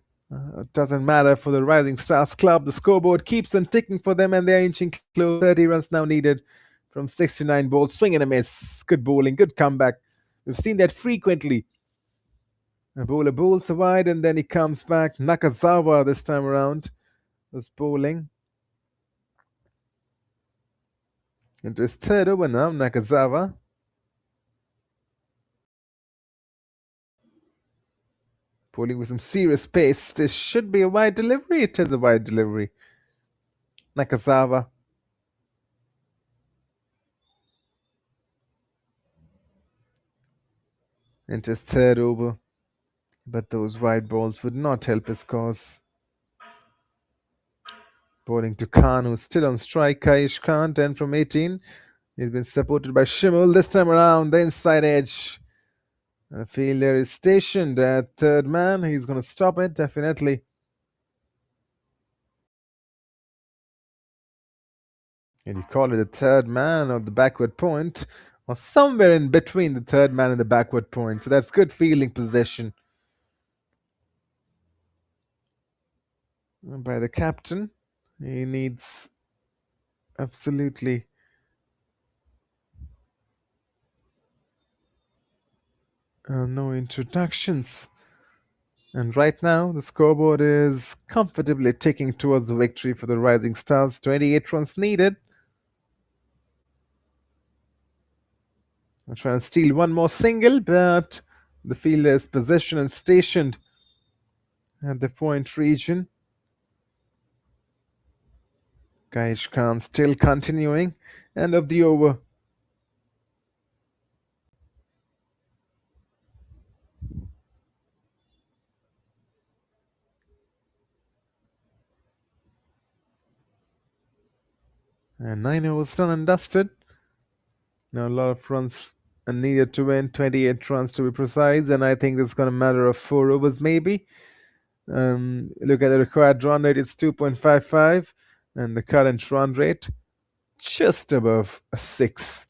Doesn't matter for the Rising Stars club. The scoreboard keeps on ticking for them, and they're inching close. 30 runs now needed from 69 balls. Swing and a miss. Good bowling, good comeback. We've seen that frequently. A bowler bowls wide, and then he comes back. Nakazawa this time around was bowling. Into his third over now, Nakazawa. Bowling with some serious pace. This should be a wide delivery. It is a wide delivery. Nakazawa. Into his third over. But those wide balls would not help his cause. Bowling to Khan, who's still on strike. Kaish Khan, 10 from 18. He's been supported by Shimul. This time around, the inside edge. The fielder is stationed at third man. He's going to stop it, definitely. And you call it the third man or the backward point, or somewhere in between the third man and the backward point. So that's good fielding possession by the captain. He needs absolutely no introductions. And right now, the scoreboard is comfortably ticking towards the victory for the Rising Stars. 28 runs needed. I'll try and steal one more single, but the fielder is positioned and stationed at the point region. Kaish Khan still continuing. End of the over. And 9 overs done and dusted. Now a lot of runs are needed to win, 28 runs to be precise, and I think it's going to matter of 4 overs maybe. Look at the required run rate, it's 2.55, and the current run rate just above a 6.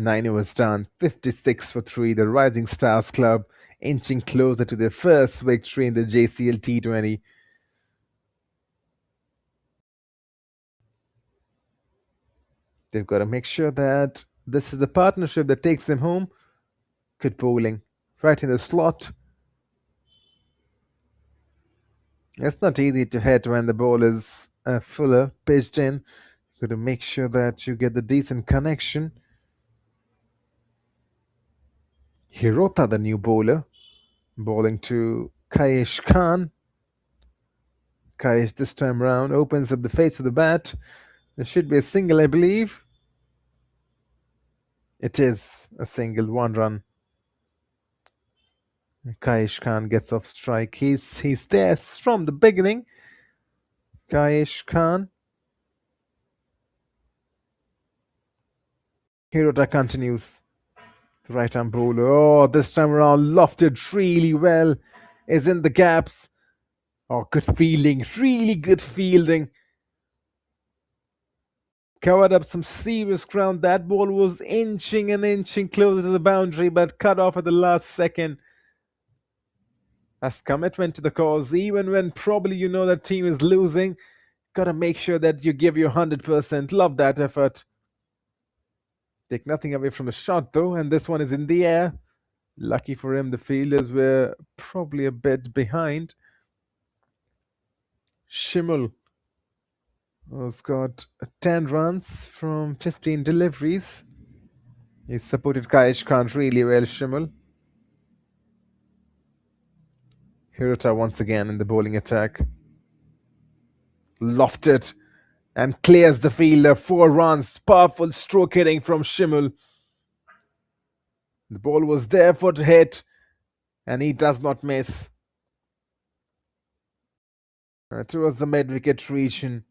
Nine overs done, 56 for 3. The Rising Stars club inching closer to their first victory in the JCL T20. They've got to make sure that this is the partnership that takes them home. Good bowling, right in the slot. It's not easy to hit when the ball is fuller, pitched in. You've got to make sure that you get the decent connection. Hirota, the new bowler, bowling to Kaish Khan. Kaish this time round opens up the face of the bat. There should be a single, I believe. It is a single, 1 run. Kaish Khan gets off strike. He's there from the beginning. Kaish Khan. Hirota continues. The right arm bowler. Oh, this time around lofted really well. Is in the gaps. Oh, good fielding. Really good fielding. Covered up some serious ground. That ball was inching and inching closer to the boundary, but cut off at the last second. That's commitment to the cause. Even when probably you know that team is losing, gotta make sure that you give your 100%. Love that effort. Take nothing away from the shot though, and this one is in the air. Lucky for him, the fielders were probably a bit behind. Shimul has got 10 runs from 15 deliveries. He supported Kaish Khan really well, Shimul. Hirota once again in the bowling attack. Lofted and clears the fielder. 4 runs. Powerful stroke hitting from Shimul. The ball was there for the hit, and he does not miss. Towards the mid-wicket region.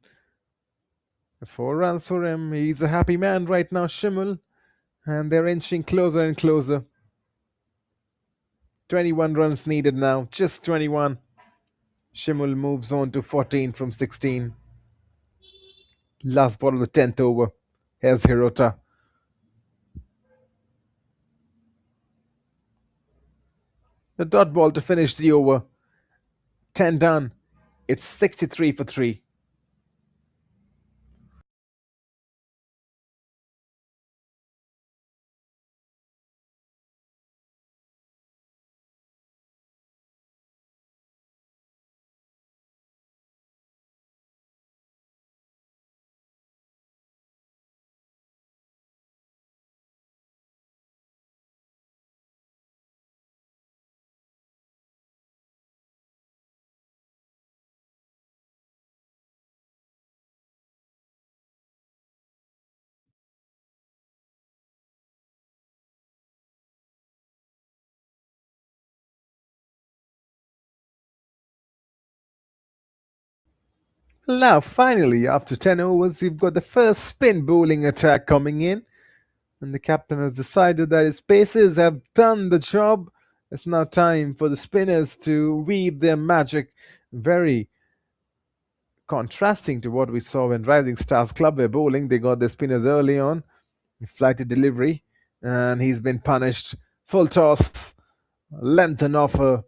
4 runs for him. He's a happy man right now, Schimmel. And they're inching closer and closer. 21 runs needed now, just 21. Schimmel moves on to 14 from 16. Last ball of the 10th over. Here's Hirota. The dot ball to finish the over. 10 done. It's 63 for 3. Now, finally, after 10 overs, we've got the first spin bowling attack coming in. And the captain has decided that his pacers have done the job. It's now time for the spinners to weave their magic. Very contrasting to what we saw when Rising Stars Club were bowling. They got their spinners early on, flighted delivery, and he's been punished. Full toss, length and offer,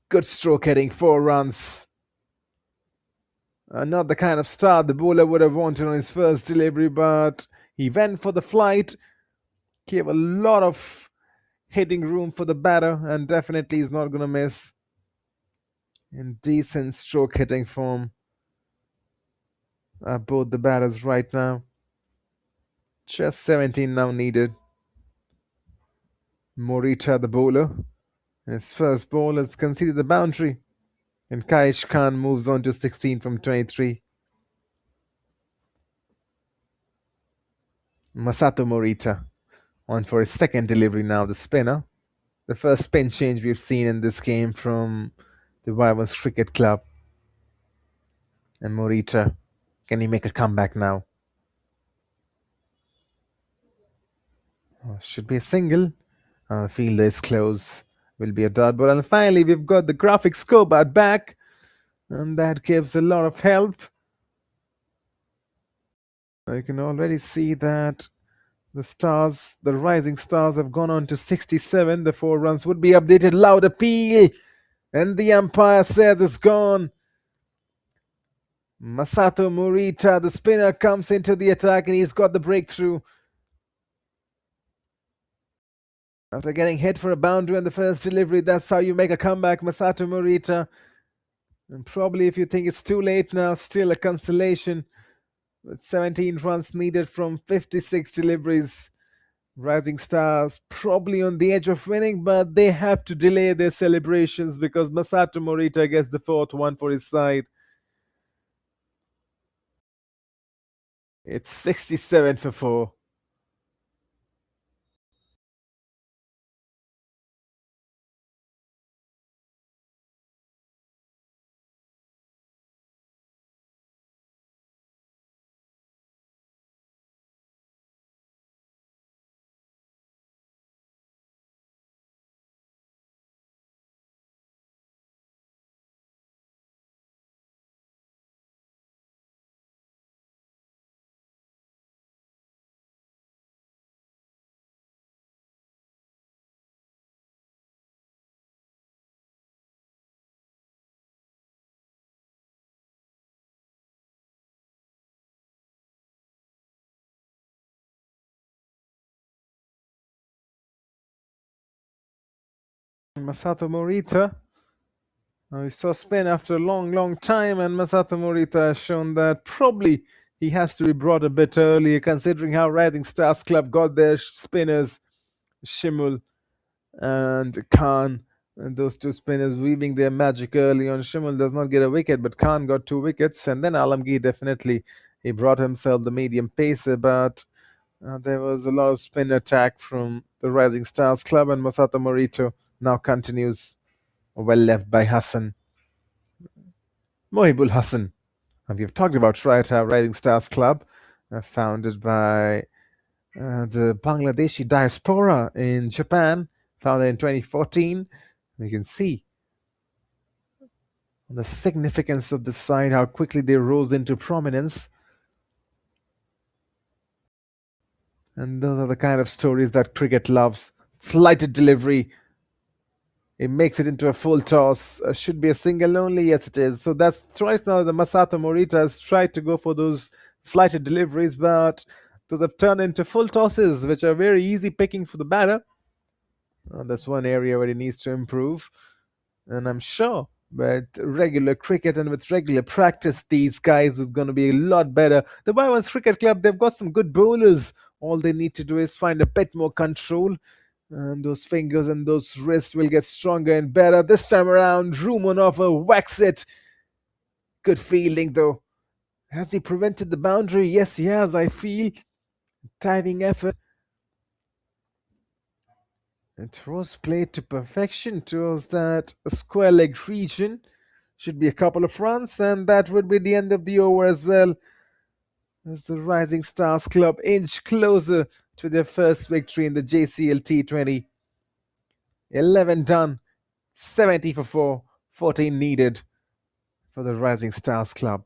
good stroke hitting, 4 runs. Not the kind of start the bowler would have wanted on his first delivery, but he went for the flight, gave a lot of hitting room for the batter, and definitely he's not going to miss. In decent stroke hitting form, both the batters right now. Just 17 now needed. Morita, the bowler, his first ball has conceded the boundary, and Kaish Khan moves on to 16 from 23. Masato Morita on for his second delivery now, the spinner. The first spin change we've seen in this game from the Wyverns Cricket Club. And Morita, can he make a comeback now? Should be a single. Fielder is close. Will be a dot ball. And finally, we've got the graphic scoreboard back. And that gives a lot of help. You can already see that the rising stars have gone on to 67. The 4 runs would be updated. Loud appeal. And the umpire says it's gone. Masato Morita, the spinner, comes into the attack and he's got the breakthrough. After getting hit for a boundary on the first delivery, that's how you make a comeback, Masato Morita. And probably if you think it's too late now, still a consolation. With 17 runs needed from 56 deliveries. Rising Stars probably on the edge of winning, but they have to delay their celebrations because Masato Morita gets the 4th one for his side. It's 67 for 4. Masato Morita. We saw spin after a long time, and Masato Morita has shown that probably he has to be brought a bit earlier, considering how Rising Stars Club got their spinners, Shimul and Khan. And those 2 spinners weaving their magic early on. Shimul does not get a wicket, but Khan got 2 wickets. And then Alamgir definitely, he brought himself the medium pacer, but there was a lot of spin attack from the Rising Stars Club, and Masato Morita now continues. Well left by Hassan. Mohibul Hassan. And we've talked about Rising Stars Club. founded by the Bangladeshi diaspora in Japan, founded in 2014. You can see the significance of the side, how quickly they rose into prominence. And those are the kind of stories that cricket loves. Flighted delivery. It makes it into a full toss. Should be a single only. Yes, it is. So that's twice now the Masato Morita has tried to go for those flighted deliveries, but those have turned into full tosses, which are very easy pickings for the batter. That's one area where he needs to improve. And I'm sure with regular cricket and with regular practice, these guys are going to be a lot better. The Wyverns Cricket Club, they've got some good bowlers. All they need to do is find a bit more control. And those fingers and those wrists will get stronger and better. This time around, Rumanova whacks it. Good fielding, though. Has he prevented the boundary? Yes, he has, I feel. Diving effort. It was played to perfection towards that square leg region. Should be a couple of runs, and that would be the end of the over as well. As the Rising Stars Club inch closer to their first victory in the JCL T20. 11 done, 70 for 4, 14 needed for the Rising Stars Club.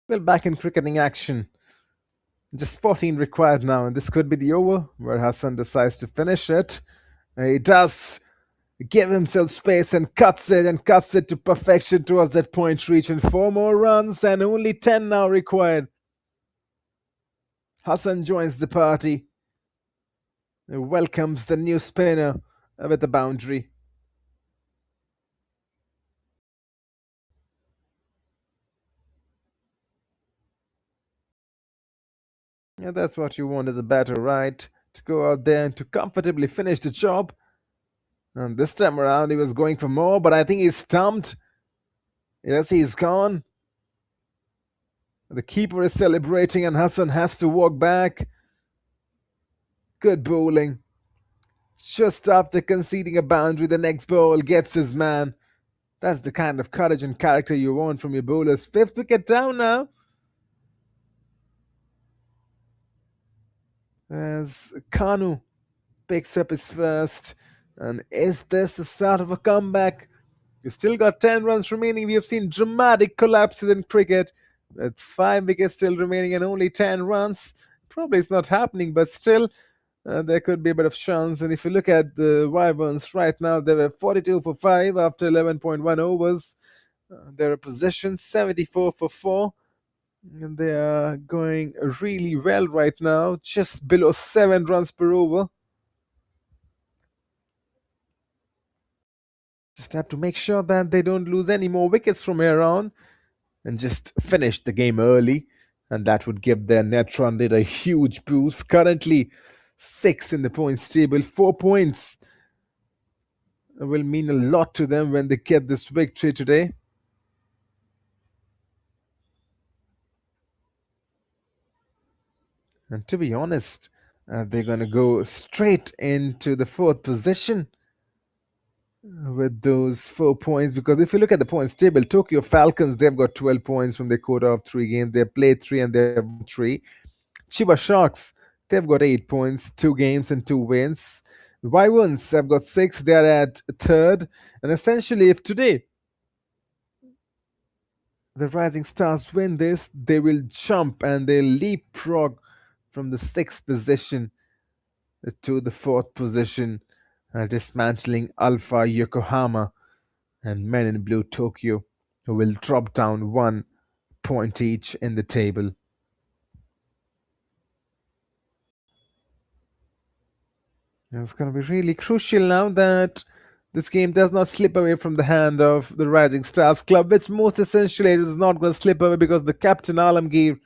Well, back in cricketing action. Just 14 required now, and this could be the over where Hassan decides to finish it. He does give himself space and cuts it to perfection towards that point reach, and 4 more runs and only 10 now required. Hassan joins the party. He welcomes the new spinner with the boundary. Yeah, that's what you want as a batter, right? To go out there and to comfortably finish the job. And this time around, he was going for more, but I think he's stumped. Yes, he's gone. The keeper is celebrating, and Hassan has to walk back. Good bowling. Just after conceding a boundary, the next ball gets his man. That's the kind of courage and character you want from your bowlers. 5th wicket down now. As Kanu picks up his first. And is this the start of a comeback? We've still got 10 runs remaining. We have seen dramatic collapses in cricket. With 5 wickets still remaining and only 10 runs. Probably it's not happening, but still, there could be a bit of chance. And if you look at the Wyverns right now, they were 42 for 5 after 11.1 overs. Their possession 74 for 4. And they are going really well right now, just below 7 runs per over. Just have to make sure that they don't lose any more wickets from here on and just finish the game early. And that would give their net run rate a huge boost. Currently, 6 in the points table, 4 points will mean a lot to them when they get this victory today. And to be honest, they're going to go straight into the 4th position with those 4 points, because if you look at the points table, Tokyo Falcons, they've got 12 points from their quota of 3 games. They've played 3 and they've won 3. Chiba Sharks, they've got 8 points, 2 games and 2 wins. Wyverns have got 6, they're at 3rd. And essentially, if today the Rising Stars win this, they will jump and they'll leapfrog from the 6th position to the 4th position, dismantling Alpha Yokohama and men in blue Tokyo, who will drop down 1 point each in the table. It's going to be really crucial now that this game does not slip away from the hand of the Rising Stars Club, which most essentially it is not going to slip away because the captain Alamgir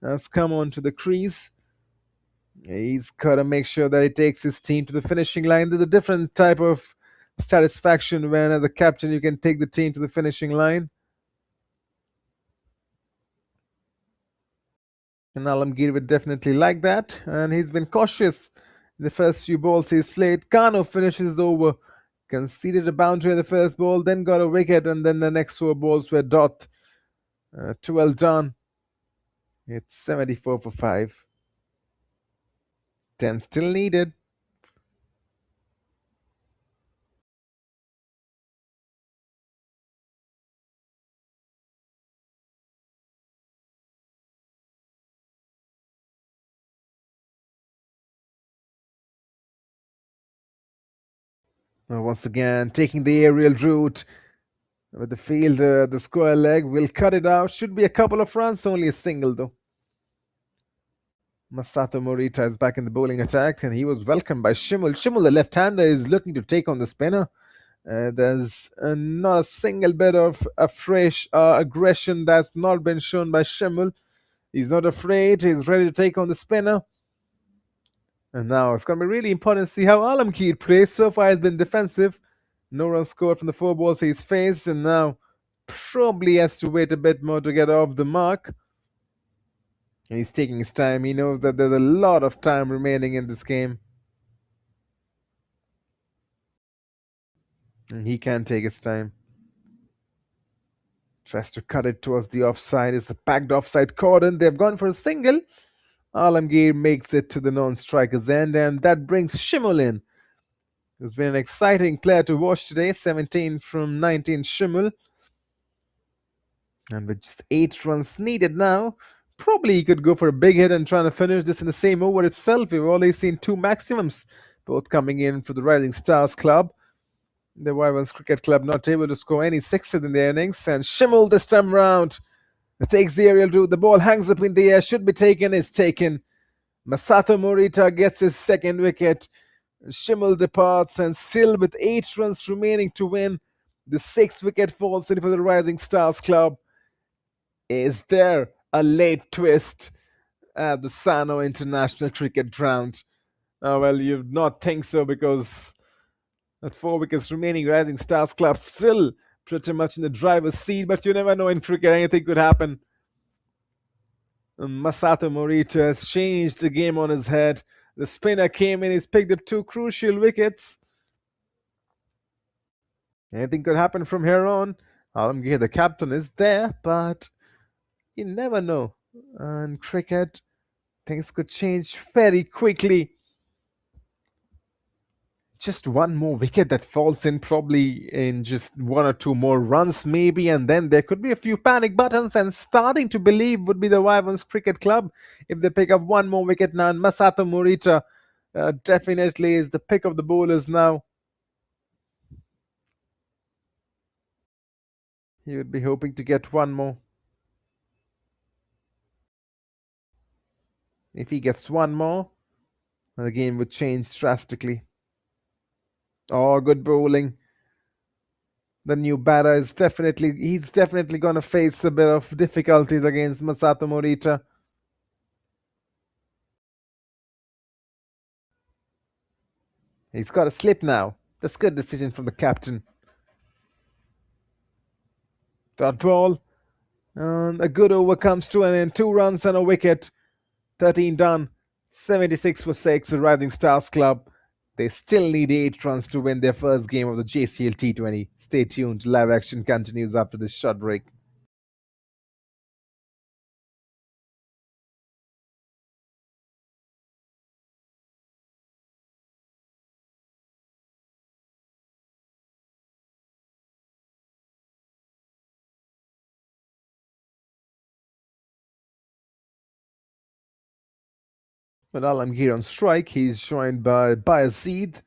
has come onto the crease. He's got to make sure that he takes his team to the finishing line. There's a different type of satisfaction when, as a captain, you can take the team to the finishing line. And Alamgir would definitely like that. And he's been cautious in the first few balls he's played. Kano finishes over, conceded a boundary in the first ball, then got a wicket, and then the next 4 balls were dot. Too well done. It's 74 for 5. 10 still needed. Once again, taking the aerial route with the fielder, the square leg will cut it out. Should be a couple of runs, only a single though. Masato Morita is back in the bowling attack, and he was welcomed by Shimul. Shimul, the left-hander, is looking to take on the spinner. There's not a single bit of a fresh aggression that's not been shown by Shimul. He's not afraid. He's ready to take on the spinner. And now it's going to be really important to see how Alamgir plays. So far, he's been defensive. No run scored from the 4 balls he's faced, and now probably has to wait a bit more to get off the mark. And he's taking his time. He knows that there's a lot of time remaining in this game. And he can take his time. Tries to cut it towards the offside. It's a packed offside cordon. They've gone for a single. Alamgir makes it to the non-striker's end, and that brings Shimul in. He's been an exciting player to watch today. 17 from 19 Shimul. And with just 8 runs needed now, probably he could go for a big hit and try to finish this in the same over itself. We've only seen 2 maximums, both coming in for the Rising Stars Club. The Wyverns Cricket Club not able to score any sixes in the innings, and Shimul this time round takes the aerial route. The ball hangs up in the air, should be taken, is taken. Masato Morita gets his second wicket. Shimul departs, and still with 8 runs remaining to win, the 6th wicket falls in for the Rising Stars Club. Is there a late twist at the Sano International Cricket Ground? Well, you'd not think so, because at 4 wickets remaining, Rising Stars Club still pretty much in the driver's seat, but you never know in cricket, anything could happen. Masato Morita has changed the game on his head. The spinner came in, he's picked up 2 crucial wickets. Anything could happen from here on. Alamgir, the captain, is there, but you never know. In cricket, things could change very quickly. Just 1 more wicket that falls in, probably in just 1 or 2 more runs, maybe, and then there could be a few panic buttons, and starting to believe would be the Wyverns Cricket Club if they pick up 1 more wicket now. And Masato Morita definitely is the pick of the bowlers now. He would be hoping to get 1 more. If he gets 1 more, the game would change drastically. Oh, good bowling. The new batter is he's definitely going to face a bit of difficulties against Masato Morita. He's got a slip now. That's good decision from the captain. Dot ball. And a good over comes to an end. 2 runs and a wicket. 13 done. 76 for 6. The Rising Stars Club. They still need 8 runs to win their first game of the JCL T20. Stay tuned. Live action continues after this short break. But Alamgir on strike. He's joined by Bayazid.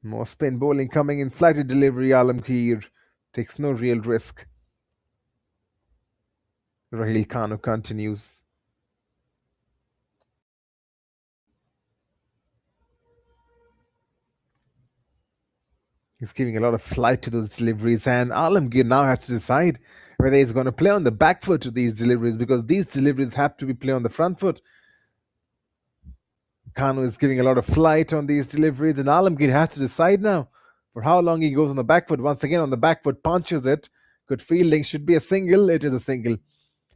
More spin bowling coming in, flighted delivery. Alamgir takes no real risk. Rahil Khan continues. He's giving a lot of flight to those deliveries, and Alamgir now has to decide whether he's going to play on the back foot to these deliveries, because these deliveries have to be played on the front foot. Kanu is giving a lot of flight on these deliveries, and Alamgir has to decide now for how long he goes on the back foot. Once again, on the back foot, punches it. Good fielding, should be a single. It is a single.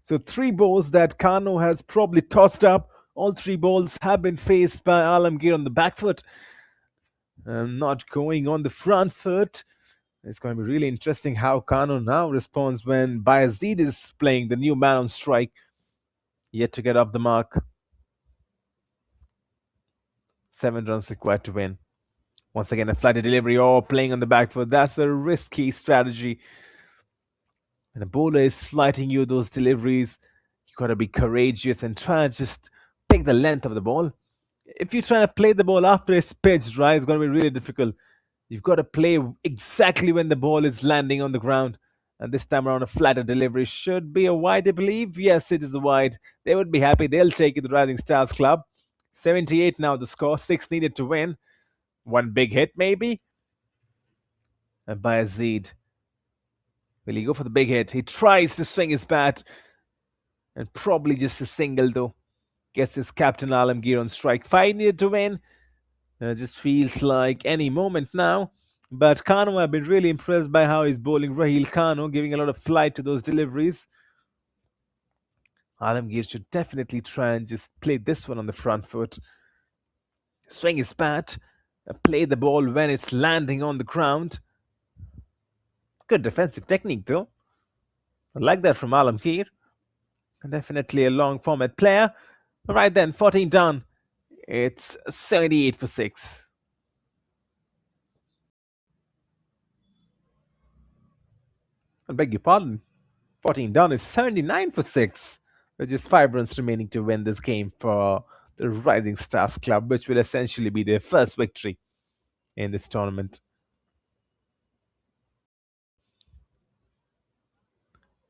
So 3 balls that Kanu has probably tossed up. All 3 balls have been faced by Alamgir on the back foot, and not going on the front foot. It's going to be really interesting how Kanu now responds when Bayazid is playing the new man on strike. Yet to get off the mark. 7 runs required to win. Once again, a flighted delivery or playing on the back foot. That's a risky strategy. When a bowler is flighting you those deliveries, you got to be courageous and try and just pick the length of the ball. If you're trying to play the ball after it's pitched, right, it's going to be really difficult. You've got to play exactly when the ball is landing on the ground. And this time around, a flatter delivery should be a wide, I believe. Yes, it is a wide. They would be happy. They'll take it, the Rising Stars Club. 78 now the score. 6 needed to win. 1 big hit, maybe. And Bayazid. Will he go for the big hit? He tries to swing his bat. And probably just a single, though. Gets his captain Alamgir on strike. 5 needed to win. Just feels like any moment now. But Kanu, I've been really impressed by how he's bowling. Rahil Kanu, giving a lot of flight to those deliveries. Alamgir should definitely try and just play this one on the front foot. Swing his bat. Play the ball when it's landing on the ground. Good defensive technique, though. I like that from Alamgir. Definitely a long format player. All right then, 14 done. It's 78 for 6. I beg your pardon. 14 done is 79 for 6. With just 5 runs remaining to win this game for the Rising Stars Club, which will essentially be their first victory in this tournament.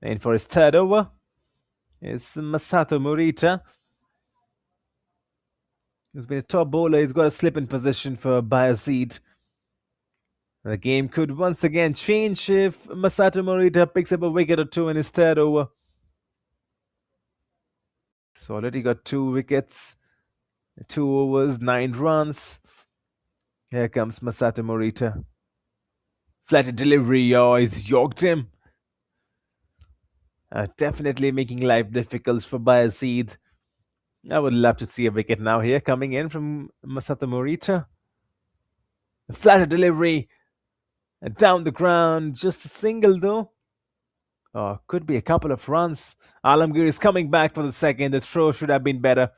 And for his third over is Masato Morita. He's been a top bowler. He's got a slip in position for Bayazid. The game could once again change if Masato Morita picks up a wicket or 2 in his third over. So already got 2 wickets, 2 overs, 9 runs. Here comes Masato Morita. Flatted delivery, he's yorked him. Definitely making life difficult for Bayazid. I would love to see a wicket now here coming in from Masato Morita. Flatted delivery. Down the ground, just a single though. Could be a couple of runs. Alamgir is coming back for the second. The throw should have been better.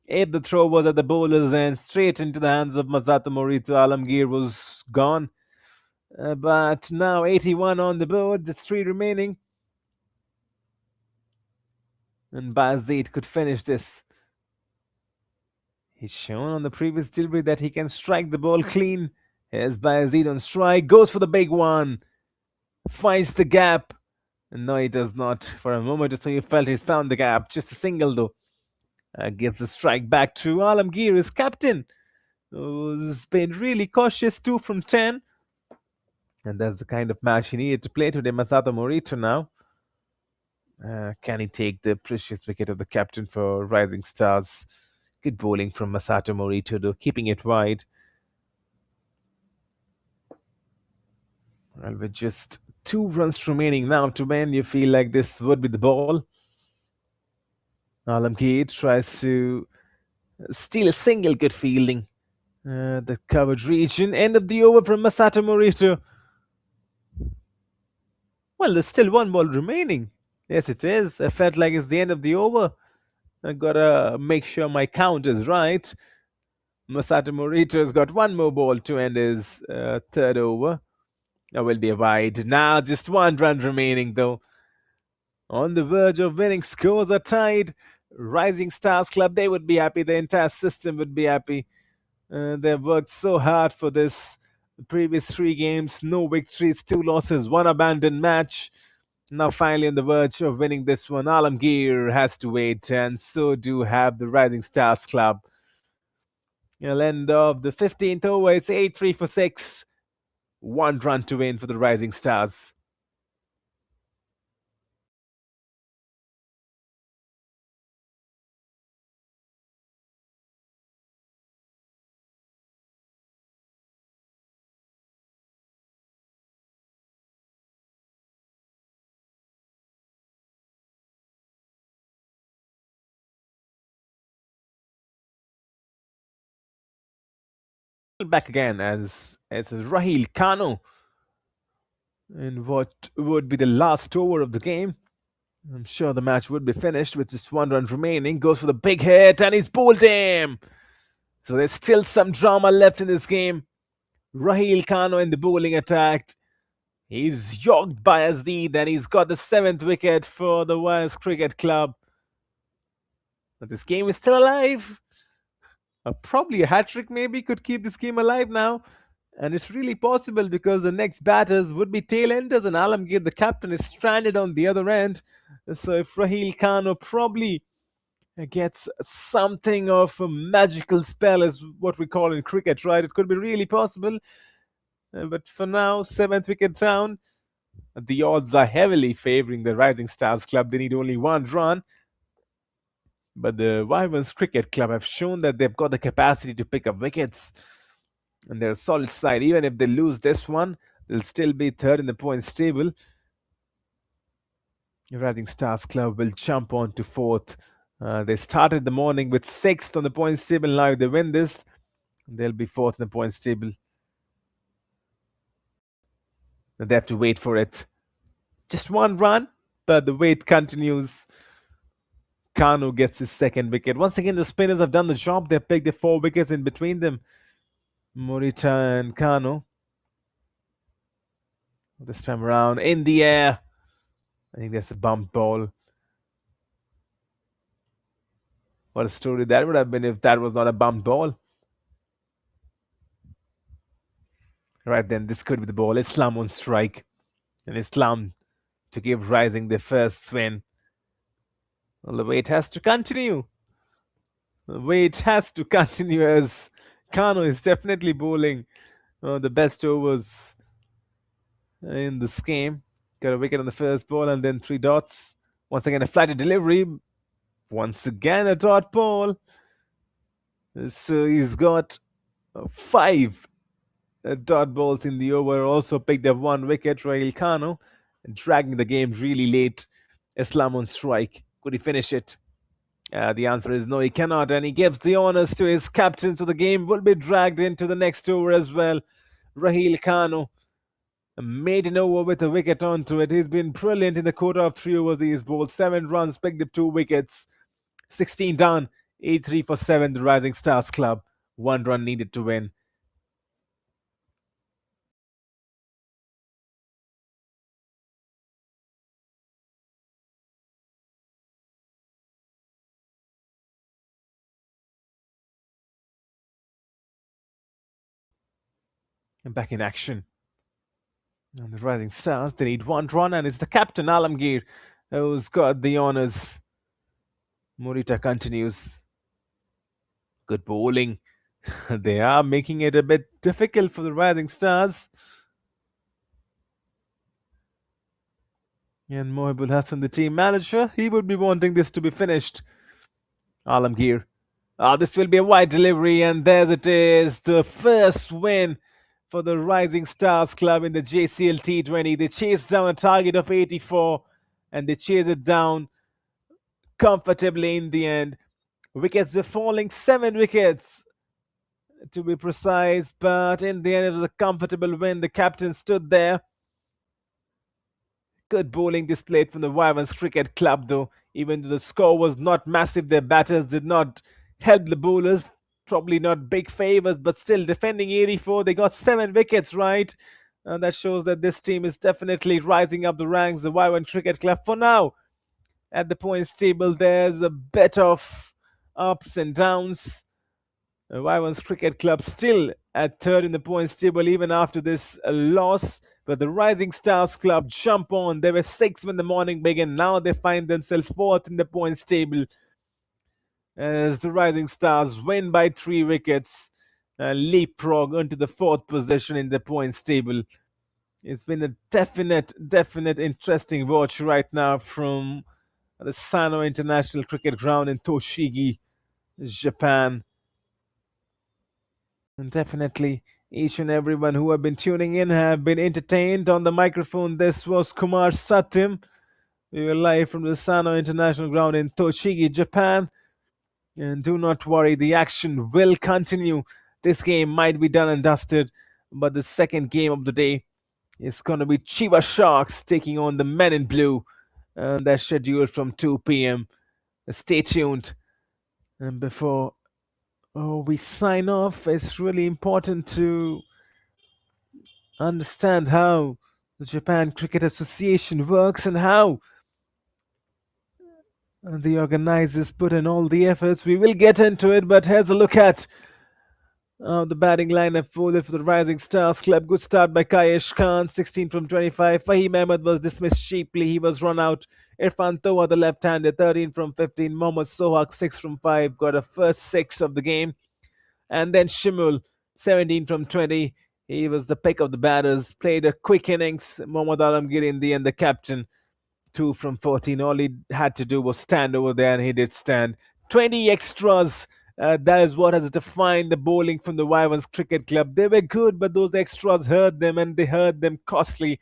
If the throw was at the bowler's end, straight into the hands of Masato Morita, Alamgir was gone. But now 81 on the board, there's 3 remaining. And Bayazid could finish this. He's shown on the previous delivery that he can strike the ball clean. Here's Bayazid on strike, goes for the big one. Finds the gap. No, he does not. For a moment or so, he felt he's found the gap. Just a single, though. Gives the strike back to Alamgir, his captain, who's been really cautious, 2 from 10. And that's the kind of match he needed to play today, Masato Morita now. Can he take the precious wicket of the captain for Rising Stars? Good bowling from Masato Morita, though, keeping it wide. Well, with just 2 runs remaining now to win, you feel like this would be the ball. Alamgir tries to steal a single. Good fielding. The covered region. End of the over from Masato Morita. Well, there's still 1 ball remaining. Yes, it is. I felt like it's the end of the over. I gotta make sure my count is right. Masato Morita's got 1 more ball to end his third over. That will be a wide. Now just 1 run remaining though. On the verge of winning, scores are tied. Rising Stars Club, they would be happy. The entire system would be happy. They've worked so hard for this. The previous 3 games, no victories, 2 losses, 1 abandoned match. Now finally on the verge of winning this one. Alamgir has to wait, and so do have the Rising Stars club. At end of the 15th over, it's 8-3 for 6. 1 run to win for the Rising Stars. Back again as it's Rahil Kano in what would be the last over of the game. I'm sure the match would be finished with just 1 run remaining. Goes for the big hit and he's bowled him. So there's still some drama left in this game. Rahil Kano in the bowling attack. He's yorked by Azdeed and he's got the 7th wicket for the Wyverns Cricket Club. But this game is still alive. Probably a hat-trick maybe could keep this game alive now. And it's really possible because the next batters would be tail-enders and Alamgir, the captain, is stranded on the other end. So if Rahil Kano probably gets something of a magical spell, is what we call in cricket, right? It could be really possible. But for now, 7th wicket down. The odds are heavily favoring the Rising Stars club. They need only 1 run. But the Wyverns Cricket Club have shown that they've got the capacity to pick up wickets. And they're a solid side. Even if they lose this one, they'll still be 3rd in the points table. The Rising Stars Club will jump on to 4th. They started the morning with 6th on the points table. Now if they win this, they'll be 4th in the points table. They have to wait for it. Just 1 run, but the wait continues. Kano gets his 2nd wicket. Once again, the spinners have done the job. They've picked the 4 wickets in between them. Morita and Kano. This time around, in the air. I think that's a bump ball. What a story that would have been if that was not a bump ball. Right then, this could be the ball. Islam on strike. And Islam to give Rising their first win. Well, the wait has to continue. The wait has to continue as Kano is definitely bowling the best overs in this game. Got a wicket on the first ball and then 3 dots. Once again, a flighted delivery. Once again, a dot ball. So he's got 5 dot balls in the over. Also picked up 1 wicket, Rahil Kano, dragging the game really late. Islam on strike. Could he finish it? The answer is no, he cannot, and he gives the honours to his captain, so the game will be dragged into the next over as well. Rahil Kano made an over with a wicket onto it. He's been brilliant in the quarter of 3 overs. He's bowled 7 runs, picked up 2 wickets. 16 down, 8-3 for 7, the Rising Stars club. 1 run needed to win. And back in action. And the Rising Stars, they need 1 run, and it's the captain, Alamgir, who's got the honours. Morita continues. Good bowling. They are making it a bit difficult for the Rising Stars. And Mohibul Hassan, the team manager, he would be wanting this to be finished. Alamgir. This will be a wide delivery, and there it is. The first win for the Rising Stars club in the JCL T20. They chased down a target of 84, and they chased it down comfortably in the end. Wickets were falling, 7 wickets to be precise, but in the end it was a comfortable win. The captain stood there. Good bowling displayed from the Wyverns Cricket Club though. Even though the score was not massive, their batters did not help the bowlers. Probably not big favours, but still defending 84. They got 7 wickets, right? And that shows that this team is definitely rising up the ranks. The Wyverns Cricket Club for now. At the points table, there's a bit of ups and downs. The Wyverns Cricket Club still at third in the points table even after this loss. But the Rising Stars club jump on. They were sixth when the morning began. Now they find themselves fourth in the points table as the Rising Stars win by 3 wickets, leapfrog into the fourth position in the points table. It's been a definite interesting watch right now from the Sano International Cricket Ground in Toshigi, Japan. And definitely, each and everyone who have been tuning in have been entertained. On the microphone, this was Kumar Satyam. We were live from the Sano International Ground in Tochigi, Japan. And do not worry, the action will continue. This game might be done and dusted, but the second game of the day is going to be Chiba Sharks taking on the Men in Blue. And that's scheduled from 2 p.m. Stay tuned. And before we sign off, it's really important to understand how the Japan Cricket Association works and how the organizers put in all the efforts. We will get into it, but here's a look at the batting lineup for the Rising Stars Club. Good start by Kayesh Khan, 16 from 25. Fahim Ahmed was dismissed cheaply. He was run out. Irfan Toa, the left-hander, 13 from 15. Mohammad Sohak, 6 from 5. Got a first 6 of the game. And then Shimul, 17 from 20. He was the pick of the batters. Played a quick innings. Mohammad Alamgir in the end, the captain. 2 from 14. All he had to do was stand over there, and he did stand. 20 extras. That is what has defined the bowling from the Wyverns Cricket Club. They were good, but those extras hurt them, and they hurt them costly.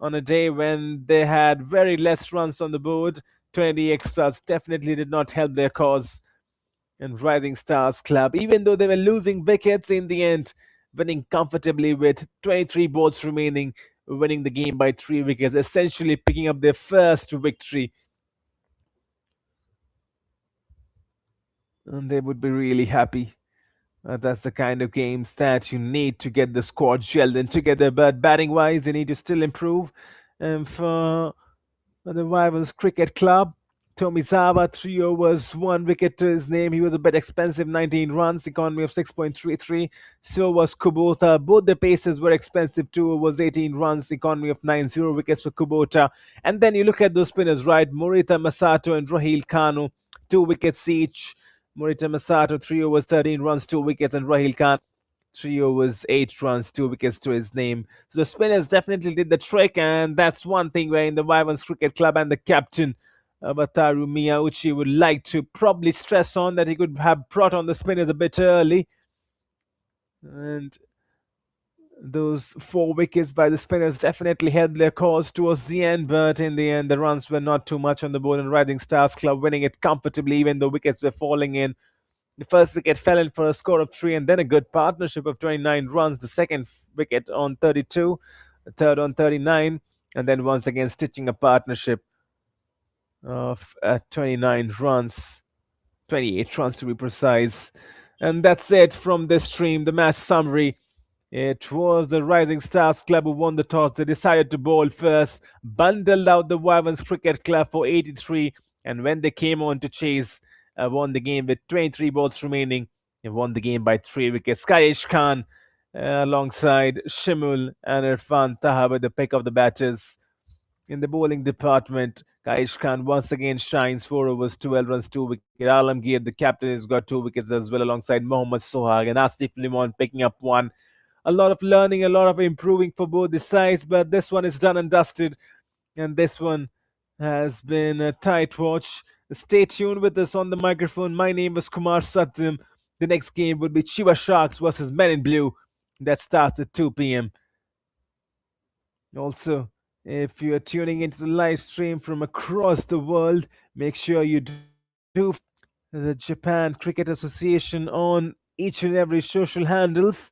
On a day when they had very less runs on the board, 20 extras definitely did not help their cause. And Rising Stars Club, even though they were losing wickets in the end, winning comfortably with 23 balls remaining, winning the game by 3 wickets, essentially picking up their first victory. And they would be really happy. That's the kind of games that you need to get the squad gelled in together. But batting wise, they need to still improve. And for the Wyverns Cricket Club, Tomizawa, 3 overs, 1 wicket to his name. He was a bit expensive, 19 runs, economy of 6.33. So was Kubota. Both the paces were expensive, 2 overs, 18 runs, economy of 90 wickets for Kubota. And then you look at those spinners, right? Morita Masato and Rahil Kanu, 2 wickets each. Morita Masato, 3 overs, 13 runs, 2 wickets, and Rahil Khan, 3 overs, 8 runs, 2 wickets to his name. So the spinners definitely did the trick, and that's one thing where in the Wyverns Cricket Club and the captain, Wataru Miyauchi, would like to probably stress on that he could have brought on the spinners a bit early. And those 4 wickets by the spinners definitely helped their cause towards the end, but in the end, the runs were not too much on the board, and Rising Stars Club winning it comfortably, even though wickets were falling in. The first wicket fell in for a score of 3, and then a good partnership of 29 runs. The second wicket on 32, the third on 39, and then once again stitching a partnership of 29 runs, 28 runs to be precise. And that's it from this stream, the match summary. It was the Rising Stars Club who won the toss. They decided to bowl first, bundled out the Wyverns Cricket Club for 83, and when they came on to chase, won the game with 23 balls remaining and won the game by 3 wickets. Kayesh Khan alongside Shimul and Irfan Taha were the pick of the batters. In the bowling department, Kayesh Khan once again shines, 4 overs, 12 runs, 2 wickets. Alamgir, the captain, has got 2 wickets as well, alongside Mohammad Sohag and Asif Limon picking up 1. A lot of learning, a lot of improving for both the sides, but this one is done and dusted, and this one has been a tight watch. Stay tuned with us on the microphone. My name is Kumar Satyam. The next game would be Chiba Sharks versus Men in Blue. That starts at 2 p.m. Also, if you are tuning into the live stream from across the world, make sure you do the Japan Cricket Association on each and every social handles.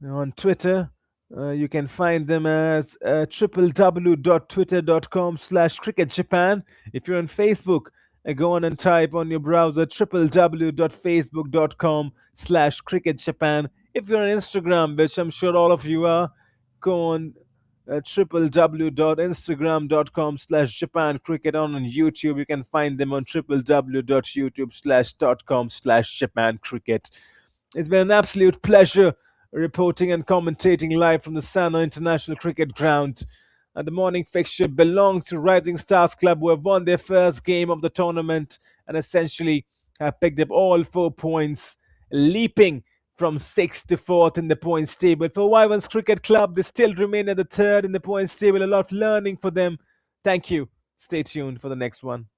On Twitter, you can find them as www.twitter.com/cricketjapan. If you're on Facebook, go on and type on your browser www.facebook.com/cricketjapan. If you're on Instagram, which I'm sure all of you are, go on www.instagram.com/japancricket. On YouTube, you can find them on www.youtube.com/japancricket. It's been an absolute pleasure reporting and commentating live from the Sana International Cricket Ground. And the morning fixture belongs to Rising Stars Club, who have won their first game of the tournament and essentially have picked up all 4 points, leaping from 6th to 4th in the points table. For Wyverns Cricket Club, they still remain at the 3rd in the points table. A lot of learning for them. Thank you. Stay tuned for the next one.